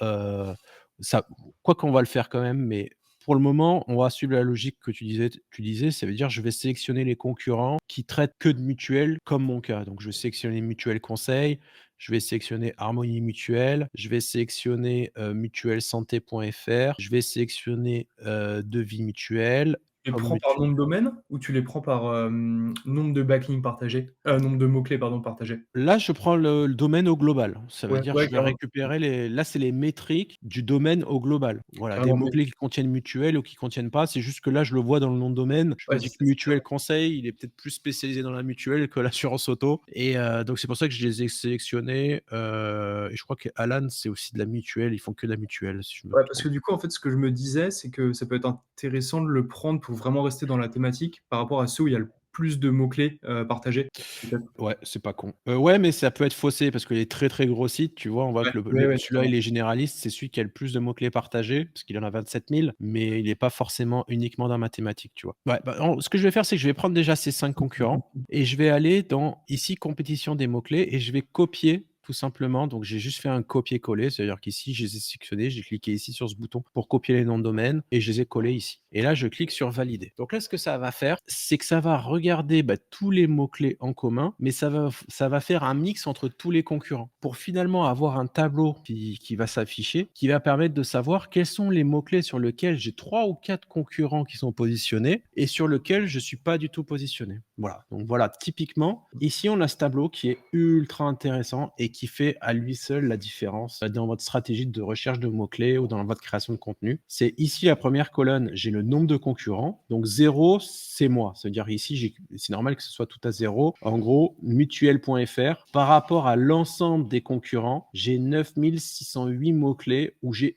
[SPEAKER 1] ça quoi qu'on va le faire quand même, mais pour le moment, on va suivre la logique que tu disais, ça veut dire je vais sélectionner les concurrents qui traitent que de mutuelles, comme mon cas. Donc je vais sélectionner Mutuelle Conseil, je vais sélectionner Harmonie Mutuelle, je vais sélectionner, mutuellesanté.fr, je vais sélectionner, Devis Mutuel,
[SPEAKER 2] Tu les
[SPEAKER 1] comme
[SPEAKER 2] prends par
[SPEAKER 1] mutu
[SPEAKER 2] nom de domaine ou tu les prends par, nombre de backlinks partagés? Nombre de mots-clés, pardon, partagés?
[SPEAKER 1] Là, je prends le domaine au global. Ça veut
[SPEAKER 2] Ouais,
[SPEAKER 1] dire que
[SPEAKER 2] ouais,
[SPEAKER 1] je vais
[SPEAKER 2] clairement,
[SPEAKER 1] récupérer c'est les métriques du domaine au global. Voilà, des
[SPEAKER 2] carrément, mais
[SPEAKER 1] mots-clés qui contiennent mutuelle ou qui contiennent pas. C'est juste que là, je le vois dans le nom de domaine. Je me
[SPEAKER 2] ouais,
[SPEAKER 1] dis que
[SPEAKER 2] c'est
[SPEAKER 1] mutuelle conseil, il est peut-être plus spécialisé dans la mutuelle que l'assurance auto et donc c'est pour ça que je les ai sélectionnés, et je crois qu'Alan, c'est aussi de la mutuelle. Ils font que de la mutuelle, si je me
[SPEAKER 2] ouais, parce
[SPEAKER 1] trompe.
[SPEAKER 2] que du coup, en fait, ce que je me disais, c'est que ça peut être intéressant de le prendre pour vraiment rester dans la thématique par rapport à ceux où il y a le plus de mots-clés, partagés, peut-être?
[SPEAKER 1] Ouais, c'est pas con. Ouais, mais ça peut être faussé parce que les très, très gros sites, tu vois, on voit
[SPEAKER 2] Ouais,
[SPEAKER 1] que
[SPEAKER 2] ouais, ouais,
[SPEAKER 1] celui-là, il
[SPEAKER 2] totalement.
[SPEAKER 1] est généraliste, c'est celui qui a le plus de mots-clés partagés, parce qu'il en a 27 000, mais il est pas forcément uniquement dans mathématiques, tu vois? Ouais, bah, ce que je vais faire, c'est que je vais prendre déjà ces 5 concurrents et je vais aller dans, ici, compétition des mots-clés et je vais copier tout simplement. Donc, j'ai juste fait un copier-coller, c'est-à-dire qu'ici, je les ai sélectionnés, j'ai cliqué ici sur ce bouton pour copier les noms de domaine et je les ai collés ici. Et là, je clique sur valider. Donc là, ce que ça va faire, c'est que ça va regarder tous les mots-clés en commun, mais ça va faire un mix entre tous les concurrents pour finalement avoir un tableau qui va s'afficher, qui va permettre de savoir quels sont les mots-clés sur lesquels j'ai 3 ou 4 concurrents qui sont positionnés et sur lesquels je suis pas du tout positionné. Voilà, donc voilà, typiquement, ici, on a ce tableau qui est ultra intéressant et qui fait à lui seul la différence dans votre stratégie de recherche de mots-clés ou dans votre création de contenu. C'est ici la première colonne, j'ai le nombre de concurrents. Donc 0, c'est moi. Ça veut dire ici, c'est normal que ce soit tout à 0. En gros, mutuel.fr, par rapport à l'ensemble des concurrents, j'ai 9608 mots-clés où il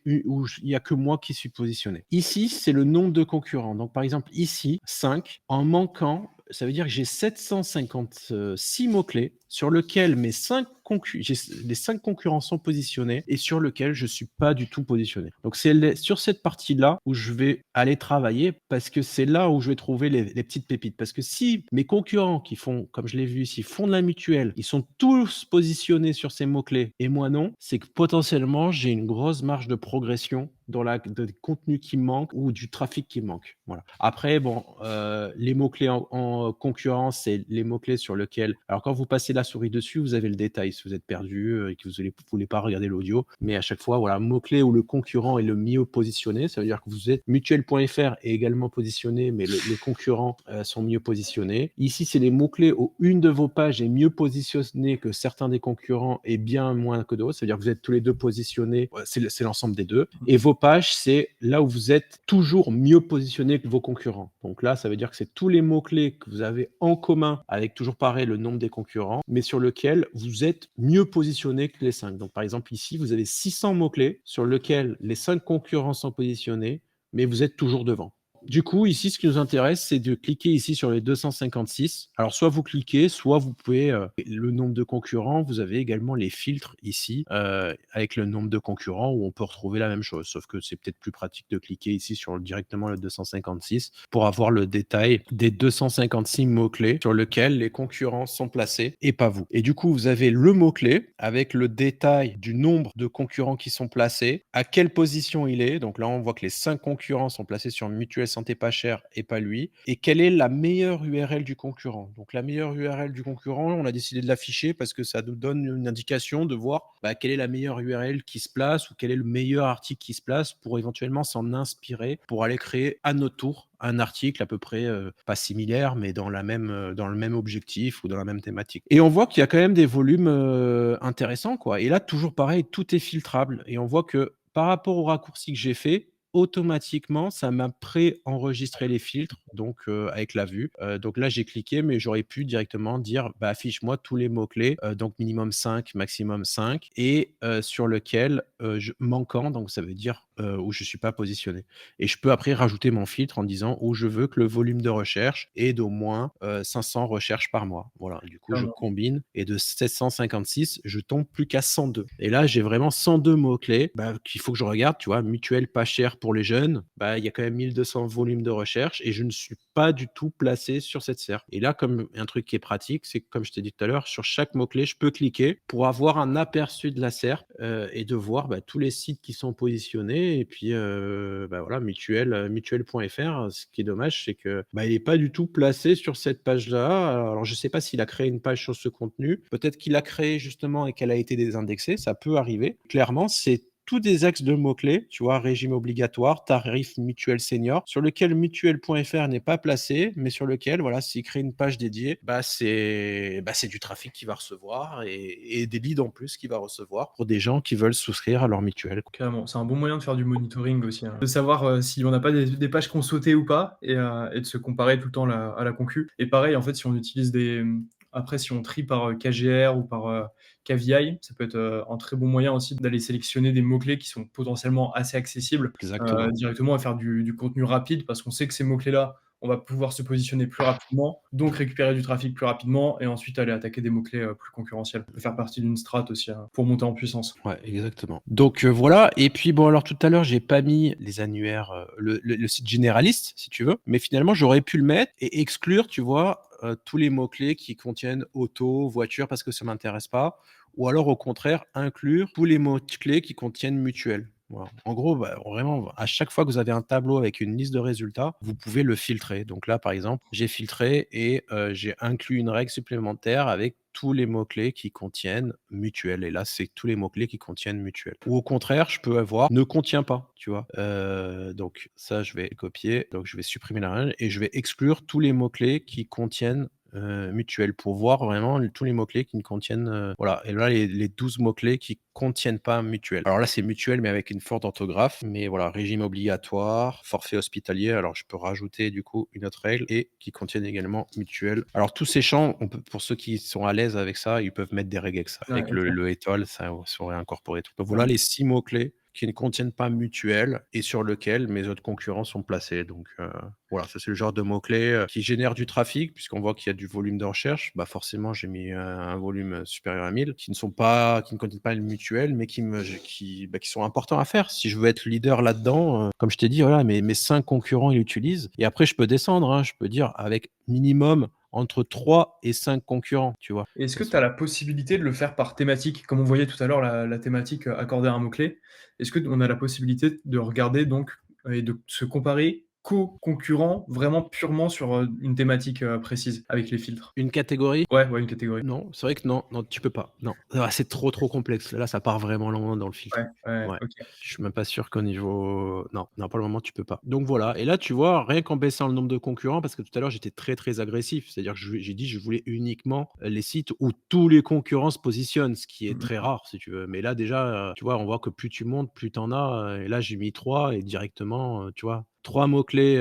[SPEAKER 1] n'y a que moi qui suis positionné. Ici, c'est le nombre de concurrents. Donc par exemple, ici, 5, en manquant, ça veut dire que j'ai 756 mots-clés sur lesquels les 5 concurrents sont positionnés et sur lesquels je ne suis pas du tout positionné. Donc c'est sur cette partie-là où je vais aller travailler parce que c'est là où je vais trouver les petites pépites. Parce que si mes concurrents qui font, comme je l'ai vu ici, font de la mutuelle, ils sont tous positionnés sur ces mots-clés et moi non, c'est que potentiellement j'ai une grosse marge de progression de contenu qui manque ou du trafic qui manque. Voilà. Après, bon, les mots-clés en concurrence, c'est les mots-clés sur lesquels. Alors, quand vous passez la souris dessus, vous avez le détail si vous êtes perdu et que vous ne voulez pas regarder l'audio. Mais à chaque fois, voilà, mot-clé où le concurrent est le mieux positionné. Ça veut dire que vous êtes mutuel.fr est également positionné, mais les concurrents sont mieux positionnés. Ici, c'est les mots-clés où une de vos pages est mieux positionnée que certains des concurrents et bien moins que d'autres. Ça veut dire que vous êtes tous les deux positionnés. C'est l'ensemble des deux. Et vos pages, c'est là où vous êtes toujours mieux positionné que vos concurrents. Donc là, ça veut dire que c'est tous les mots-clés que vous avez en commun avec toujours pareil le nombre des concurrents, mais sur lequel vous êtes mieux positionné que les 5. Donc par exemple ici, vous avez 600 mots-clés sur lesquels les 5 concurrents sont positionnés, mais vous êtes toujours devant. Du coup, ici, ce qui nous intéresse, c'est de cliquer ici sur les 256. Alors, soit vous cliquez, soit vous pouvez, le nombre de concurrents, vous avez également les filtres ici, avec le nombre de concurrents où on peut retrouver la même chose. Sauf que c'est peut-être plus pratique de cliquer ici sur directement le 256 pour avoir le détail des 256 mots-clés sur lesquels les concurrents sont placés et pas vous. Et du coup, vous avez le mot-clé avec le détail du nombre de concurrents qui sont placés, à quelle position il est. Donc là, on voit que les 5 concurrents sont placés sur Mutuelle Santé Pas Cher et pas lui. Et quelle est la meilleure URL du concurrent? Donc la meilleure URL du concurrent, on a décidé de l'afficher parce que ça nous donne une indication de voir quelle est la meilleure URL qui se place ou quel est le meilleur article qui se place pour éventuellement s'en inspirer pour aller créer à notre tour un article à peu près pas similaire, mais dans le même objectif ou dans la même thématique. Et on voit qu'il y a quand même des volumes intéressants, quoi. Et là, toujours pareil, tout est filtrable. Et on voit que par rapport au raccourci que j'ai fait, automatiquement, ça m'a pré-enregistré les filtres, donc avec la vue. Donc là, j'ai cliqué, mais j'aurais pu directement dire, affiche-moi tous les mots-clés, donc minimum 5, maximum 5, et sur lequel manquant, donc ça veut dire où je ne suis pas positionné. Et je peux après rajouter mon filtre en disant où je veux que le volume de recherche est d'au moins 500 recherches par mois. Voilà, du coup, je
[SPEAKER 2] Clairement.
[SPEAKER 1] combine et de 756, je tombe plus qu'à 102. Et là, j'ai vraiment 102 mots-clés qu'il faut que je regarde, tu vois, mutuelle pas cher pour les jeunes, il y a quand même 1200 volumes de recherche et je ne suis pas du tout placé sur cette SERP. Et là, comme un truc qui est pratique, c'est que, comme je t'ai dit tout à l'heure, sur chaque mot-clé, je peux cliquer pour avoir un aperçu de la SERP et de voir tous les sites qui sont positionnés. Et puis, voilà, mutuelle.fr, ce qui est dommage, c'est que il n'est pas du tout placé sur cette page-là. Alors, je ne sais pas s'il a créé une page sur ce contenu. Peut-être qu'il a créé justement et qu'elle a été désindexée. Ça peut arriver. Clairement, c'est tous des axes de mots-clés, tu vois, régime obligatoire, tarif mutuel senior, sur lequel mutuel.fr n'est pas placé, mais sur lequel, voilà, s'il crée une page dédiée, c'est du trafic qu'il va recevoir et des leads en plus qu'il va recevoir pour des gens qui veulent souscrire à leur mutuelle.
[SPEAKER 2] Carrément, c'est un bon moyen de faire du monitoring aussi, hein. De savoir, si on n'a pas des pages qui ont sauté ou pas et de se comparer tout le temps à la concu. Et pareil, en fait, si on utilise après si on trie par, KGR ou par, KVI, ça peut être, un très bon moyen aussi d'aller sélectionner des mots-clés qui sont potentiellement assez accessibles,
[SPEAKER 1] Exactement.
[SPEAKER 2] directement à faire du contenu rapide parce qu'on sait que ces mots-clés-là, on va pouvoir se positionner plus rapidement, donc récupérer du trafic plus rapidement et ensuite aller attaquer des mots-clés, plus concurrentiels. Ça peut faire partie d'une strat aussi, hein, pour monter en puissance.
[SPEAKER 1] Ouais, exactement. Donc voilà. Et puis bon, alors tout à l'heure, j'ai pas mis les annuaires, le site généraliste, si tu veux, mais finalement, j'aurais pu le mettre et exclure, tu vois, tous les mots-clés qui contiennent auto, voiture, parce que ça m'intéresse pas. Ou alors, au contraire, inclure tous les mots-clés qui contiennent mutuelle. Voilà. En gros, vraiment, à chaque fois que vous avez un tableau avec une liste de résultats, vous pouvez le filtrer. Donc là, par exemple, j'ai filtré et j'ai inclus une règle supplémentaire avec tous les mots-clés qui contiennent mutuelle. Et là, c'est tous les mots-clés qui contiennent mutuelle. Ou au contraire, je peux avoir ne contient pas, tu vois. Donc ça, je vais copier. Donc je vais supprimer la règle et je vais exclure tous les mots-clés qui contiennent mutuelle pour voir vraiment tous les mots-clés qui ne contiennent. Voilà. Et là, les 12 mots-clés qui contiennent pas mutuelle. Alors là, c'est mutuelle, mais avec une faute d'orthographe. Mais voilà, régime obligatoire, forfait hospitalier. Alors je peux rajouter du coup une autre règle et qui contiennent également mutuelle. Alors tous ces champs, pour ceux qui sont à l'aise avec ça, ils peuvent mettre des règles avec ça.
[SPEAKER 2] Ouais,
[SPEAKER 1] Avec
[SPEAKER 2] OK.
[SPEAKER 1] le étoile, ça serait incorporé tout. Donc voilà les 6 mots-clés qui ne contiennent pas mutuelle et sur lequel mes autres concurrents sont placés. Donc voilà, ça c'est le genre de mots-clés qui génèrent du trafic, puisqu'on voit qu'il y a du volume de recherche. Forcément, j'ai mis un volume supérieur à 1000 qui ne contiennent pas une mutuelle, mais qui sont importants à faire. Si je veux être leader là-dedans, comme je t'ai dit, voilà, mes 5 concurrents ils l'utilisent. Et après, je peux descendre, hein, je peux dire avec minimum entre 3 et 5 concurrents, tu vois?
[SPEAKER 2] Est-ce que
[SPEAKER 1] Parce
[SPEAKER 2] tu as la possibilité de le faire par thématique? Comme on voyait tout à l'heure la thématique, accorder un mot-clé. Est-ce qu'on a la possibilité de regarder donc et de se comparer qu'aux concurrents, vraiment purement sur, une thématique, précise avec les filtres?
[SPEAKER 1] une catégorie?
[SPEAKER 2] Ouais, ouais, une catégorie.
[SPEAKER 1] Non, c'est vrai que non, non, tu peux pas. Non. Ah, c'est trop, trop complexe. Là, ça part vraiment loin dans le
[SPEAKER 2] Ouais,
[SPEAKER 1] filtre.
[SPEAKER 2] ouais,
[SPEAKER 1] Ouais.
[SPEAKER 2] OK.
[SPEAKER 1] Je suis même pas sûr qu'au niveau non, non, pour le moment, tu peux pas. Donc voilà et là, tu vois, rien qu'en baissant le nombre de concurrents parce que tout à l'heure, j'étais très, très agressif. C'est-à-dire que j'ai dit: «Je voulais uniquement les sites où tous les concurrents se positionnent», ce qui est
[SPEAKER 2] Mmh
[SPEAKER 1] très
[SPEAKER 2] mh.
[SPEAKER 1] rare, si tu veux. Mais là, déjà, tu vois, on voit que plus tu montes, plus tu en as, et là, j'ai mis 3 et directement, tu vois? 3 mots-clés,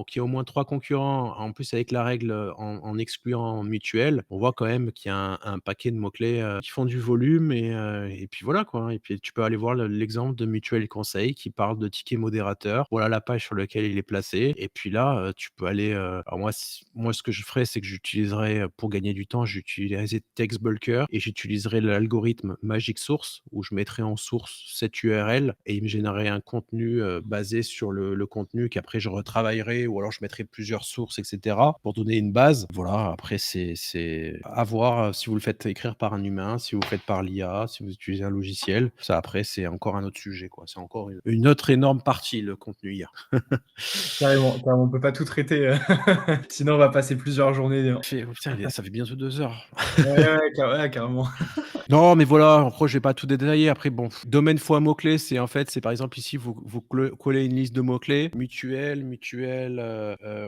[SPEAKER 1] qu'il y ait au moins 3 concurrents, en plus avec la règle, en excluant mutuel, on voit quand même qu'il y a un paquet de mots-clés, qui font du volume et puis voilà quoi, hein et puis tu peux aller voir l'exemple de Mutuel Conseil qui parle de tickets modérateurs. Voilà la page sur laquelle il est placé et puis là, tu peux aller, alors moi ce que je ferais, c'est que j'utiliserais, pour gagner du temps, j'utiliserais TextBulker et j'utiliserais l'algorithme Magic Source où je mettrais en source cette URL et il me générerait un contenu, basé sur le contenu qu'après je retravaillerai ou alors je mettrai plusieurs sources et cetera pour donner une base. Voilà, après c'est à voir, si vous le faites écrire par un humain, si vous le faites par l'IA, si vous utilisez un logiciel. Ça après c'est encore un autre sujet quoi. C'est encore une autre énorme partie le contenu IA.
[SPEAKER 2] Carrément, carrément, on peut pas tout traiter, sinon on va passer plusieurs journées,
[SPEAKER 1] Oh putain, ça fait bientôt 2 heures.
[SPEAKER 2] ouais, ouais, ouais, carrément.
[SPEAKER 1] Non, mais voilà, après je vais pas tout détailler. Après bon, domaine fois mots-clés, c'est en fait, c'est par exemple ici vous collez une liste de mots-clés, mutuelle,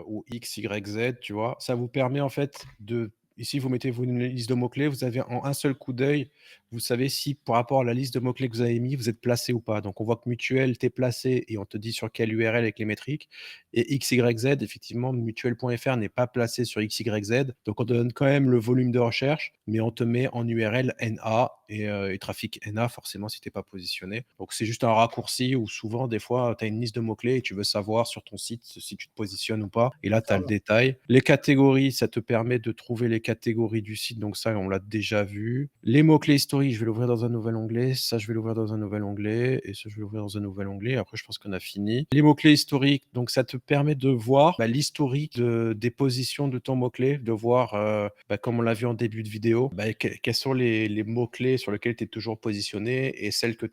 [SPEAKER 1] ou X, Y, Z, tu vois? Ça vous permet en fait de ici vous mettez une liste de mots-clés, vous avez en un seul coup d'œil, vous savez si par rapport à la liste de mots-clés que vous avez mis, vous êtes placé ou pas. Donc on voit que mutuel, tu es placé et on te dit sur quelle URL avec les métriques et X, Y, Z, effectivement, mutuel.fr n'est pas placé sur X, Y, Z. Donc on te donne quand même le volume de recherche, mais on te met en URL NA et trafic NA forcément si tu es pas positionné. Donc c'est juste un raccourci où souvent des fois tu as une liste de mots-clés et tu veux savoir sur ton site si tu te positionnes ou pas et là tu as le détail. Les catégories, ça te permet de trouver les catégories du site, donc ça on l'a déjà vu. Les mots-clés historiques, je vais l'ouvrir dans un nouvel onglet, ça je vais l'ouvrir dans un nouvel onglet et ça je vais l'ouvrir dans un nouvel onglet. Après je pense qu'on a fini. Les mots-clés historiques, donc ça te permet de voir, l'historique des positions de ton mot-clé, de voir, comme on l'a vu en début de vidéo, quels sont les mots-clés sur lesquels tu es toujours positionné et celles que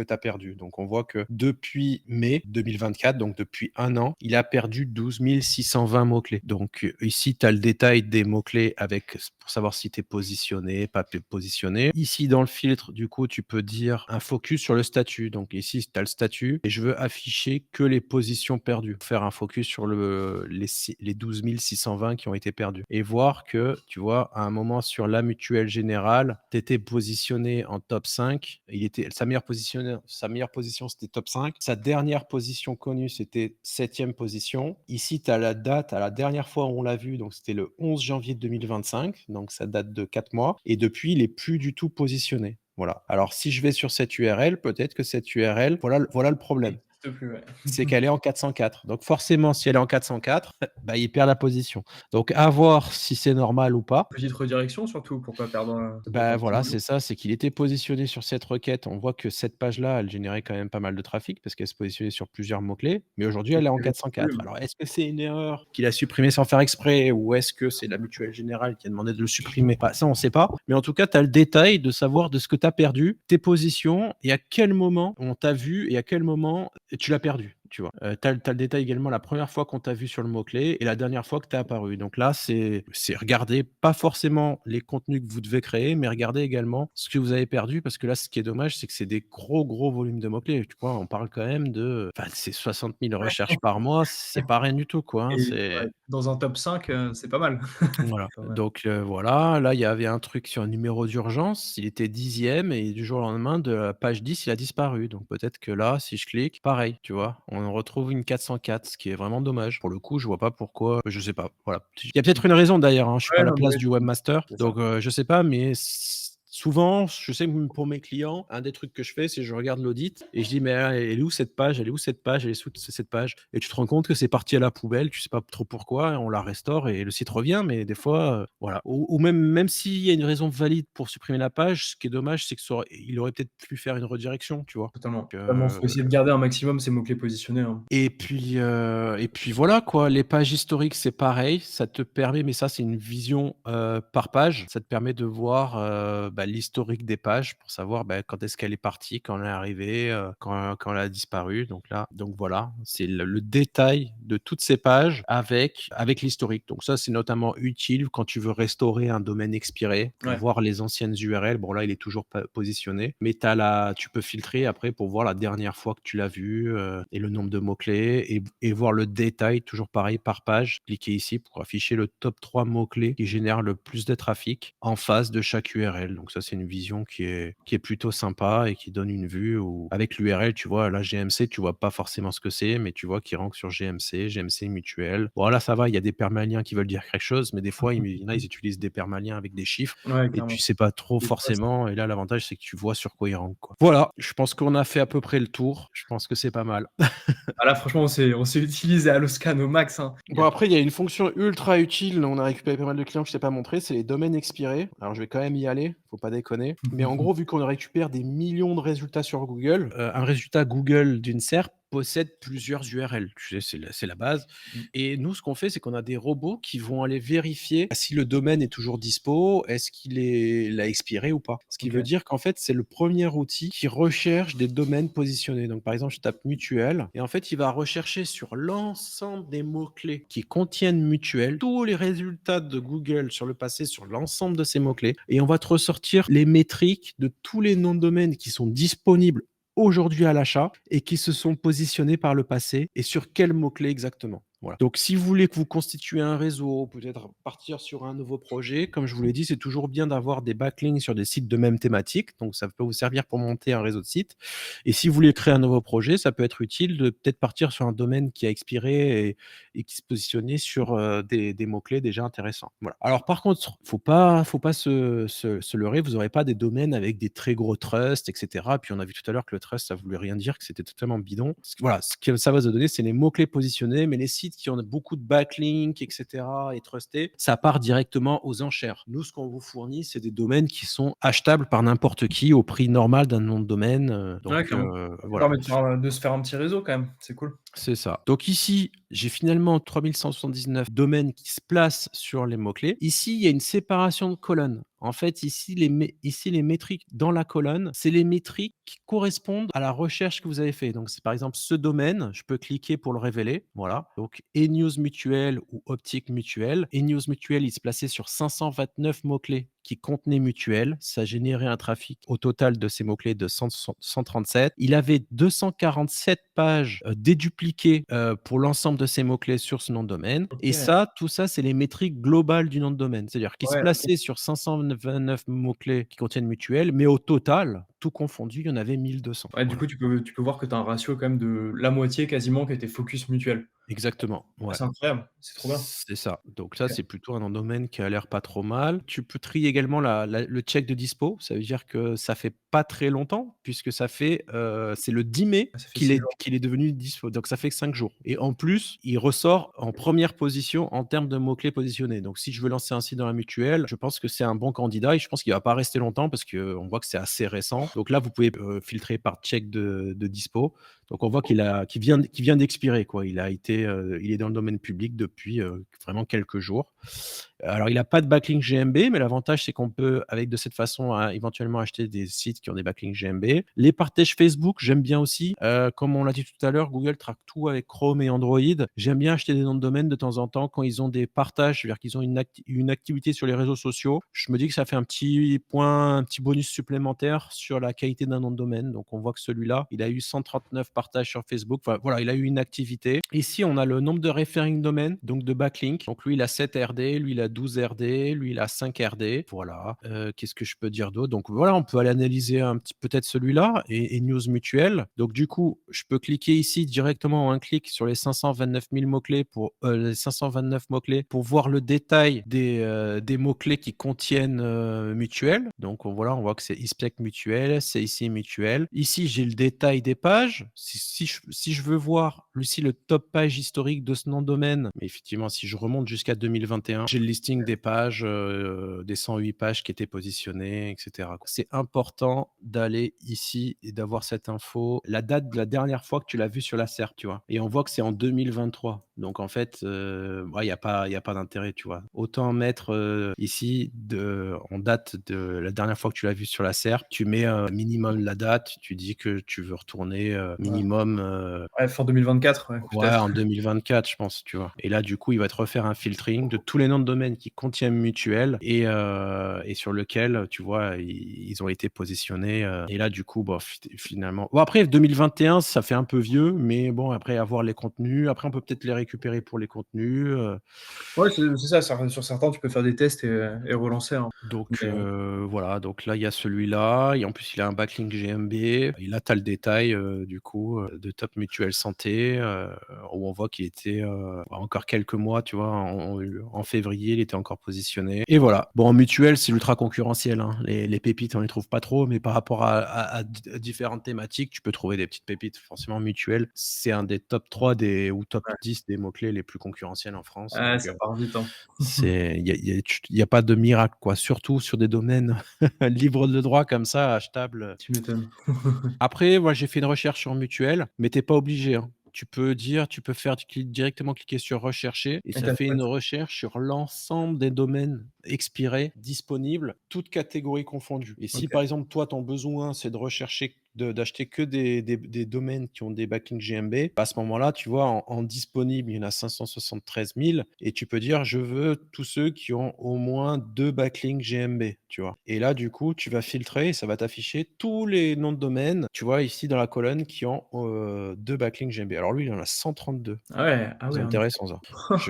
[SPEAKER 1] tu as perdues. Donc on voit que depuis mai 2024, donc depuis 1 an, il a perdu 12 620 mots-clés. Donc ici, tu as le détail des mots-clés avec pour savoir si tu es positionné, pas positionné. Ici, dans le filtre, du coup, tu peux dire un focus sur le statut. Donc ici, tu as le statut et je veux afficher que les positions perdues. Faire un focus sur les 12 620 qui ont été perdus et voir que, tu vois, à un moment sur la mutuelle générale, tu étais positionné en top 5. Sa meilleure position, c'était top 5. Sa dernière position connue, c'était 7e position. Ici, tu as la date à la dernière fois où on l'a vu, donc c'était le 11 janvier 2025, donc ça date de 4 mois. Et depuis, il est plus du tout positionné. Voilà. Alors, si je vais sur cette URL, peut-être que cette URL, voilà le
[SPEAKER 2] Ça
[SPEAKER 1] problème.
[SPEAKER 2] existe plus, ouais.
[SPEAKER 1] C'est qu'elle est en 404. Donc forcément, si elle est en 404, il perd la position. Donc à voir si c'est normal ou pas.
[SPEAKER 2] Petite redirection surtout pour pas perdre,
[SPEAKER 1] Bah,
[SPEAKER 2] un petit
[SPEAKER 1] voilà,
[SPEAKER 2] boulot.
[SPEAKER 1] c'est ça, c'est qu'il était positionné sur cette requête. On voit que cette page-là, elle générait quand même pas mal de trafic parce qu'elle se positionnait sur plusieurs mots-clés, mais aujourd'hui, elle est en 404. Alors, est-ce que c'est une erreur qu'il a supprimée sans faire exprès ou est-ce que c'est la mutuelle générale qui a demandé de le supprimer? Bah, ça, on sait pas. Mais en tout cas, tu as le détail de savoir de ce que tu as perdu, tes positions et à quel moment on t'a vu et à quel moment tu l'as perdu. Tu vois? Tu as le détail également la première fois qu'on t'a vu sur le mot-clé et la dernière fois que tu es apparu. Donc là, c'est regarder pas forcément les contenus que vous devez créer, mais regarder également ce que vous avez perdu parce que là, ce qui est dommage, c'est que c'est des gros, gros volumes de mots-clés. Tu vois? On parle quand même de enfin, c'est 60 000 recherches par mois, c'est pas rien du tout, quoi, hein.
[SPEAKER 2] Et
[SPEAKER 1] C'est
[SPEAKER 2] ouais, dans un top 5, c'est pas mal.
[SPEAKER 1] voilà,
[SPEAKER 2] Pas mal.
[SPEAKER 1] donc voilà, là, il y avait un truc sur un numéro d'urgence, il était 10e et du jour au lendemain, de la page 10, il a disparu. Donc peut-être que là, si je clique, pareil, tu vois? On retrouve une 404, ce qui est vraiment dommage. Pour le coup, je vois pas pourquoi, je sais pas, voilà. Il y a peut-être une raison d'ailleurs, hein, je suis pas
[SPEAKER 2] Ouais,
[SPEAKER 1] à la
[SPEAKER 2] non, mais
[SPEAKER 1] place
[SPEAKER 2] oui,
[SPEAKER 1] du webmaster,
[SPEAKER 2] c'est ça.
[SPEAKER 1] donc je sais pas, mais Souvent, je sais que pour mes clients, un des trucs que je fais, c'est je regarde l'audit et je dis: «Mais elle est où cette page? Elle est où cette page? Elle est où cette page?» Et tu te rends compte que c'est parti à la poubelle, tu sais pas trop pourquoi, et on la restaure et le site revient, mais des fois, voilà. Ou même s'il y a une raison valide pour supprimer la page, ce qui est dommage, c'est que ça aurait il aurait peut-être pu faire une redirection, tu vois?
[SPEAKER 2] Totalement.
[SPEAKER 1] Donc,
[SPEAKER 2] Totalement, faut essayer de garder un maximum ces mots-clés positionnés, hein.
[SPEAKER 1] et puis voilà quoi, les pages historiques, c'est pareil, ça te permet, mais ça c'est une vision, par page, ça te permet de voir, bah, l'historique des pages pour savoir, bah, quand est-ce qu'elle est partie, quand elle est arrivée, quand elle a disparu, donc voilà, c'est le détail de toutes ces pages avec l'historique. Donc ça, c'est notamment utile quand tu veux restaurer un domaine expiré pour
[SPEAKER 2] Ouais.
[SPEAKER 1] voir les anciennes URL. Bon là, il est toujours pas positionné, mais tu peux filtrer après pour voir la dernière fois que tu l'as vu, et le nombre de mots-clés et voir le détail, toujours pareil par page. Cliquez ici pour afficher le top 3 mots-clés qui génèrent le plus de trafic en face de chaque URL. Donc ça, c'est une vision qui est plutôt sympa et qui donne une vue où avec l'URL, tu vois, là, GMC, tu vois pas forcément ce que c'est, mais tu vois qu'il rank sur GMC, GMC Mutuel. Bon là, ça va, il y a des permaliens qui veulent dire quelque chose, mais des fois, il y en a, ils utilisent des permaliens avec des chiffres
[SPEAKER 2] Ouais,
[SPEAKER 1] et tu
[SPEAKER 2] clairement.
[SPEAKER 1] sais pas trop
[SPEAKER 2] Des fois, ça
[SPEAKER 1] forcément, et là, l'avantage, c'est que tu vois sur quoi ils rankent, quoi. Voilà, je pense qu'on a fait à peu près le tour. Je pense que c'est pas mal.
[SPEAKER 2] ah là, franchement, on s'est utilisé Alloscan au max, hein. Il y
[SPEAKER 1] Bon,
[SPEAKER 2] a
[SPEAKER 1] après, il y a une fonction ultra utile, on a récupéré pas mal de clients que je t'ai pas montré, c'est les domaines expirés. Alors, je vais quand même y aller, faut pas déconner. Mais en gros, vu qu'on récupère des millions de résultats sur Google, un résultat Google d'une SERP possède plusieurs URL. Tu sais, c'est la base.
[SPEAKER 2] Mmh.
[SPEAKER 1] Et nous, ce qu'on fait, c'est qu'on a des robots qui vont aller vérifier si le domaine est toujours dispo, est-ce il a expiré ou pas. Ce qui veut
[SPEAKER 2] OK.
[SPEAKER 1] dire qu'en fait, c'est le premier outil qui recherche des domaines positionnés. Donc, par exemple, je tape mutuelle et en fait, il va rechercher sur l'ensemble des mots-clés qui contiennent mutuelle, tous les résultats de Google sur le passé, sur l'ensemble de ces mots-clés, et on va te ressortir les métriques de tous les noms de domaines qui sont disponibles aujourd'hui à l'achat et qui se sont positionnés par le passé et sur quels mots-clés exactement. Voilà. Donc, si vous voulez que vous constituez un réseau, peut-être partir sur un nouveau projet, comme je vous l'ai dit, c'est toujours bien d'avoir des backlinks sur des sites de même thématique. Donc, ça peut vous servir pour monter un réseau de sites. Et si vous voulez créer un nouveau projet, ça peut être utile de peut-être partir sur un domaine qui a expiré et qui se positionnait sur des mots-clés déjà intéressants. Voilà. Alors, par contre, faut pas se leurrer. Vous n'aurez pas des domaines avec des très gros trusts, etc. Puis on a vu tout à l'heure que le trust, ça voulait rien dire, que c'était totalement bidon. Voilà, ce que ça va se donner, c'est les mots-clés positionnés, mais les sites qui ont beaucoup de backlinks, etc. et trustés, ça part directement aux enchères. Nous, ce qu'on vous fournit, c'est des domaines qui sont achetables par n'importe qui au prix normal d'un nom de domaine.
[SPEAKER 2] Ouais, clairement. Ça
[SPEAKER 1] Voilà.
[SPEAKER 2] permet de se faire un petit réseau quand même, c'est cool.
[SPEAKER 1] C'est ça. Donc ici, j'ai finalement 3179 domaines qui se placent sur les mots-clés. Ici, il y a une séparation de colonnes. En fait, ici, les métriques dans la colonne, c'est les métriques qui correspondent à la recherche que vous avez fait. Donc, c'est par exemple ce domaine, je peux cliquer pour le révéler. Voilà. Donc, e-news mutuelle ou optique mutuelle. E-news mutuelle, il se plaçait sur 529 mots-clés qui contenaient mutuelle. Ça générait un trafic au total de ces mots-clés de 137. Il avait 247 pages dédupliquées pour l'ensemble de ces mots-clés sur ce nom de domaine. Et
[SPEAKER 2] OK.
[SPEAKER 1] ça, tout ça, c'est les métriques globales du nom de domaine. C'est-à-dire qu'il se
[SPEAKER 2] Ouais, OK.
[SPEAKER 1] plaçait sur 529 mots-clés qui contiennent mutuelle, mais au total, tout confondu, il y en avait 1200.
[SPEAKER 2] Ouais, du
[SPEAKER 1] Voilà.
[SPEAKER 2] coup, tu peux voir que tu as un ratio quand même de la moitié quasiment qui était focus mutuel.
[SPEAKER 1] Exactement,
[SPEAKER 2] Ah,
[SPEAKER 1] ouais.
[SPEAKER 2] c'est incroyable, c'est trop bien.
[SPEAKER 1] C'est ça. Donc ça,
[SPEAKER 2] OK.
[SPEAKER 1] c'est plutôt un nom de domaine qui a l'air pas trop mal. Tu peux trier également le check de dispo. Ça veut dire que ça fait pas très longtemps puisque c'est le 10 mai
[SPEAKER 2] Ah, ça fait
[SPEAKER 1] qu'il
[SPEAKER 2] 6
[SPEAKER 1] est
[SPEAKER 2] jours.
[SPEAKER 1] qu'il est devenu dispo. Donc ça fait que 5 jours et en plus, il ressort en première position en termes de mots-clés positionnés. Donc si je veux lancer un site dans la mutuelle, je pense que c'est un bon candidat et je pense qu'il va pas rester longtemps parce qu'on voit que c'est assez récent. Donc là, vous pouvez, filtrer par check de dispo. Donc on voit qu'il vient d'expirer quoi. Il est dans le domaine public depuis, vraiment quelques jours. Alors il a pas de backlink GMB, mais l'avantage c'est qu'on peut avec de cette façon, éventuellement acheter des sites qui ont des backlinks GMB. Les partages Facebook, j'aime bien aussi. Comme on l'a dit tout à l'heure, Google traque tout avec Chrome et Android. J'aime bien acheter des noms de domaine de temps en temps quand ils ont des partages, c'est-à-dire qu'ils ont une activité sur les réseaux sociaux. Je me dis que ça fait un petit point, un petit bonus supplémentaire sur la qualité d'un nom de domaine. Donc on voit que celui-là, il a eu 139 partages partages sur Facebook. Enfin, voilà, il a eu une activité. Ici, on a le nombre de referring domain, donc de backlink. Donc lui, il a 7 RD, lui, il a 12 RD, lui, il a 5 RD. Voilà. Qu'est-ce que je peux dire d'autre? Donc voilà, on peut aller analyser un petit peut-être celui-là et news mutuelle. Donc du coup, je peux cliquer ici directement en un clic sur les 529 000 mots-clés les 529 mots-clés pour voir le détail des mots-clés qui contiennent mutuelle. Donc voilà, on voit que c'est ISPEC mutuel, c'est ici mutuel. Ici, j'ai le détail des pages. Si je veux voir ici le top page historique de ce nom de domaine, mais effectivement, si je remonte jusqu'à 2021, j'ai le listing des pages, des 108 pages qui étaient positionnées, etc. C'est important d'aller ici et d'avoir cette info, la date de la dernière fois que tu l'as vu sur la SERP, tu vois. Et on voit que c'est en 2023. Donc en fait, il n'y a pas d'intérêt, tu vois. Autant mettre ici en date de la dernière fois que tu l'as vu sur la SERP, tu mets minimum la date, tu dis que tu veux retourner minimum
[SPEAKER 2] Ouais, fin 2024,
[SPEAKER 1] ouais,
[SPEAKER 2] peut-être.
[SPEAKER 1] en 2024, je pense, tu vois. Et là, du coup, il va te refaire un filtering de tous les noms de domaine qui contiennent mutuelle et sur lequel, tu vois, ils ont été positionnés. Et là, du coup, bon, finalement. Bon, après, 2021, ça fait un peu vieux, mais bon, après, avoir les contenus. Après, on peut peut-être les récupérer pour les contenus.
[SPEAKER 2] Ouais, c'est ça, sur certains, tu peux faire des tests et relancer. Hein.
[SPEAKER 1] Donc
[SPEAKER 2] Mais,
[SPEAKER 1] voilà, donc là, il y a celui-là et en plus, il a un backlink GMB et là, tu as le détail, du coup, de Top Mutuelle Santé, où on voit qu'il était, encore quelques mois, tu vois, en février, il était encore positionné et voilà. Bon, en mutuelle, c'est ultra concurrentiel, hein. Les pépites, on les trouve pas trop, mais par rapport à différentes thématiques, tu peux trouver des petites pépites. Forcément, mutuelle, c'est un des top 3 ou top
[SPEAKER 2] ouais.
[SPEAKER 1] 10 des mots-clés les plus concurrentiels en France,
[SPEAKER 2] Ouais,
[SPEAKER 1] donc
[SPEAKER 2] ça part vite. Hein.
[SPEAKER 1] il y a pas de miracle, quoi. Surtout sur des domaines libres de droit comme ça, achetables.
[SPEAKER 2] Tu m'étonnes.
[SPEAKER 1] Après, moi, j'ai fait une recherche sur Mutuelle, mais tu es pas obligé, hein. Tu peux faire directement cliquer sur rechercher et
[SPEAKER 2] Et
[SPEAKER 1] ça
[SPEAKER 2] t'as
[SPEAKER 1] fait
[SPEAKER 2] fait
[SPEAKER 1] une recherche sur l'ensemble des domaines expirés, disponibles, toutes catégories confondues. Et si,
[SPEAKER 2] OK.
[SPEAKER 1] par exemple, toi, ton besoin, c'est de rechercher d'acheter que des domaines qui ont des backlinks GMB, à ce moment-là, tu vois, en disponible, il y en a 573 000 et tu peux dire, je veux tous ceux qui ont au moins 2 backlinks GMB, tu vois. Et là, du coup, tu vas filtrer et ça va t'afficher tous les noms de domaines, tu vois, ici dans la colonne, qui ont 2 backlinks GMB. Alors lui, il en a 132.
[SPEAKER 2] Ah ouais,
[SPEAKER 1] C'est
[SPEAKER 2] en effet.
[SPEAKER 1] intéressant ça.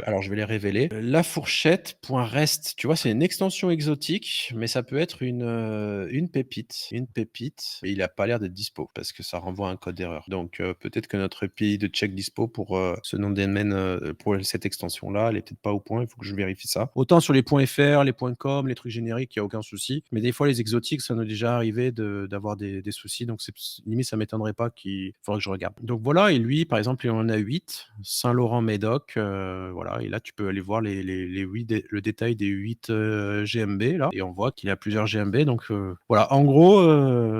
[SPEAKER 1] Alors je vais les révéler. La fourchette.rest, tu vois, c'est une extension exotique, mais ça peut être une pépite. Une pépite, et il a pas l'air d'être dispo parce que ça renvoie à un code d'erreur. Donc peut-être que notre API de check dispo pour ce nom de domaine, pour cette extension-là, elle est peut-être pas au point, il faut que je vérifie ça. Autant sur les .fr, les .com, les trucs génériques, il y a aucun souci, mais des fois les exotiques, ça nous est déjà arrivé d'avoir des soucis, donc limite ça m'étonnerait pas qu'il faudrait que je regarde. Donc voilà, et lui, par exemple, il en a 8. Saint-Laurent-Médoc, voilà, et là tu peux aller voir le détail des 8 GMB là, et on voit qu'il y a plusieurs GMB. Donc voilà, en gros,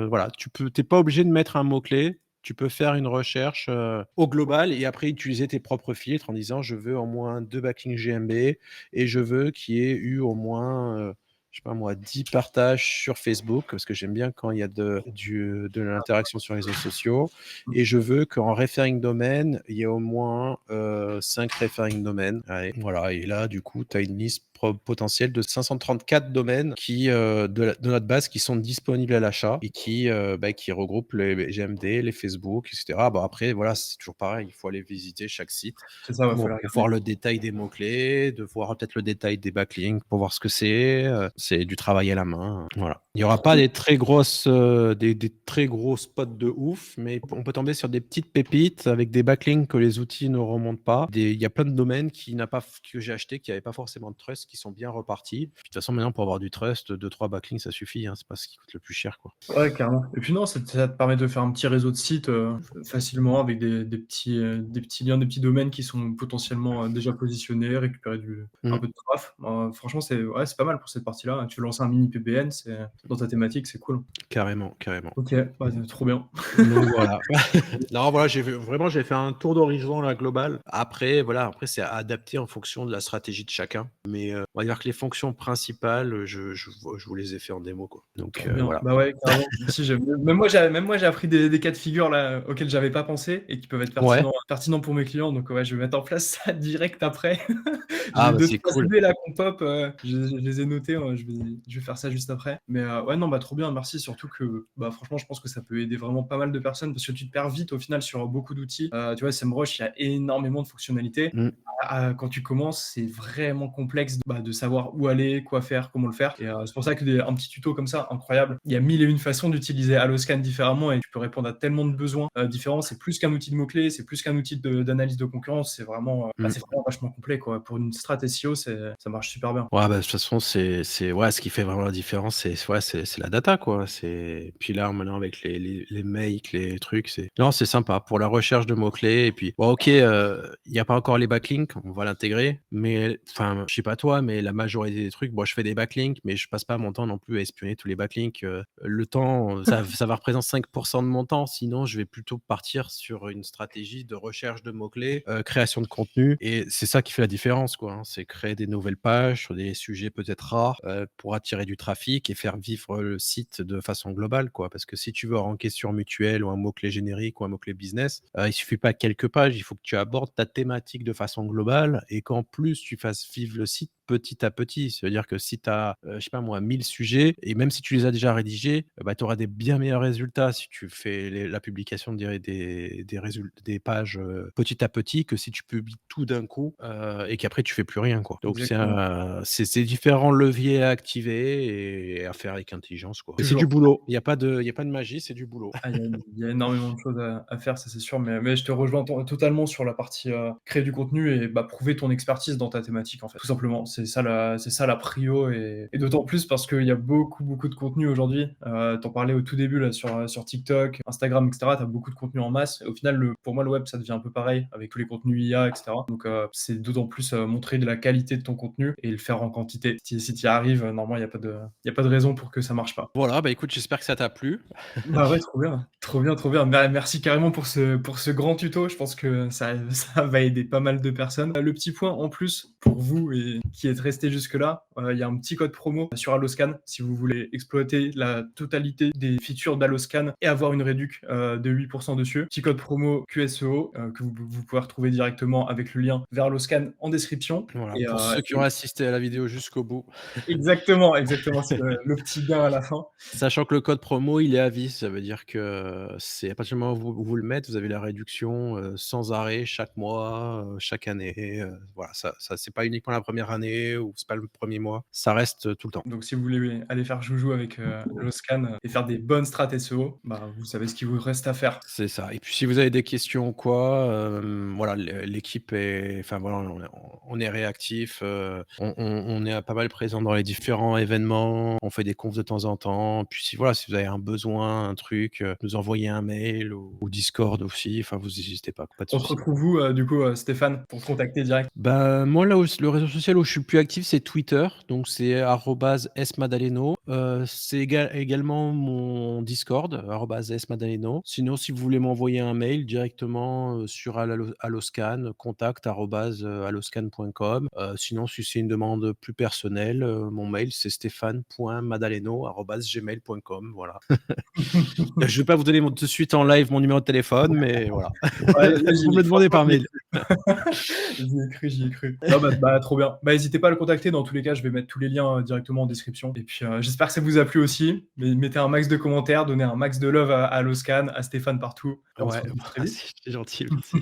[SPEAKER 1] voilà, t'es pas obligé de mettre un mot-clé. Tu peux faire une recherche au global et après utiliser tes propres filtres en disant je veux au moins 2 backlinks GMB et je veux qu'il y ait eu au moins je sais pas moi, 10 partages sur Facebook, parce que j'aime bien quand il y a de l'interaction sur les réseaux sociaux. Et je veux qu'en referring domain, il y ait au moins 5 referring domains. Allez, voilà, et là, du coup, tu as une liste potentielle de 534 domaines de notre base qui sont disponibles à l'achat et qui regroupent les GMD, les Facebook, etc. Bon, après, voilà, c'est toujours pareil, il faut aller visiter chaque site
[SPEAKER 2] C'est ça, il faut la
[SPEAKER 1] pour
[SPEAKER 2] regarder.
[SPEAKER 1] voir le détail des mots-clés, de voir peut-être le détail des backlinks pour voir ce que c'est. C'est du travail à la main. Voilà. Il n'y aura pas des très grosses, des très gros spots de ouf, mais on peut tomber sur des petites pépites avec des backlinks que les outils ne remontent pas. Il y a plein de domaines que j'ai achetés qui n'avaient pas forcément de trust, qui sont bien repartis. Puis, de toute façon, maintenant, pour avoir du trust, 2-3 backlinks, ça suffit. Hein. C'est pas ce qui coûte le plus cher, quoi.
[SPEAKER 2] Ouais, carrément. Et puis non, ça te permet de faire un petit réseau de sites facilement avec des petits liens, des petits domaines qui sont potentiellement déjà positionnés, récupérer un
[SPEAKER 1] Mm.
[SPEAKER 2] peu de traf. Franchement, c'est pas mal pour cette partie-là. Tu veux lancer un mini PBN, dans ta thématique, c'est cool.
[SPEAKER 1] Carrément, carrément.
[SPEAKER 2] Ok, bah, trop bien.
[SPEAKER 1] Donc voilà. Non, voilà, j'ai fait un tour d'horizon là global. Après, voilà, c'est à adapter en fonction de la stratégie de chacun. Mais on va dire que les fonctions principales, je vous les ai fait en démo, quoi. Donc
[SPEAKER 2] Trop bien.
[SPEAKER 1] voilà.
[SPEAKER 2] Bah ouais, carrément. Si, même moi, j'ai appris des cas de figure là, auxquels j'avais pas pensé et qui peuvent être
[SPEAKER 1] Ouais.
[SPEAKER 2] pertinents pour mes clients. Donc ouais, je vais mettre en place ça direct après. J'ai
[SPEAKER 1] Ah
[SPEAKER 2] eu
[SPEAKER 1] bah
[SPEAKER 2] deux
[SPEAKER 1] c'est
[SPEAKER 2] trois
[SPEAKER 1] cool.
[SPEAKER 2] idées là qu'on pop, je les ai notées, je vais faire ça juste après. Mais ouais, non, bah, trop bien, merci. Surtout que, bah, franchement, je pense que ça peut aider vraiment pas mal de personnes parce que tu te perds vite au final sur beaucoup d'outils. Tu vois, SEMrush, il y a énormément de fonctionnalités.
[SPEAKER 1] Mmh.
[SPEAKER 2] Quand tu commences, c'est vraiment complexe, bah, de savoir où aller, quoi faire, comment le faire. Et c'est pour ça que un petit tuto comme ça, incroyable. Il y a mille et une façons d'utiliser Alloscan différemment et tu peux répondre à tellement de besoins différents. C'est plus qu'un outil de mots-clés, c'est plus qu'un outil d'analyse de concurrence.
[SPEAKER 1] Mmh.
[SPEAKER 2] C'est vraiment vachement complet, quoi. Pour une strat SEO, ça marche super bien.
[SPEAKER 1] Ouais, bah, de toute façon, c'est ouais, ce qui fait vraiment la différence, c'est la data, quoi. Puis là, maintenant, avec les makes, les trucs, non, c'est sympa pour la recherche de mots-clés et puis bon, OK, il y a pas encore les backlinks, on va l'intégrer, mais enfin, je sais pas toi, mais la majorité des trucs, bon, je fais des backlinks, mais je passe pas mon temps non plus à espionner tous les backlinks, le temps, ça va représenter 5 de mon temps, sinon je vais plutôt partir sur une stratégie de recherche de mots-clés, création de contenu et c'est ça qui fait la différence, quoi, hein. C'est créer des nouvelles pages sur des sujets peut-être rares, pour attirer du trafic et faire vivre le site de façon globale, quoi. Parce que si tu veux ranker sur mutuelle ou un mot-clé générique ou un mot-clé business, il suffit pas quelques pages, il faut que tu abordes ta thématique de façon globale et qu'en plus tu fasses vivre le site petit à petit. Ça veut dire que si tu as, je sais pas moi, 1000 sujets et même si tu les as déjà rédigés, bah, tu auras des bien meilleurs résultats si tu fais la publication des pages, petit à petit que si tu publies tout d'un coup, et qu'après tu fais plus rien, quoi. Donc
[SPEAKER 2] Exactement.
[SPEAKER 1] c'est différents leviers à activer et à faire avec intelligence, quoi. Et c'est du
[SPEAKER 2] Toujours.
[SPEAKER 1] boulot. Il y a pas de magie, c'est du boulot.
[SPEAKER 2] Il y a énormément de choses à faire, ça c'est sûr, mais je te rejoins totalement sur la partie créer du contenu et bah, prouver ton expertise dans ta thématique en fait. Tout simplement, c'est ça la prio et d'autant plus parce qu'il y a beaucoup, beaucoup de contenu aujourd'hui. T'en parlais au tout début là sur TikTok, Instagram, etc. T'as beaucoup de contenu en masse. Et au final, pour moi, le web, ça devient un peu pareil avec tous les contenus IA, etc. Donc c'est d'autant plus montrer de la qualité de ton contenu et le faire en quantité. Si tu y arrives, normalement, il y a pas de raison pour que ça marche pas.
[SPEAKER 1] Voilà, bah, écoute, j'espère que ça t'a plu.
[SPEAKER 2] Bah ouais, trop bien, trop bien, trop bien. Merci carrément pour ce grand tuto. Je pense que ça, ça va aider pas mal de personnes. Le petit point en plus pour vous et qui êtes restés jusque-là, il y a un petit code promo sur Alloscan si vous voulez exploiter la totalité des features d'Alloscan et avoir une réduc de 8% dessus. Petit code promo QSEO que vous pouvez retrouver directement avec le lien vers Alloscan en description.
[SPEAKER 1] Voilà,
[SPEAKER 2] Et,
[SPEAKER 1] pour ceux qui ont assisté à la vidéo jusqu'au bout.
[SPEAKER 2] exactement, exactement, c'est le petit gain à la fin.
[SPEAKER 1] Sachant que le code promo, il est à vie, ça veut dire que c'est à partir du moment où vous le mettez, vous avez la réduction, sans arrêt chaque mois, chaque année, voilà, ça c'est pas uniquement la première année ou c'est pas le premier mois, ça reste, tout le temps.
[SPEAKER 2] Donc si vous voulez aller faire joujou avec Alloscan et faire des bonnes strats SEO, bah, vous savez ce qu'il vous reste à faire.
[SPEAKER 1] C'est ça et puis si vous avez des questions ou quoi, voilà, l'équipe est enfin voilà, on est réactif, on est pas mal présent dans les différents événements, on fait des confs de temps en temps. Puis si voilà, si vous avez un besoin, un truc, nous envoyer un mail ou Discord aussi, enfin vous hésitez pas de
[SPEAKER 2] On se
[SPEAKER 1] souci.
[SPEAKER 2] retrouve où, du coup, Stéphane, pour te contacter direct?
[SPEAKER 1] Bah, moi, là où le réseau social où je suis le plus actif, c'est Twitter, donc c'est @smadaleno. C'est également mon Discord, @smadaleno. Sinon, si vous voulez m'envoyer un mail directement, sur Alloscan, contact@alloscan.com. Sinon, si c'est une demande plus personnelle, mon mail, c'est stéphane.madaleno@gmail.com, voilà. Je vais pas vous donner tout de suite en live mon numéro de téléphone, mais voilà.
[SPEAKER 2] Ouais, là,
[SPEAKER 1] Vous me le demandez
[SPEAKER 2] franchement,
[SPEAKER 1] par mail.
[SPEAKER 2] j'y ai cru, j'y ai cru. Non, bah, trop bien. Bah, hésitez pas à le contacter. Dans tous les cas, je vais mettre tous les liens directement en description. Et puis, j'espère que ça vous a plu aussi. Mais mettez un max de commentaires, donnez un max de love à Alloscan, à Stéphane partout. Et on se
[SPEAKER 1] Ouais,
[SPEAKER 2] retrouve très vite.
[SPEAKER 1] c'est gentil, merci.